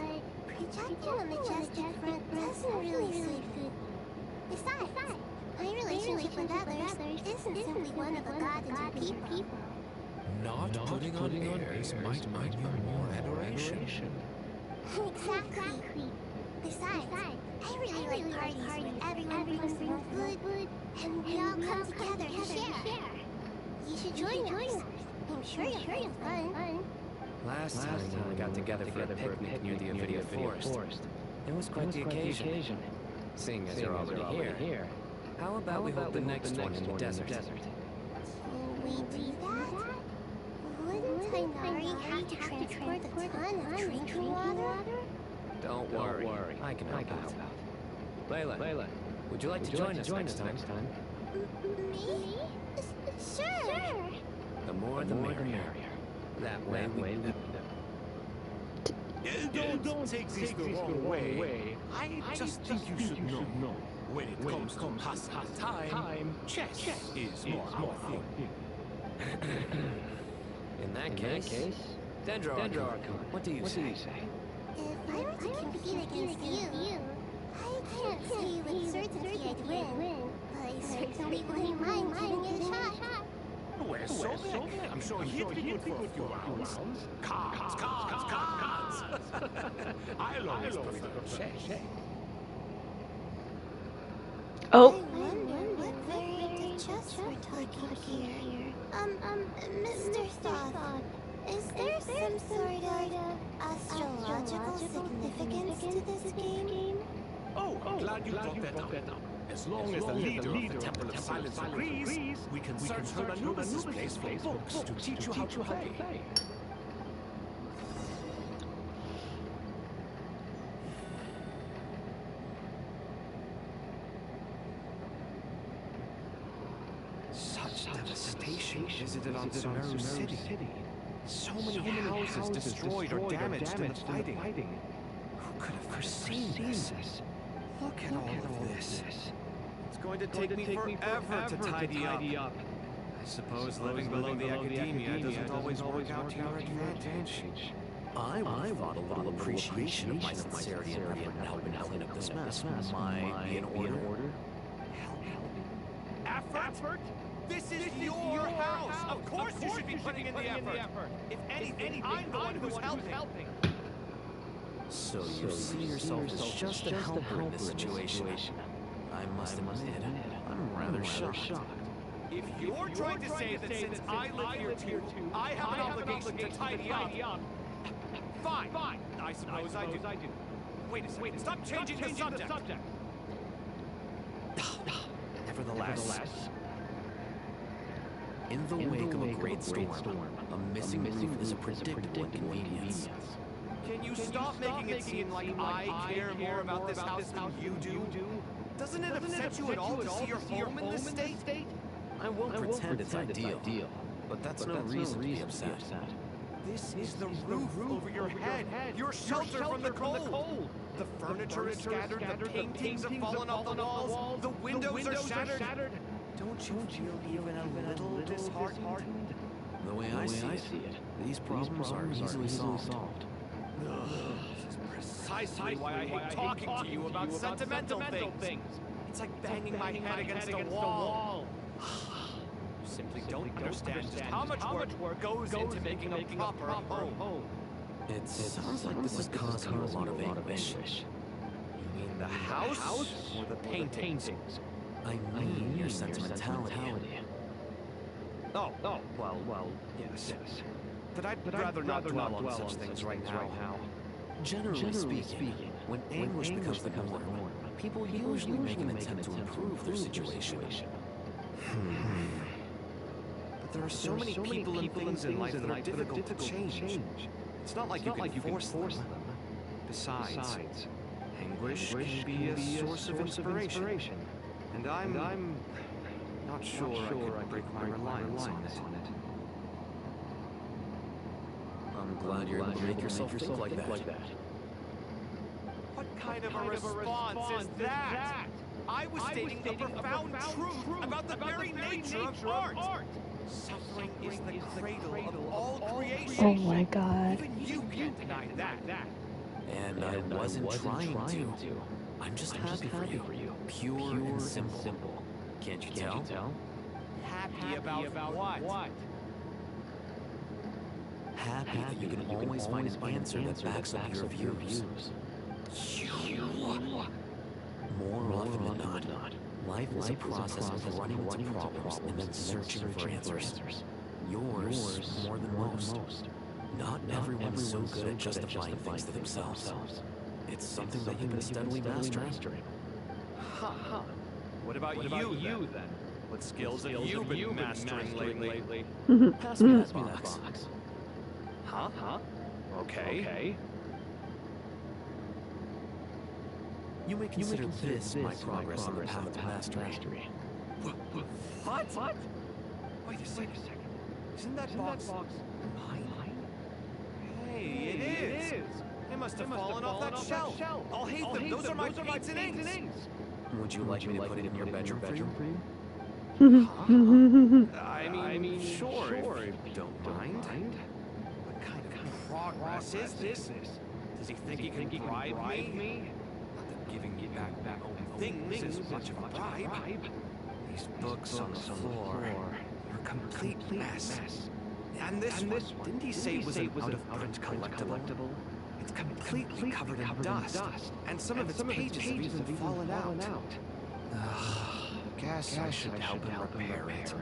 but projecting a majestic front doesn't really suit me. Besides, my relationship with others isn't simply one of a god and two people. Not putting on airs might earn you more adoration. Exactly. Besides, I really like parties where everyone brings their own food, and we all come together to share. You should join us. I'm sure you'll have fun. Last time we got together for a picnic near the Avidia Forest. It was quite the occasion. Seeing as you're already here, how about we hold the next one in the desert? Can we do that? Wouldn't Tainari have to transport a ton of drinking water? Don't worry, I can help out. Layla, would you like to join us next time? Me? Sure. The more the merrier. That way we... Don't take this the wrong way. I just think you should know. When it comes to passing time, chess is more our thing. In that case, Dendro Archon, what do you say? If I were to compete against you, I can't say with certainty I'd win, but I certainly wouldn't mind giving it a shot. Where's Sobek? I'm sure he'd be good for a few rounds. Cards! I'll always prefer chess. Oh. I wonder what variant of chess we're talking here. Mr. Thoth, is there some sort of astrological significance to this game? Oh, glad you brought that up. As long as the leader of the Temple of Silence agrees, we can search for Anubis' place for books to teach you how to play. Such devastation visited on Sumeru City. So many houses destroyed or damaged in the fighting. Who could have foreseen this? Look at all of this. It's going to take me forever to tidy up. I suppose living below the academia doesn't always work out to your advantage. I thought a little appreciation of my sincerity and effort in helping clean up this mess might be in order. Effort? This is your house. Of course you should be putting in the effort. If anything, I'm the one who's helping. So you see yourself as just a helper in this situation. I must admit, I'm rather shocked. If you're trying to say that since I live here too, I have an obligation to tidy up, fine. I suppose I do. Wait a second. Stop changing the subject. Nevertheless, In the wake of a great storm, a missing roof is a predictable inconvenience. can you stop making it seem like I care more about this house than you do? Doesn't it upset you at all to see your home in this state? I won't pretend it's ideal, but that's no reason to be upset. This is the roof over your head. Your shelter from the cold. The furniture is scattered. The paintings have fallen off the walls. The windows are shattered. Don't you feel even a little disheartened? The way I see it, these problems are easily solved. This is precisely why I hate talking to you about sentimental things. It's like banging my head against a wall. You simply don't understand just how much work goes into making a proper home. It sounds like this is causing you a lot of anguish. You mean the house or the paintings? I mean your sentimentality. Oh, well, yes. But I'd rather not dwell on such things right now. Generally speaking, when anguish becomes the norm, people usually make an attempt to improve their situation. But there are so many people and things in life that are difficult to change. It's not like you can force them. Besides, anguish can be a source of inspiration. And I'm not sure I could break my reliance on it. I'm glad you're able to make yourself think like that. What kind of a response is that? I was stating a profound truth about the very nature of art. Suffering is the cradle of all creation. Oh my god. Even you can't deny that. And I wasn't trying to. I'm just happy for you. Pure and simple. Can't you tell? Happy about what? Happy that you can always find an answer that backs up your views. More often than not, life is a process of running into problems and then searching for answers. Yours more than most. Not everyone's so good at justifying things to themselves. It's something that you've been steadily mastering. What about you then? What skills have you been mastering lately? Pass me that box. Huh? Okay. You may consider this my progress on the path to mastery. What? Wait a second. Isn't that box mine? Hey, it is. It must have fallen off that shelf. I'll hate them. Those are my paints and inks. Would you like me to put it in your bedroom for you? I mean, sure, if you don't mind. What kind of progress is this? Does he think he can bribe me? Not that giving me back old things is much of a bribe. These books on the floor are a complete mess. And this one, didn't he say it was an out-of-print collectible? It's completely covered in dust, and some of its pages have even fallen out. Guess I should help him repair it.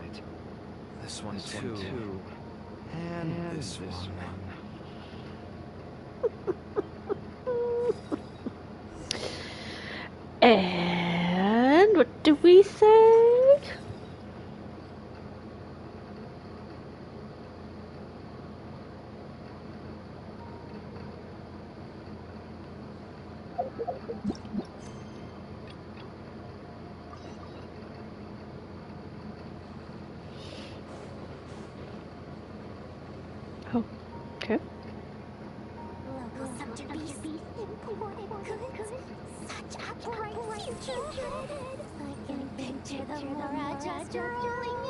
This one too. And this one. And what do we say? Okay. Such a beast, important good, such a bright future. I can picture the Mirajas rolling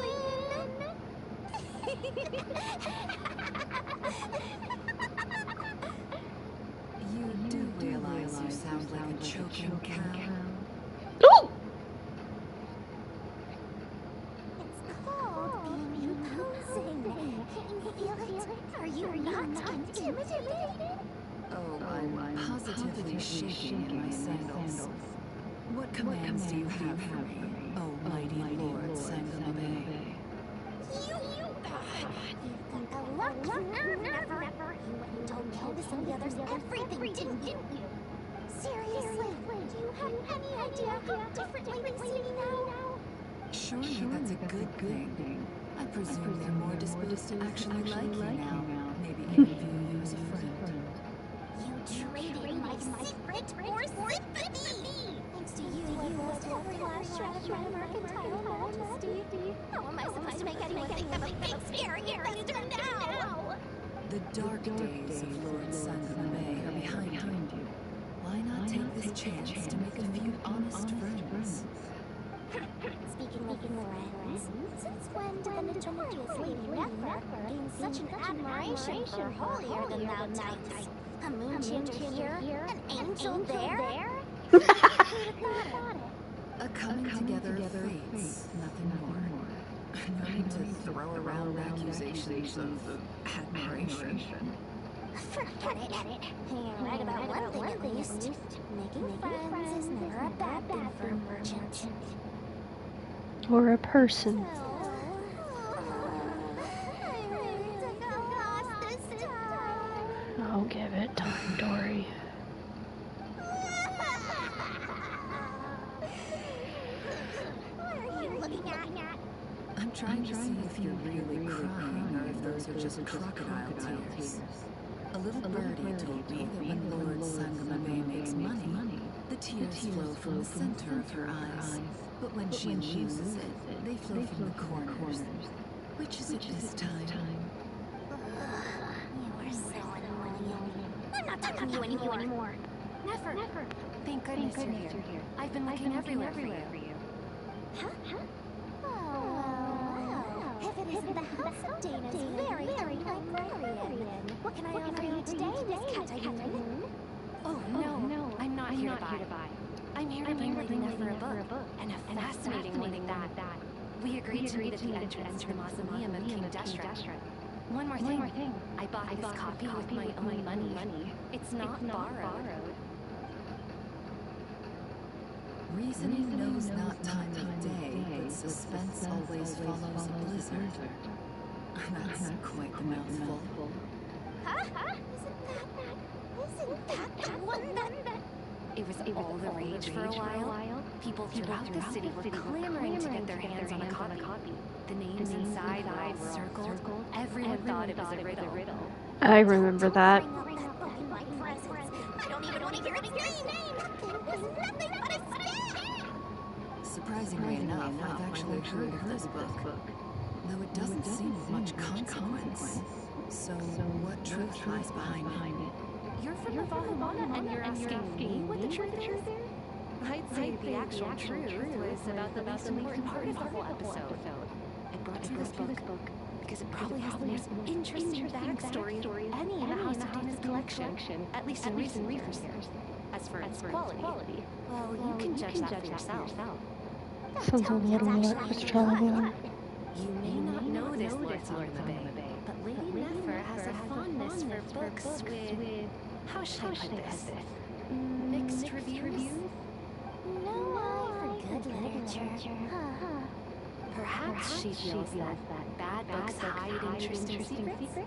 You do realize you sound like a choking cow? Oh! It's called being imposing. Feel it? Are you not intimidated? Oh, I'm positively shaking in my sandals. What commands do you have for me? Oh, mighty Lord Sangamabe. You've got a lucky nerve, Never. You went and told Candace and the others everything, didn't you? Seriously, do you have any idea how differently we see you now? Surely that's a good thing. I presume they're more disposed to actually like you now. Maybe even view you as a friend. You traded my secret for sympathy! Thanks to you, I've lost every last shred of my mercantile majesty. How am I supposed to make anyone think I'm a big scary investor now? The dark days of Lord Sangamabe are behind you. Why not take this chance to make a few honest friends? Speaking of friends, since when did the notorious Lady Nefer gain such an admiration for holier-than-thou types? A moon changer here? An angel there? Who'd have thought it? A coming together of fates, nothing more. No need to throw around accusations of admiration. Forget it. You're right about one thing at least. Making friends is never a bad thing for a merchant. Or a person. I'll give it time, Dory. What are you looking at? I'm trying to see if you're really crying or if those are just crocodile tears. A little birdie told me that when Lord Sangamabe makes money, the tears flow from the center of her eyes. But when she loses it, they flow from the corners. Which is it this time? You are so annoying. I'm not talking to you anymore. Never. Thank goodness you're here. I've been looking everywhere for you. Huh? Oh, if it isn't the house of Dana's very own librarian. What can I offer you today, Miss Katayun? Oh, no. I'm not here to buy. I'm here to bring Lady Nefer a book, and a fascinating one at that. We agreed to meet at the entrance to the mausoleum of King Destret. One more thing. I bought this copy with my own money. It's not borrowed. Reasoning knows not time of day, but suspense always follows a blizzard. That's quite the mouthful. Huh? Isn't that the one that... It was all the rage for a while. People throughout the city were clamoring to get their hands on a copy. The names inside were all circled. Everyone thought it was a riddle. I remember that. I don't even want to hear its name. It was nothing but a scam. Surprisingly enough, I've actually heard of this book, though it doesn't seem of much consequence. So, what truth lies behind it? You're from the Bahumana and you're asking me what the truth is? I'd say the actual truth was about the most important part of the whole episode. I brought you this book because it probably has the most interesting backstory of any in the House of Dana's collection, at least in recent years. As for its quality, well, you can judge that for yourself. Sounds a little like Chris Trevor. You may not know this, Lord Sangamabe, but Lady Nefer has a fondness for books with... How should I put this? Mixed reviews? No eye for good literature. Perhaps she feels that bad books hide interesting secrets?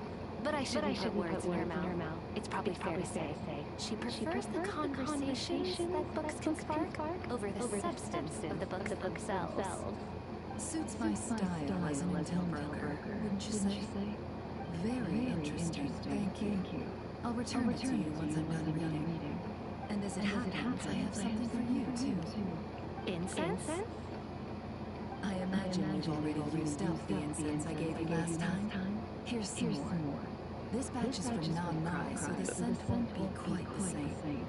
But I shouldn't put words in her mouth. It's probably fair to say she prefers the conversations that books can spark over the substance of the books themselves. Suits my style as an intel broker, wouldn't you say? Very interesting, thank you. I'll return it to you once I'm done reading. And as it happens, I have something for you, too. Incense? I imagine you've already used up the incense I gave you last time. Here's some more. This batch is from non-Pry, so the scent won't be quite the same.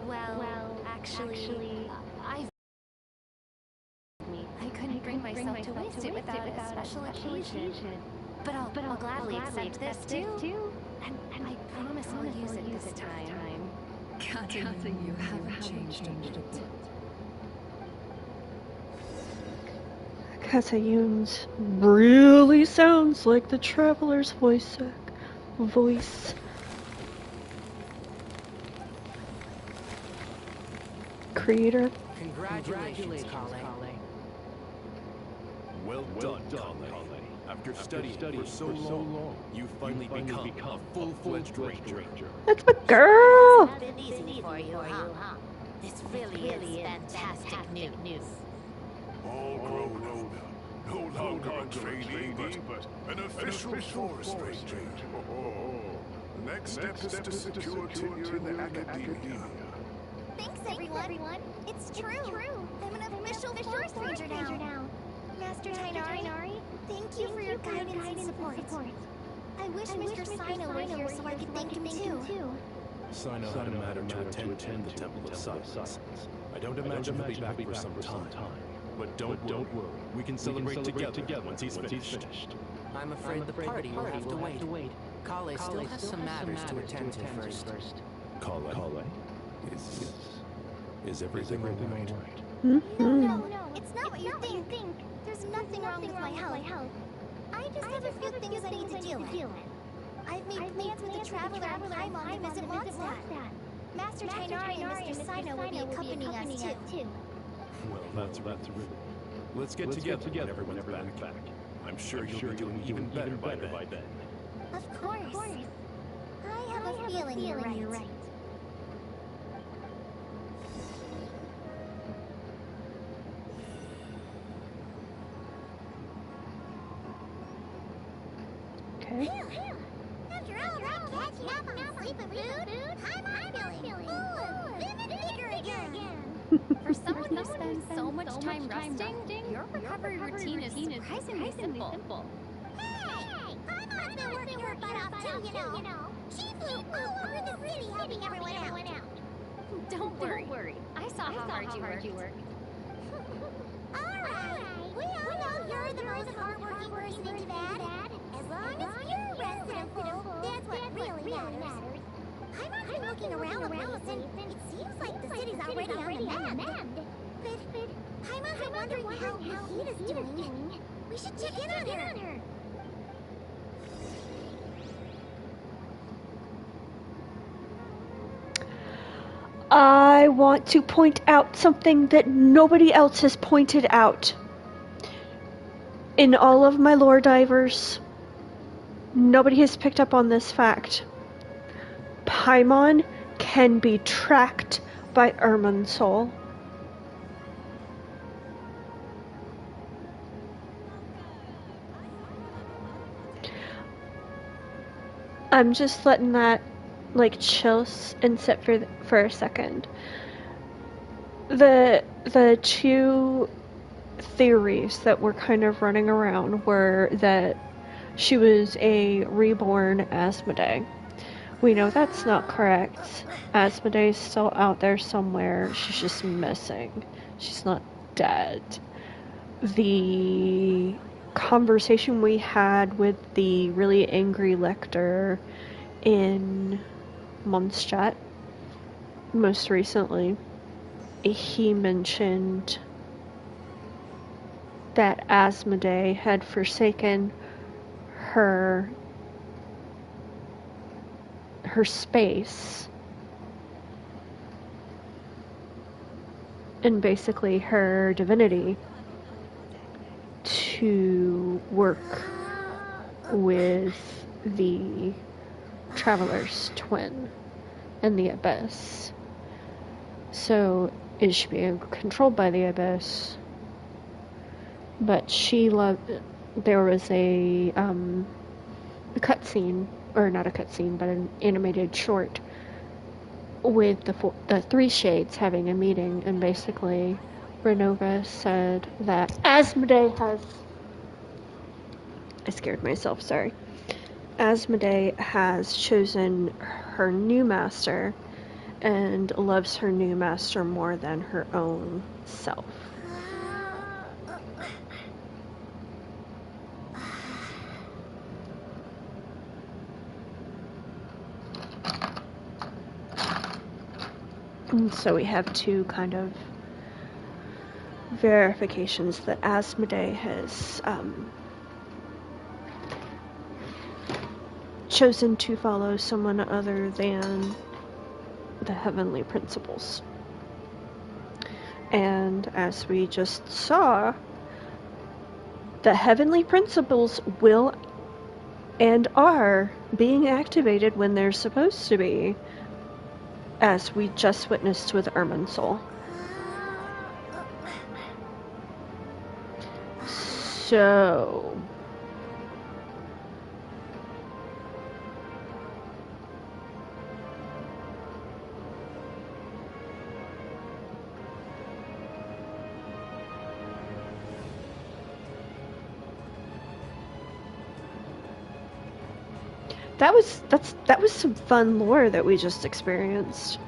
Well, actually, I couldn't bring myself to waste it without a special occasion. But I'll gladly accept this too. And I promise I'll use it this time. Kata, you haven't changed a bit. Katayun's really sounds like the Traveler's voice. Creator. Congratulations, Kale. Well done, Kale. After studying for so long, you finally become a full-fledged ranger. That's my girl! It's been easy for you, huh? This really is fantastic news. All grown up. No longer a trainee, but an official forest ranger. The next step is to secure tenure in the academia. Thanks, everyone. It's true. I'm an official forest ranger now. Master Tainari, thank you for your guidance and support. I wish Mr. Sino were here so I could thank him too. Sino had a matter to attend to in the Temple of Silence. I don't imagine he'll be back for some time. But don't worry. We can celebrate together once he's finished. I'm afraid the party will have to wait. Kale still has some matters to attend to first. Kale? Is everything all right? No, it's not what you think. There's nothing wrong with my health. I just have a few things I need to deal with. I've made plans with the Traveler and Paimon to visit Mondstadt. Master Tainari and Mr. Sino will be accompanying us too. Well, that's really. Let's get together when everyone's back. I'm sure you'll be doing even better by then. Of course. I have a feeling you're right. Okay. After all that catching up on sleep and food, I'm feeling full and vivid vigor again. For someone who spends so much time resting, your recovery routine is surprisingly simple. Hey! Paimon's been working her butt off too, you know. She flew all over the city helping everyone out. Don't worry. I saw how hard you worked. Alright, we all know you're the most hardworking person in Dad. As long as you're rested and full, that's what really matters. Paimon's been looking around the place, and it seems like the city's already on the mend. But Paimon's been wondering how Hina's doing. We should check in on her. I want to point out something that nobody else has pointed out. In all of my lore divers, nobody has picked up on this fact. Paimon can be tracked by Irminsul. I'm just letting that chill and sit for a second. The two theories that were kind of running around were that she was a reborn Asmodee. We know that's not correct. Asmodee's still out there somewhere. She's just missing. She's not dead. The conversation we had with the really angry lector in Mondstadt most recently, he mentioned that Asmodee had forsaken her space and basically her divinity to work with the Traveler's twin in the Abyss. So is she being controlled by the Abyss? But there was a cutscene, or not a cutscene, but an animated short with the three shades having a meeting, and basically Renova said that Asmodee has... I scared myself, sorry. Asmodee has chosen her new master and loves her new master more than her own self. And so we have two kind of verifications that Asmodee has chosen to follow someone other than the heavenly principles. And as we just saw, the heavenly principles will and are being activated when they're supposed to be, as we just witnessed with Irminsul. So... That was some fun lore that we just experienced.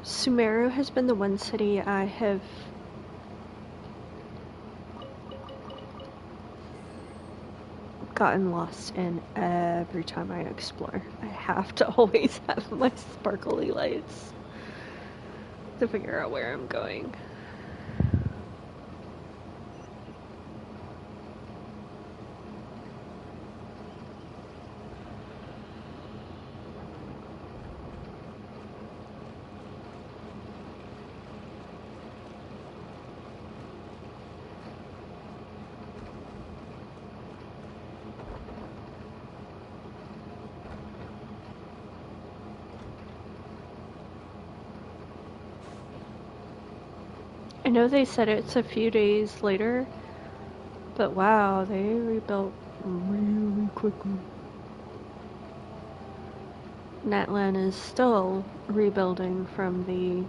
Sumeru has been the one city I have gotten lost in every time I explore. I have to always have my sparkly lights to figure out where I'm going. I know they said it's a few days later, but wow, they rebuilt really quickly. Natlan is still rebuilding from the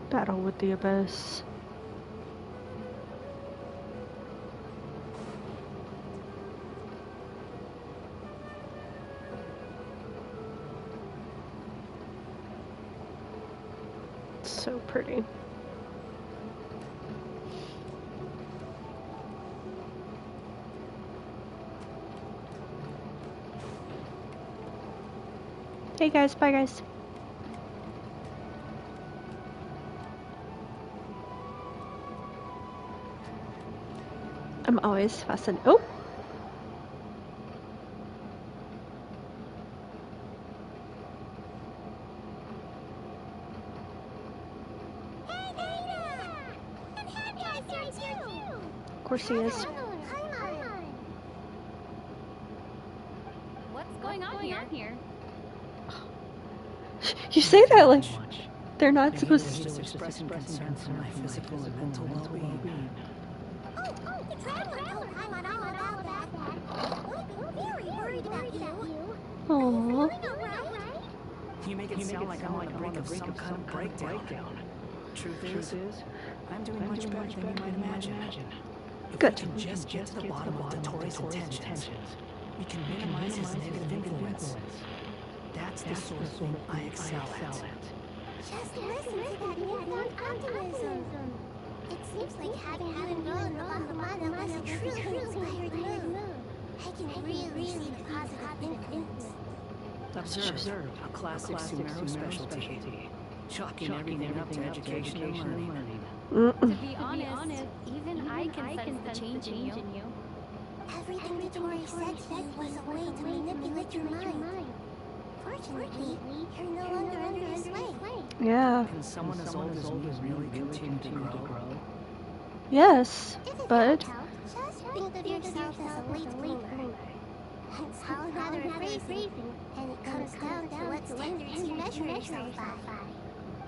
battle with the Abyss. So pretty. Hey guys, bye guys. I'm always fascinated. Oh! Of course he is. What's going on here? You say that like they're not supposed to. Just expressing concern for my physical and mental well-being. Aww. You make it sound like I'm on the brink of some kind of breakdown. Truth is, I'm doing much better than you might imagine. Good. If we can just get to the bottom of Dottoro's intentions, we can minimize his negative influence. That's the sort of thing I excel at. Just listen to that newfound optimism. It seems like having you enrolled in the Bahamana was a truly inspired move. I can really see the positive influence. Observe, a classic Sumeru specialty. Chalking everything up to education and learning. To be honest, even I can sense the change in you. Everything Dottori said to you was a way to manipulate your mind. Fortunately, you're no longer under his sway. Yeah. Can someone as old as me really continue to grow? Yes, but Just think of yourself as a late bloomer. It's all a matter of phrasing, and it comes down to what standards you measure yourself by.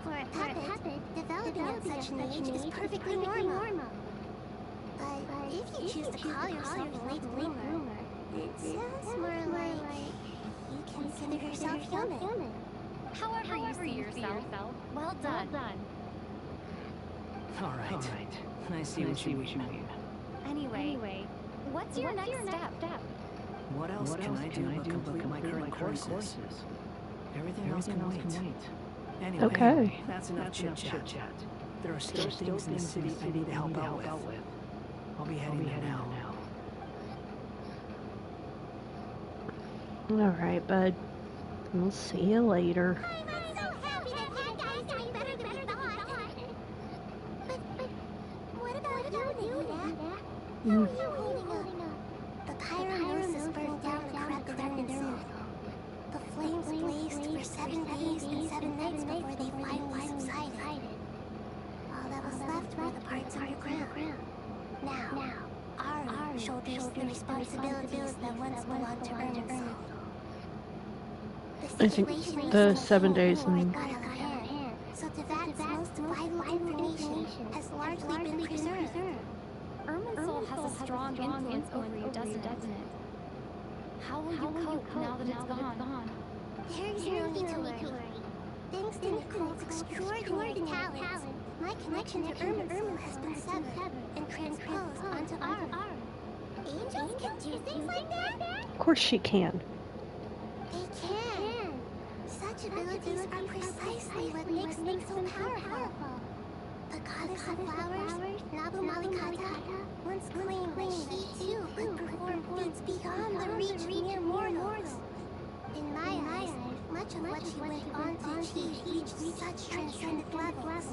For a puppet, developing at such an age is perfectly normal. But if you choose to call yourself a late bloomer, it sounds more like you consider yourself human. However you see yourself. Well done. All right. I see what you mean. Anyway, what's your next step? What else can I do but complete my current courses? Everything else can wait. Anyway, Okay. that's enough chit-chat. There are still things in the city I need to help out with. I'll be heading there now. Alright, bud. We'll see you later. I'm so happy that you guys are better than we thought. But what about you, Nita? How are you holding up? The pyronosis burned down the corrupt Vernon. The flames blazed for 7 days and 7 nights before they finally subsided. All that was left were the parts underground. Now, Aru shoulders the responsibilities that once belonged to Erminsul. I think the 7 days and... So Teyvat's most vital information has largely been preserved. Erminsul has a strong influence over you, doesn't it? How will you cope now that it's gone? There's no need to worry. Thanks to Nicole's extraordinary talents, my connection to Erminsul has been severed and transposed onto Aru. Angels can do things like that? Of course she can. They can. Such abilities are precisely what makes them so powerful. The goddess of flowers, Nabu Malikata, once claimed that she too could perform feats beyond the reach of mere mortals. In my eyes, much of what she went on to achieve reached such transcendent levels.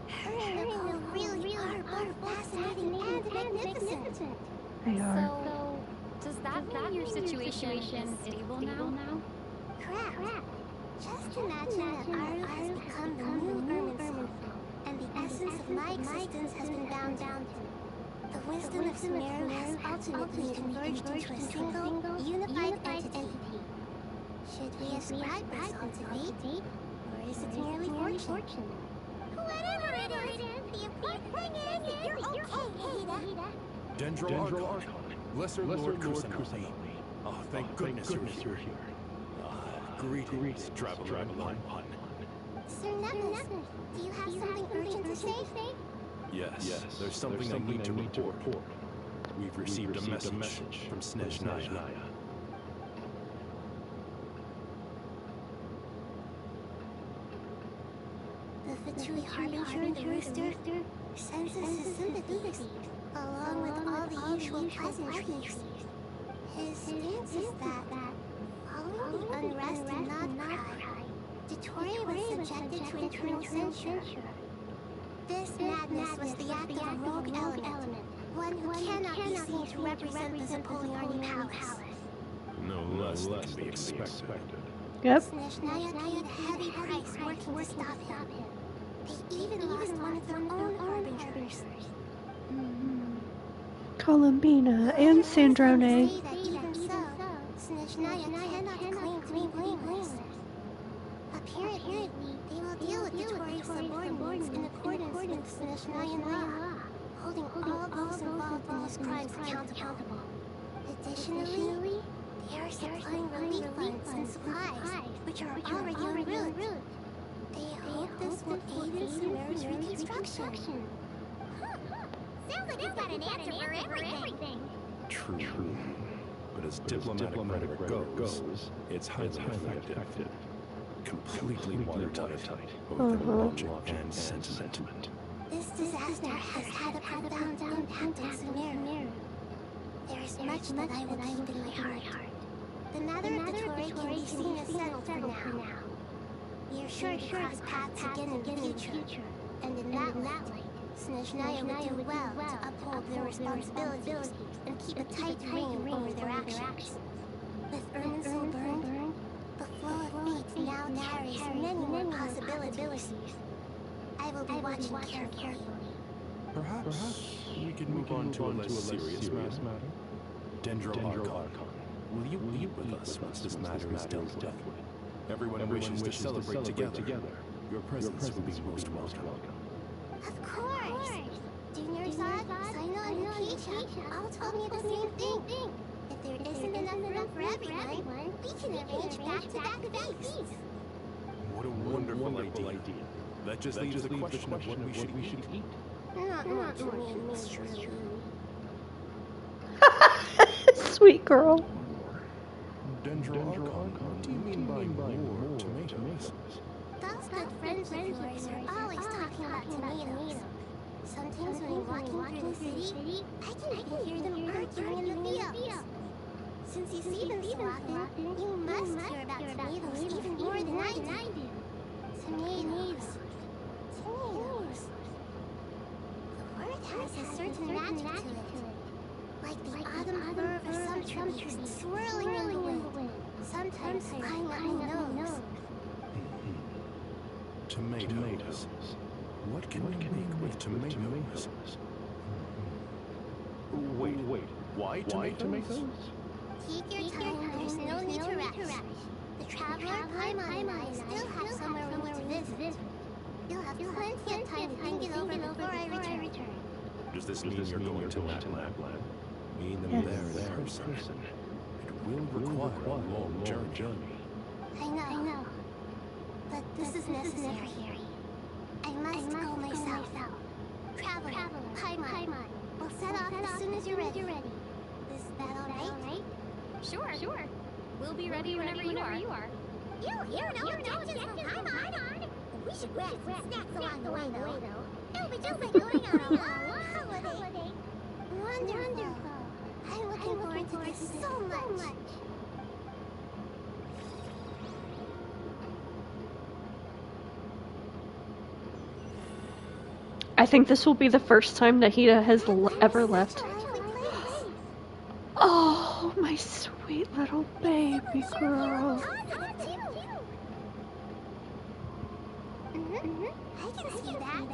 Her and Nicole really are both fascinating and magnificent. They are. So, does that mean your situation is stable now? Correct. Just imagine that Aru has become the new Erminsul, and the essence of my existence has been bound down to. The wisdom of Sumeru has ultimately converged into a single, unified entity. Should we ascribe this all to fate, or is it merely fortune? Whatever it is, the important thing is that you're okay, Hida. Dendro Archon, Lesser Lord Kusanali. Oh, thank goodness you're here. Greetings, traveler and pun. Sir Nevis, do you have something urgent to say? Yes, there's something I need to report. We've received a message from Snezhnaya. The Fatui Harbinger, the Rooster, senses his sympathies, along with all the usual pleasantries. His stance is that, following the unrest in Nodcry, Detoria was subjected to internal censure. This madness was the act of a rogue element, one who cannot be seen to represent the Zapoliarni Palace. No less can be expected. Yep. Snezhnaya paid a heavy price working to stop him. They even lost one of their own harbingers. Columbina and Sandrone. Even so, Snezhnaya cannot claim to be blameless. Apparently, they will deal with Detoria's subordinates in accordance with Snezhnayan law, holding all those involved in these crimes accountable. Additionally, they are supplying relief funds and supplies, which are already en route. They hope this will aid in Sumeru's reconstruction. Sounds like you've got an answer for everything. True. But as diplomatic rhetoric goes, it's highly effective. Completely watertight, both in logic and sentiment. This disaster has had a profound impact on Sumeru. There is much that I will keep in my heart. The matter of Detoria can be seen as settled for now. We are sure to cross paths again in the future, and in that light, Snezhnaya would do well to uphold their responsibilities and keep a tight rein over their actions. With Erminsul burned, the flow of fate now carries many more possibilities. I will be watching carefully. Perhaps we can move on to a less serious matter. Dendro Archon, will you be with us once this matter is dealt with? Everyone wishes to celebrate together. Your presence will be most welcome. Of course! Junior Zod, Sino, and Keisha all told me the same thing. If there isn't enough room for everyone, we can arrange back-to-back feasts. What a wonderful idea. That just leaves the question of what we should eat. Not much mean, Mr. Lee. Sweet girl. Dendro Archon, what do you mean by more tomatoes? Those good friends of yours are always talking about tomatoes. Sometimes when you're walking through the city, I can even hear them arguing in the fields. Since you see them so often, you must hear about tomatoes even more than I do. Tomatoes. Tomatoes. The word has a certain magic to it. Like the autumn fur of some trees swirling in the wind. Sometimes flying up my nose. Tomatoes. What can we make with tomatoes? Wait. Why tomatoes? Take your time, there's no need to rush. The traveler, Paimon, and I still have somewhere we need to visit. You'll have plenty of time to think it over before I return. Does this mean you're going to Lapland? Mean them there in person. It will require a long journey. I know. But this is necessary. I must go myself. Traveler, Paimon, we'll set off as soon as you're ready. Is that alright? Sure. We'll be ready whenever you are. You know, objectives from Paimon. We should grab some snacks along the way, though. It'll be just like going on a long holiday. Wonderful. I'm looking forward to this so much. I think this will be the first time Nahida has ever left. Oh, my sweet little baby girl. I can see that.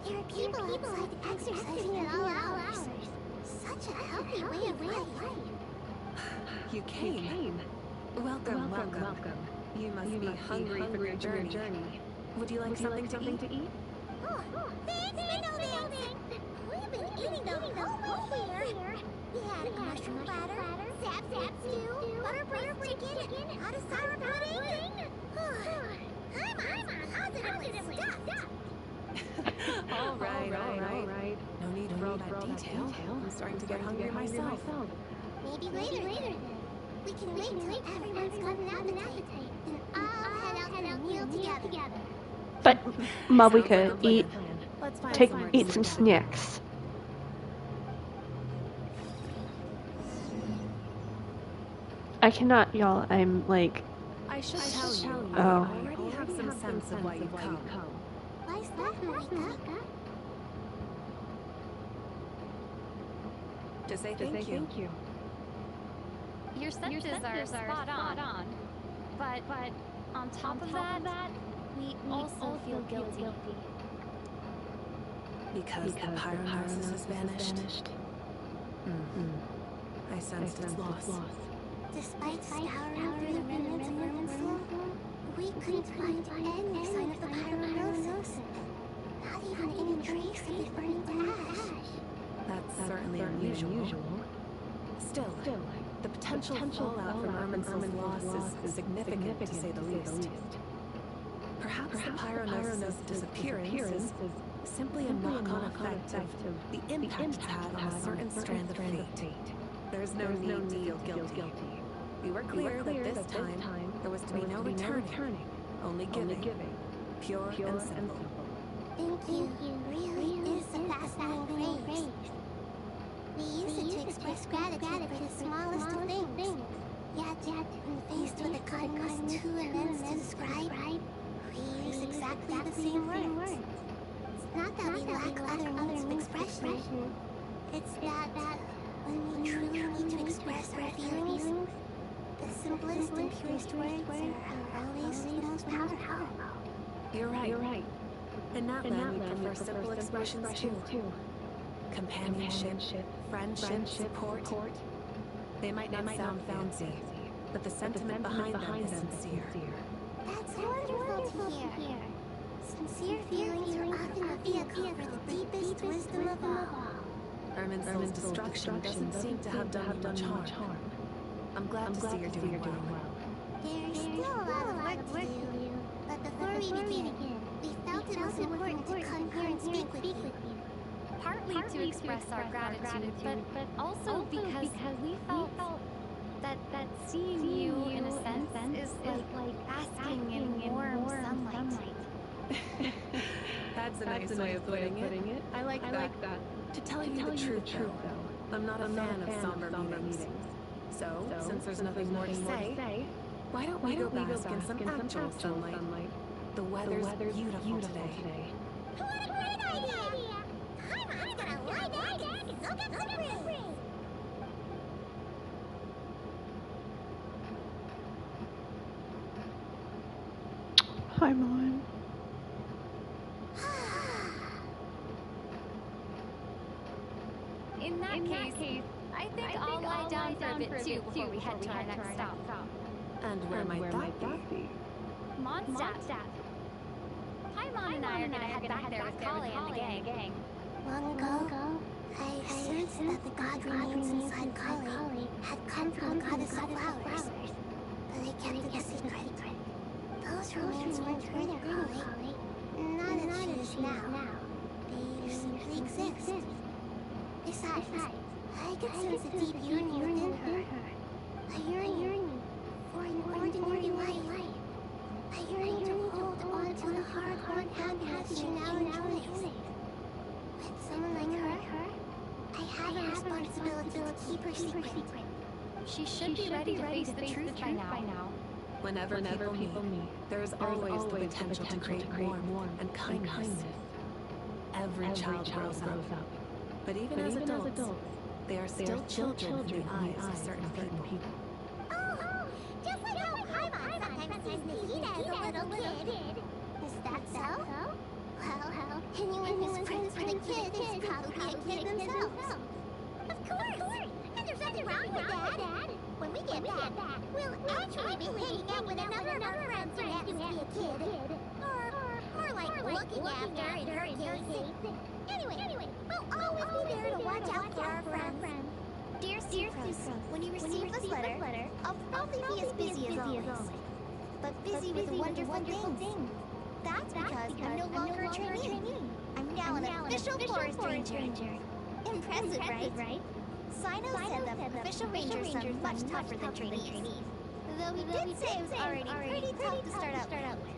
There are people outside exercising at all hours. Such a healthy way of life. You came. Welcome. You must be hungry from your journey. Would you like something to eat? Thanks, Minnow. We've been eating the whole way here. We had a mushroom platter, zap stew, butter braised chicken, hot sour pudding. I'm positively stuffed. All right. No need for all that detail. I'm starting to get hungry myself. Maybe later then. We can wait till everyone's got an appetite. Then all head out for a meal together. But Mabuka, eat some snacks. I cannot, y'all. I'm like. I should tell you. Oh. I already have some sense of why you've come. Why's that, Marika? To say thank you. Your senses are spot on. But on top of that, we also feel guilty. Because the pyronosis has vanished. I sensed its loss. Despite scouring through the remnants of Irminsul, we couldn't find any sign of the pyronosis. Not even any trace of it burning to ash. That's certainly unusual. Still, the potential fallout from Irminsul's loss is significant, to say the least. Perhaps the pyronosis' disappearance is simply a knock-on effect of the impact it's had on a certain strand of fate. There's no need to feel guilty. We were clear that this time there was to be no returning, only giving, pure and simple. Thank you really is a fascinating phrase. We use it to express gratitude for the smallest of things. Yet, when faced with a kindness too immense to describe, we use exactly the same words. It's not that we lack other means of expression. It's that when we truly need to express our feelings, the simplest and purest words are always the most powerful. You're right. In Natlan, we prefer simple expressions too. Companionship, friendship, support. They might not sound fancy, but the sentiment behind them is sincere. That's wonderful to hear. Sincere feelings are often a vehicle for the deepest wisdom of all. Irminsul's destruction doesn't seem to have done much harm. I'm glad to see you're doing well. There's still a lot of work to do, but before we begin, we felt it was important to come here and speak with you. Partly to express our gratitude, but also because we felt that seeing you, in a sense, is like basking in warm sunlight. That's a nice way of putting it. I like that. To tell you the truth, though, I'm not a fan of somber meetings. So, since there's nothing more to say, why don't we go bask in some actual sunlight? The weather's beautiful today. What a great idea! Paimon's gonna lie back and soak up some breeze. Hi, Mom. In that case, I think I'll lie down for a bit too before we head to our next stop. And where might that be? Mondstadt. Paimon and I are gonna head back there with Kale and the gang. Long ago, I sensed that the god remains inside Kali had come from the goddess of flowers, but they kept it a secret. Those remains weren't really Kali, not as she is now. They simply exist. Besides, I could sense a deep yearning within her. A yearning for an ordinary life. A yearning to hold on to the hard-won happiness she now enjoys. With someone like her, I have a responsibility to keep her secret. She should be ready to face the truth by now. Whenever people meet, there's always the potential to create warmth and kindness. Every child grows up. But even as adults, they are still children in the eyes of certain people. Oh, just like how Paimon sometimes sees Nikita as a little kid. Is that so? Well, anyone who's friends with a kid is probably a kid themselves. Of course! And there's nothing wrong with that. When we get back, we'll actually be hanging out with another of our friends who happens to be a kid. Or more like looking after in her case. Anyway, we'll always be there to watch out for our friends. Dear Sumeru, when you receive this letter, I'll probably be as busy as always. But busy with wonderful things. That's because I'm no longer a trainee. I'm now an official forest ranger. Impressive, right? Sino said that official rangers are much tougher than trainees. Though he did say it was already pretty tough to start out with.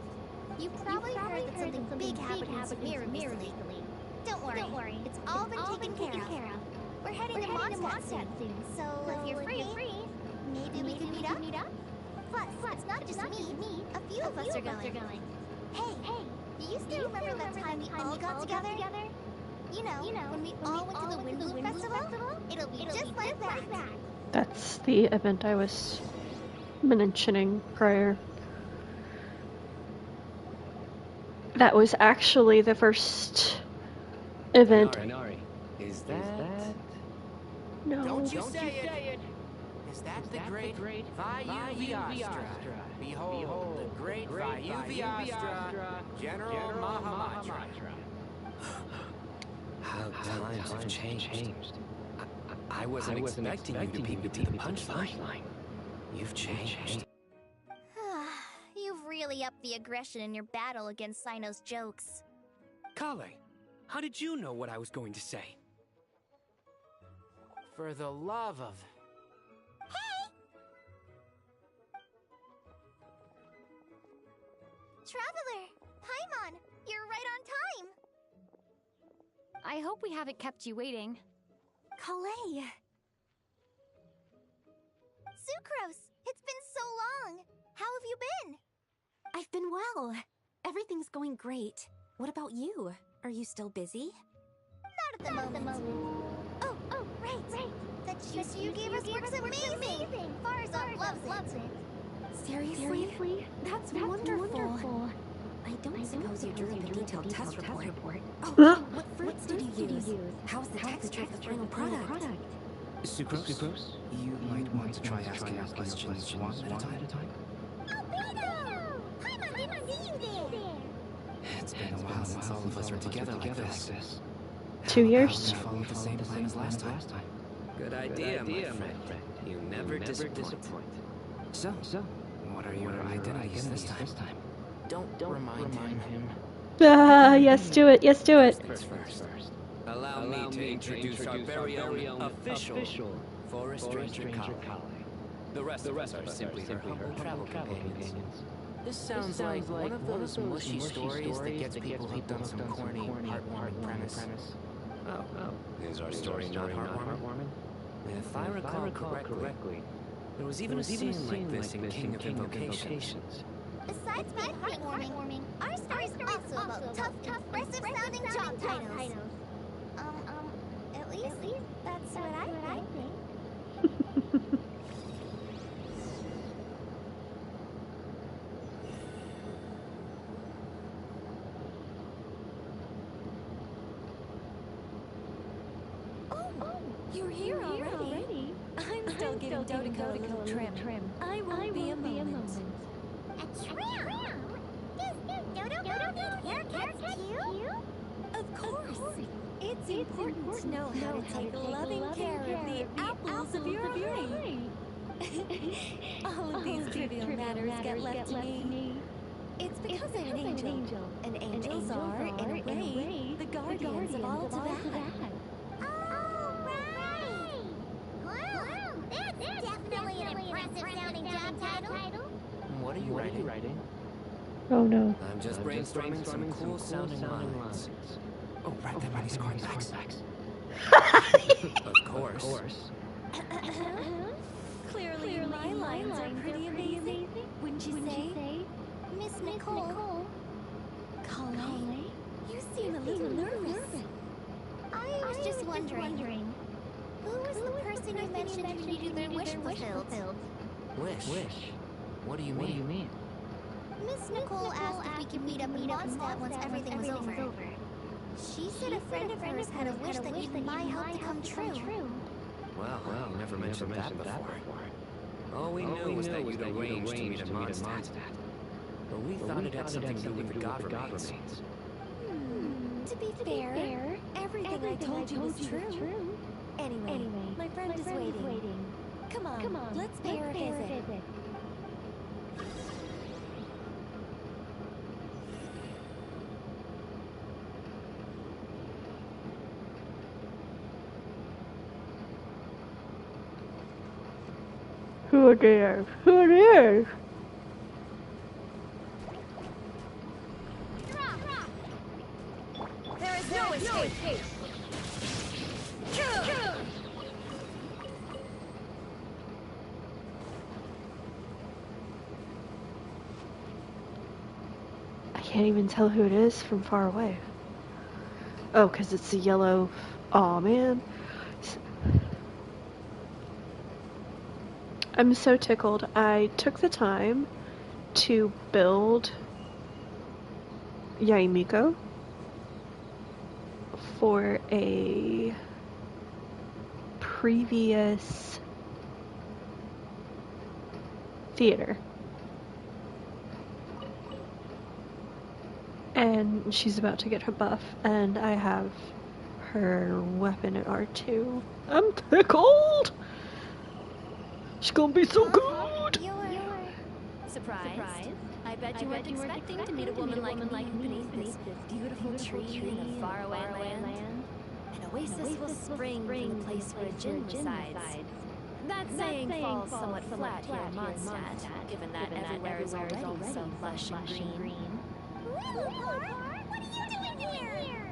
You probably heard that something big happened in Sumeru recently. Don't worry, it's all been taken care of. We're heading to Mondstadt soon, so if you're free, maybe we can meet up? Plus, it's not just me. A few of us are going. Hey, do you still remember that time we all got together? You know, when we all went to the Windloop Festival? It'll be just like that. That's the event I was mentioning prior. That was actually the first event. Inari, is that... No. Don't you say it! Is that the great Vayu-Viastra? Behold, the great Vayu-Viastra, General Mahamatra. How times have changed. I wasn't expecting you to beat me to the punchline. You've changed. You've really upped the aggression in your battle against Sino's jokes. Kale, how did you know what I was going to say? For the love of... Traveler! Paimon! You're right on time! I hope we haven't kept you waiting. Kale! Sucrose! It's been so long! How have you been? I've been well. Everything's going great. What about you? Are you still busy? Not at the moment. Oh, right. That juice you gave us works amazing! Farzad loves it. Seriously? That's wonderful. I don't suppose you drew the detailed test report. Oh, what fruits did you use? How's the texture of the final product? Sucrose? You might want to try asking our questions one at a time. Albedo! Paimon didn't see you there! It's been a while since all of us were together like this. 2 years? Follow the same plan as last time. Good idea, my friend. You never disappoint. So, what are your identities this time? Don't remind him. Yes, do it. First. Allow me to introduce our very own official Forest Ranger Kale. The rest of us are simply her humble travel companions. This sounds like one of those mushy stories that gets people hooked on some corny, heartwarming premise. Oh, is our story not heartwarming? If I recall correctly, there was even a scene like this in King of Invocations. Besides being heartwarming, our story's also about tough, impressive-sounding job titles. At least that's what I think. You're here already? I'm still getting Dodoco a little trim. I won't be a moment. A trim? Does Dodo need haircuts too? Of course. It's important to know how to take loving care of the apples of your eye. All of these trivial matters get left to me. It's because I'm an angel. And angels are, in a way, the guardians of all to that. What are you writing? Oh no. I'm just brainstorming some cool sounding lines. Oh, write them on these card backs. Of course. Clearly, my lines are pretty amazing. Wouldn't you say? Miss Nicole. Colleen, you seem a little nervous. I was just wondering, who was the person you mentioned who needed their wish fulfilled? Wish? What do you mean? Miss Nicole asked if we could meet up in Mondstadt once everything was over. She said a friend of hers had a wish that needed my help to come true. Well, you never mentioned that before. All we knew was that you'd arranged to meet at Mondstadt. But we thought it had something to do with the god remains. To be fair, everything I told you was true. Anyway, my friend is waiting. Come on, let's pay her a visit. Who are there? Who are there? There is no escape. I can't even tell who it is from far away. Oh, because it's the yellow. Aw, man. I'm so tickled. I took the time to build Yaimiko for a previous theater. And she's about to get her buff, and I have her weapon at R2. I'm tickled! She's gonna be so good! Surprised? I bet you weren't expecting to meet a woman like me beneath this beautiful tree in a faraway land. An oasis will spring from the place where a djinn resides. That saying falls somewhat flat here in Mondstadt, given that everywhere is already so lush and green. What are you doing here?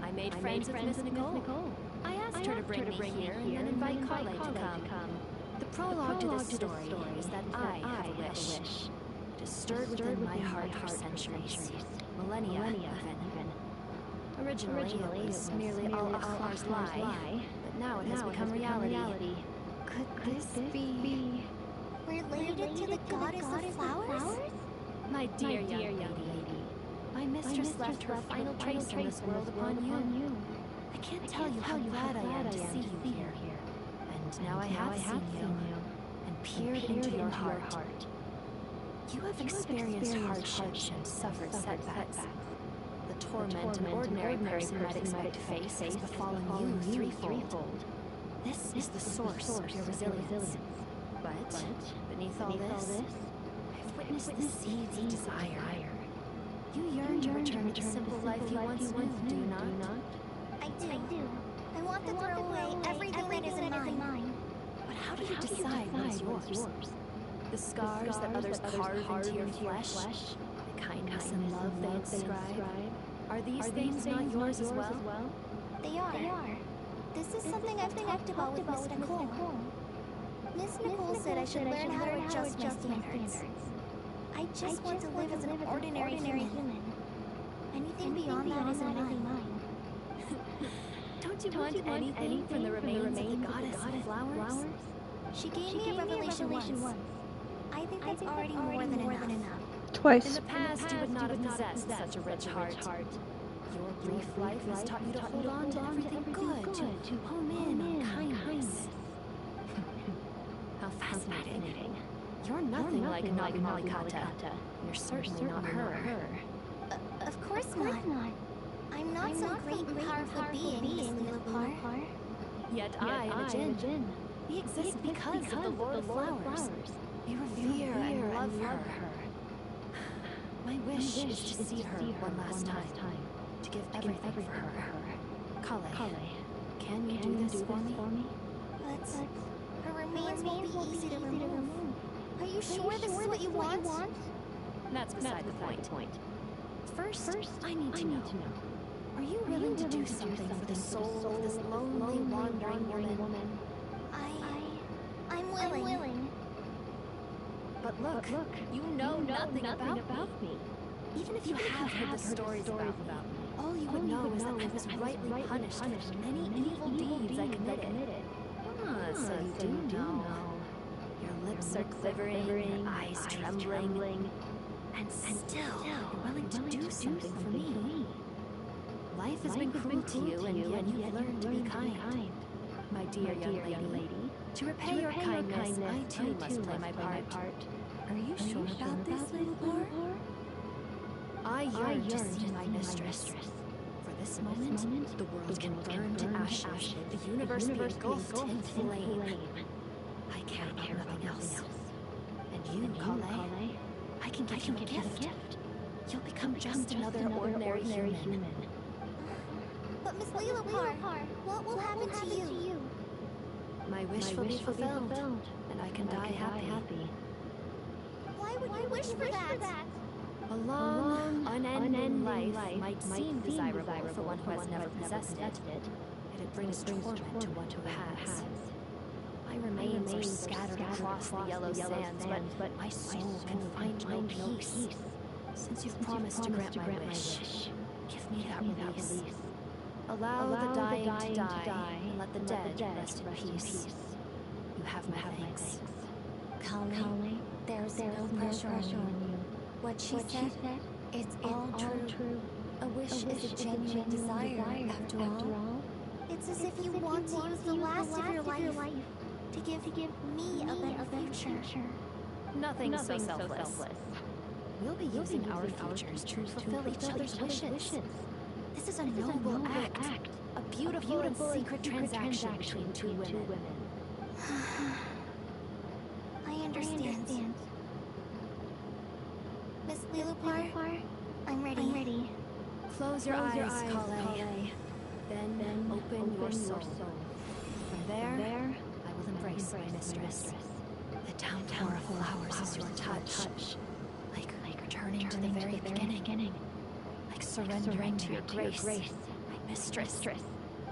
I made friends with Miss Nicole. I asked her to bring me here and then invite Carly to come. The prologue to this story is that I have a wish. It is stirred within my heart for centuries, millennia even. Originally, it was merely all Akhlar's lie, but now it has become reality. Could this be related to the goddess of flowers? My dear young lady, my mistress left her final trace in this world upon you. I can't tell you how glad I am to see you here. And now I have seen you and peered into your heart. You have experienced hardships and suffered setbacks. The torment an ordinary person might expect to face has befallen you threefold. This is the source of your resilience. But beneath all this, I've witnessed the seeds of desire. You yearn to return to the simple life you once knew, do you not? I do. I want to throw away everything that isn't mine. But how do you decide what is yours? The scars that others carve into your flesh? The kindness and love they inscribe? Are these things not yours as well? They are. This is something I've talked about with Miss Nicole. Miss Nicole said I should learn how to adjust my standards. I just want to live as an ordinary human. Anything beyond that isn't mine. Don't you want anything from the remains of the goddess of flowers? She gave me a revelation once. I think that's already more than enough. Twice. In the past, you would not have possessed such a rich heart. Your brief life has taught you to hold on to everything good, to home in on kindness. How fascinating. You're nothing like Naginata. You're certainly not her. Of course not. I'm not some great and powerful being, Miss Lilipar. Yet I am a djinn. We exist because of the Lord of Flowers. We revere and love her. My wish is to see her one last time. To give everything for her. Kale, can you do this for me? But her remains won't be easy to remove. Are you sure this is what you want? That's beside the point. First, I need to know. Are you willing to do something for the soul of this lonely, wandering woman? I'm willing. But look, you know nothing about me. Even if you have heard the stories about me, all you would know is that I was rightly punished for many evil deeds I committed. So you do know. Your lips are quivering, your eyes trembling, and still you're willing to do something for me. Life has been cruel to you, and yet you've learned to be kind. My dear young lady, to repay your kindness, I too must play my part. Are you sure about this, Lilipar? I yearn to see my mistress. For this moment, the world can burn to ashes, the universe be engulfed in flame. I care about nothing else. And you, Kale, I can give you a gift. You'll become just another ordinary human. But Miss Lilipar, what will happen to you? My wish will be fulfilled, and I can die happy. Why would you wish for that? A long, unending life might seem desirable for one who has never possessed it, yet it brings torment to one who has. My remains are scattered across the yellow sands, but my soul can find no peace. Since you've promised to grant my wish, give me that release. Allow the dying to die, and let the dead rest in peace. You have my thanks. Kale, there's no pressure on you. What she said, it's all true. A wish is a genuine desire, after all. It's as if you want to use the last of your life to give me a better future. Nothing so selfless. We'll be using our futures to fulfill each other's wishes. This is a noble act. A beautiful and secret transaction between two women. I understand. Miss Lilipar, I'm ready. Close your eyes, Kale. Then open your soul. From there, I will embrace my mistress. The downpour of flowers is your touch. Like returning to the very beginning. Like surrendering to your grace. My mistress.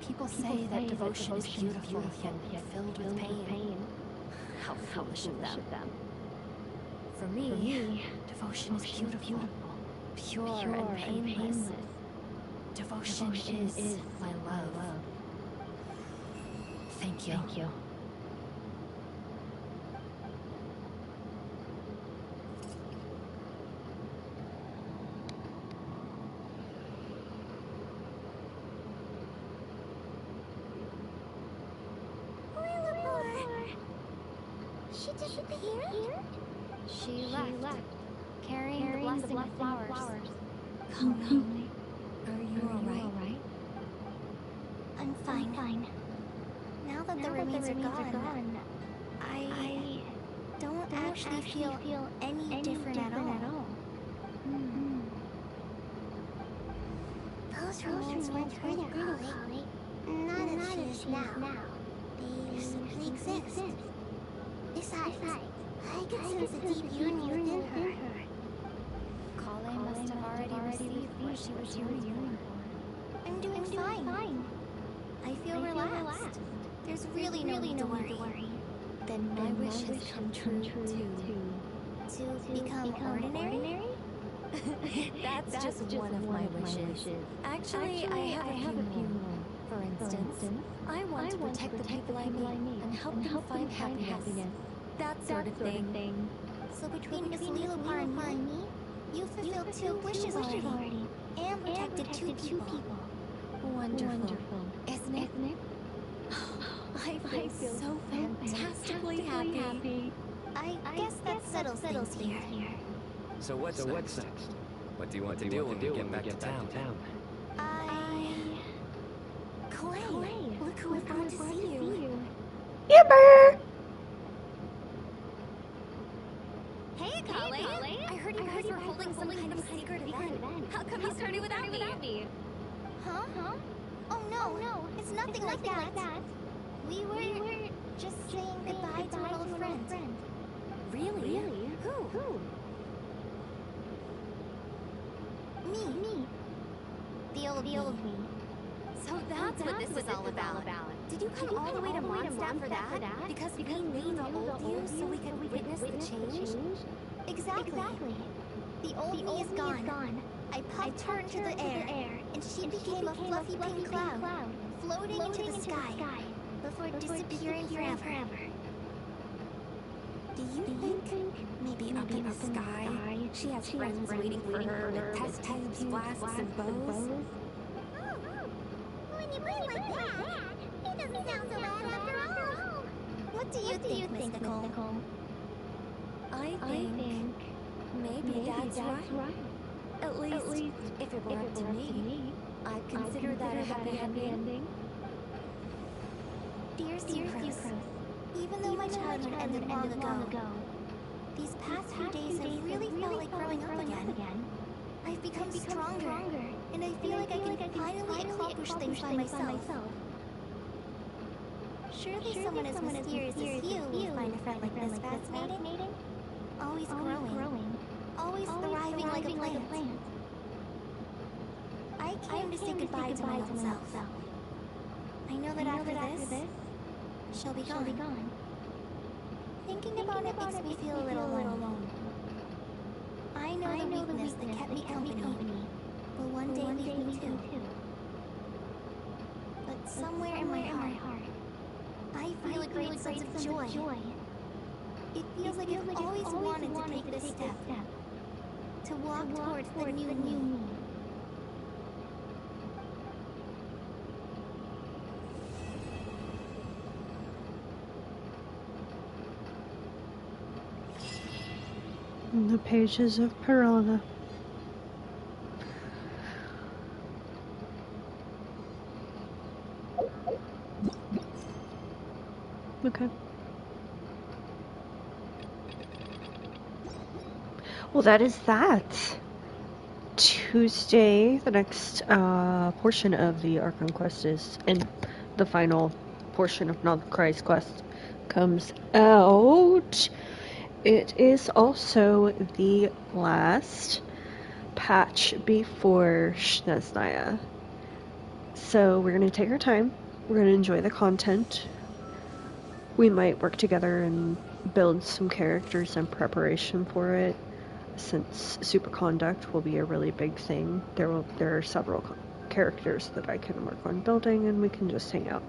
People say that devotion is beautiful, yet filled with pain. How foolish of them. For me, devotion is beautiful, pure and painless. Devotion is my love. Thank you. She disappeared? She left, carrying the blessing of flowers. Kale, are you alright? I'm fine. Now that the remains are gone, I don't actually feel any different at all. Those remains weren't hurt, Kale. Not as she is now. They simply exist. Besides, I can sense a deep yearning within her. Kale must have already received what she was yearning for. I'm doing fine. I feel relaxed. There's really no need to worry. Then my wish has come true too. To become ordinary? That's just one of my wishes. Actually, I have a few more. For instance, I want to protect the people I meet and help them find happiness. That sort of thing. So between Miss Lilopar and me, you fulfilled 2 wishes already. And protected 2 people. Wonderful. Isn't it? I feel so fantastically happy. I guess that settles things here. So what's next? What do you want to do when we get back to town? Clay, look who we've brought to see you. Amber! Hey, Kale! I heard you guys were holding some kind of secret event. How come you started without me? Huh? Oh no, it's nothing like that. We were just saying goodbye to an old friend. Really? Who? Me. The old me. So that's what this is all about. Did you come all the way to Mondstadt for that? Because we knew the old you so we could witness the change? Exactly. The old me is gone. I popped her into the air, and she became a fluffy pink cloud, floating into the sky, before disappearing forever. Do you think maybe up in the sky she has friends waiting for her with test tubes, flasks, and bows? When you put it like that, it doesn't sound so bad after all. What do you think, Miss Nicole? I think maybe that's right. At least, if it were up to me, I'd consider that a happy ending. Dear Sumeru, even though my childhood ended long ago, these past few days have really felt like growing up again. I've become stronger, and I feel like I can finally accomplish things by myself. Surely someone as mysterious as you will find a friend like this fascinating. Always growing, always thriving like a plant. I came to say goodbye to my old self. I know that after this, she'll be gone. Thinking about it makes me feel a little alone. I know the weakness that kept me company will one day leave me too. But somewhere in my heart, I feel a great sense of joy. It feels like I've always wanted to take this step, to walk towards the new me. The pages of Piranha. Okay. Well, that is that. Tuesday, the next portion of the Arkham Quest is, and the final portion of Non-Christ Quest comes out. It is also the last patch before Shnesnaya. So we're going to take our time. We're going to enjoy the content. We might work together and build some characters in preparation for it. Since Superconduct will be a really big thing, there are several characters that I can work on building, and we can just hang out.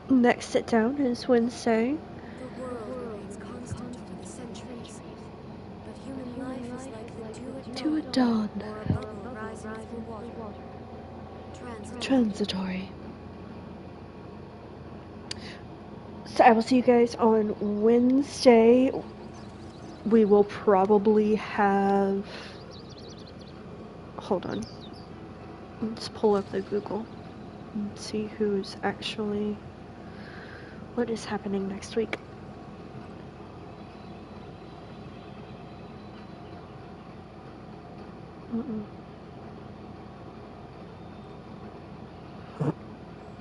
Next sit down is Wednesday. The world remains constant over the centuries, but human life is like the dew at dawn, or a bubble rising through water. Transitory. So I will see you guys on Wednesday. We will probably have... Hold on. Let's pull up the Google and see who's actually... What is happening next week?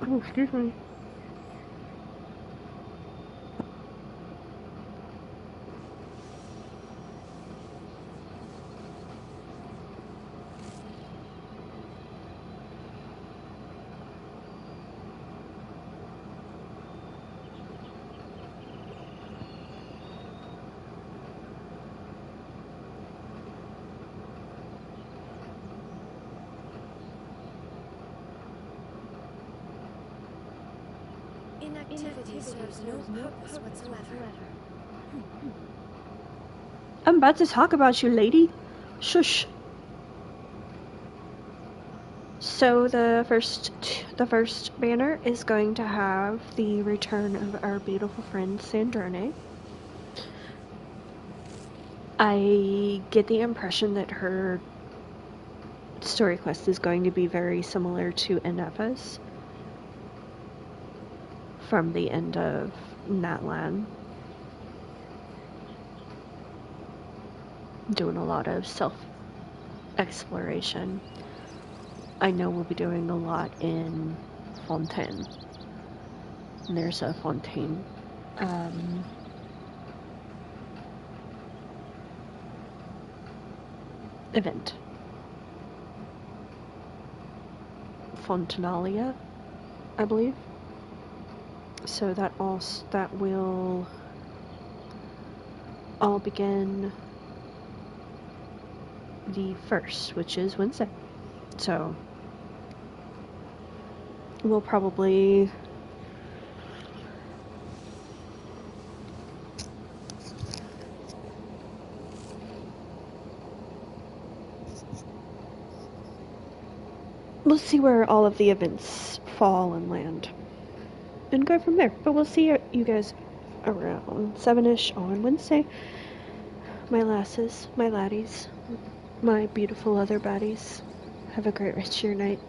Oh, excuse me. inactivity serves no purpose whatsoever. I'm about to talk about you, lady. Shush. So the first banner is going to have the return of our beautiful friend Sandrone. I get the impression that her story quest is going to be very similar to Ineva's from the end of Natlan. Doing a lot of self-exploration. I know we'll be doing a lot in Fontaine. And there's a Fontaine event. Fontanalia, I believe. So that will all begin the 1st, which is Wednesday. So we'll probably see where all of the events fall and land and go from there. But we'll see you guys around 7ish on Wednesday. My lasses, my laddies, my beautiful other baddies. Have a great rest of your night.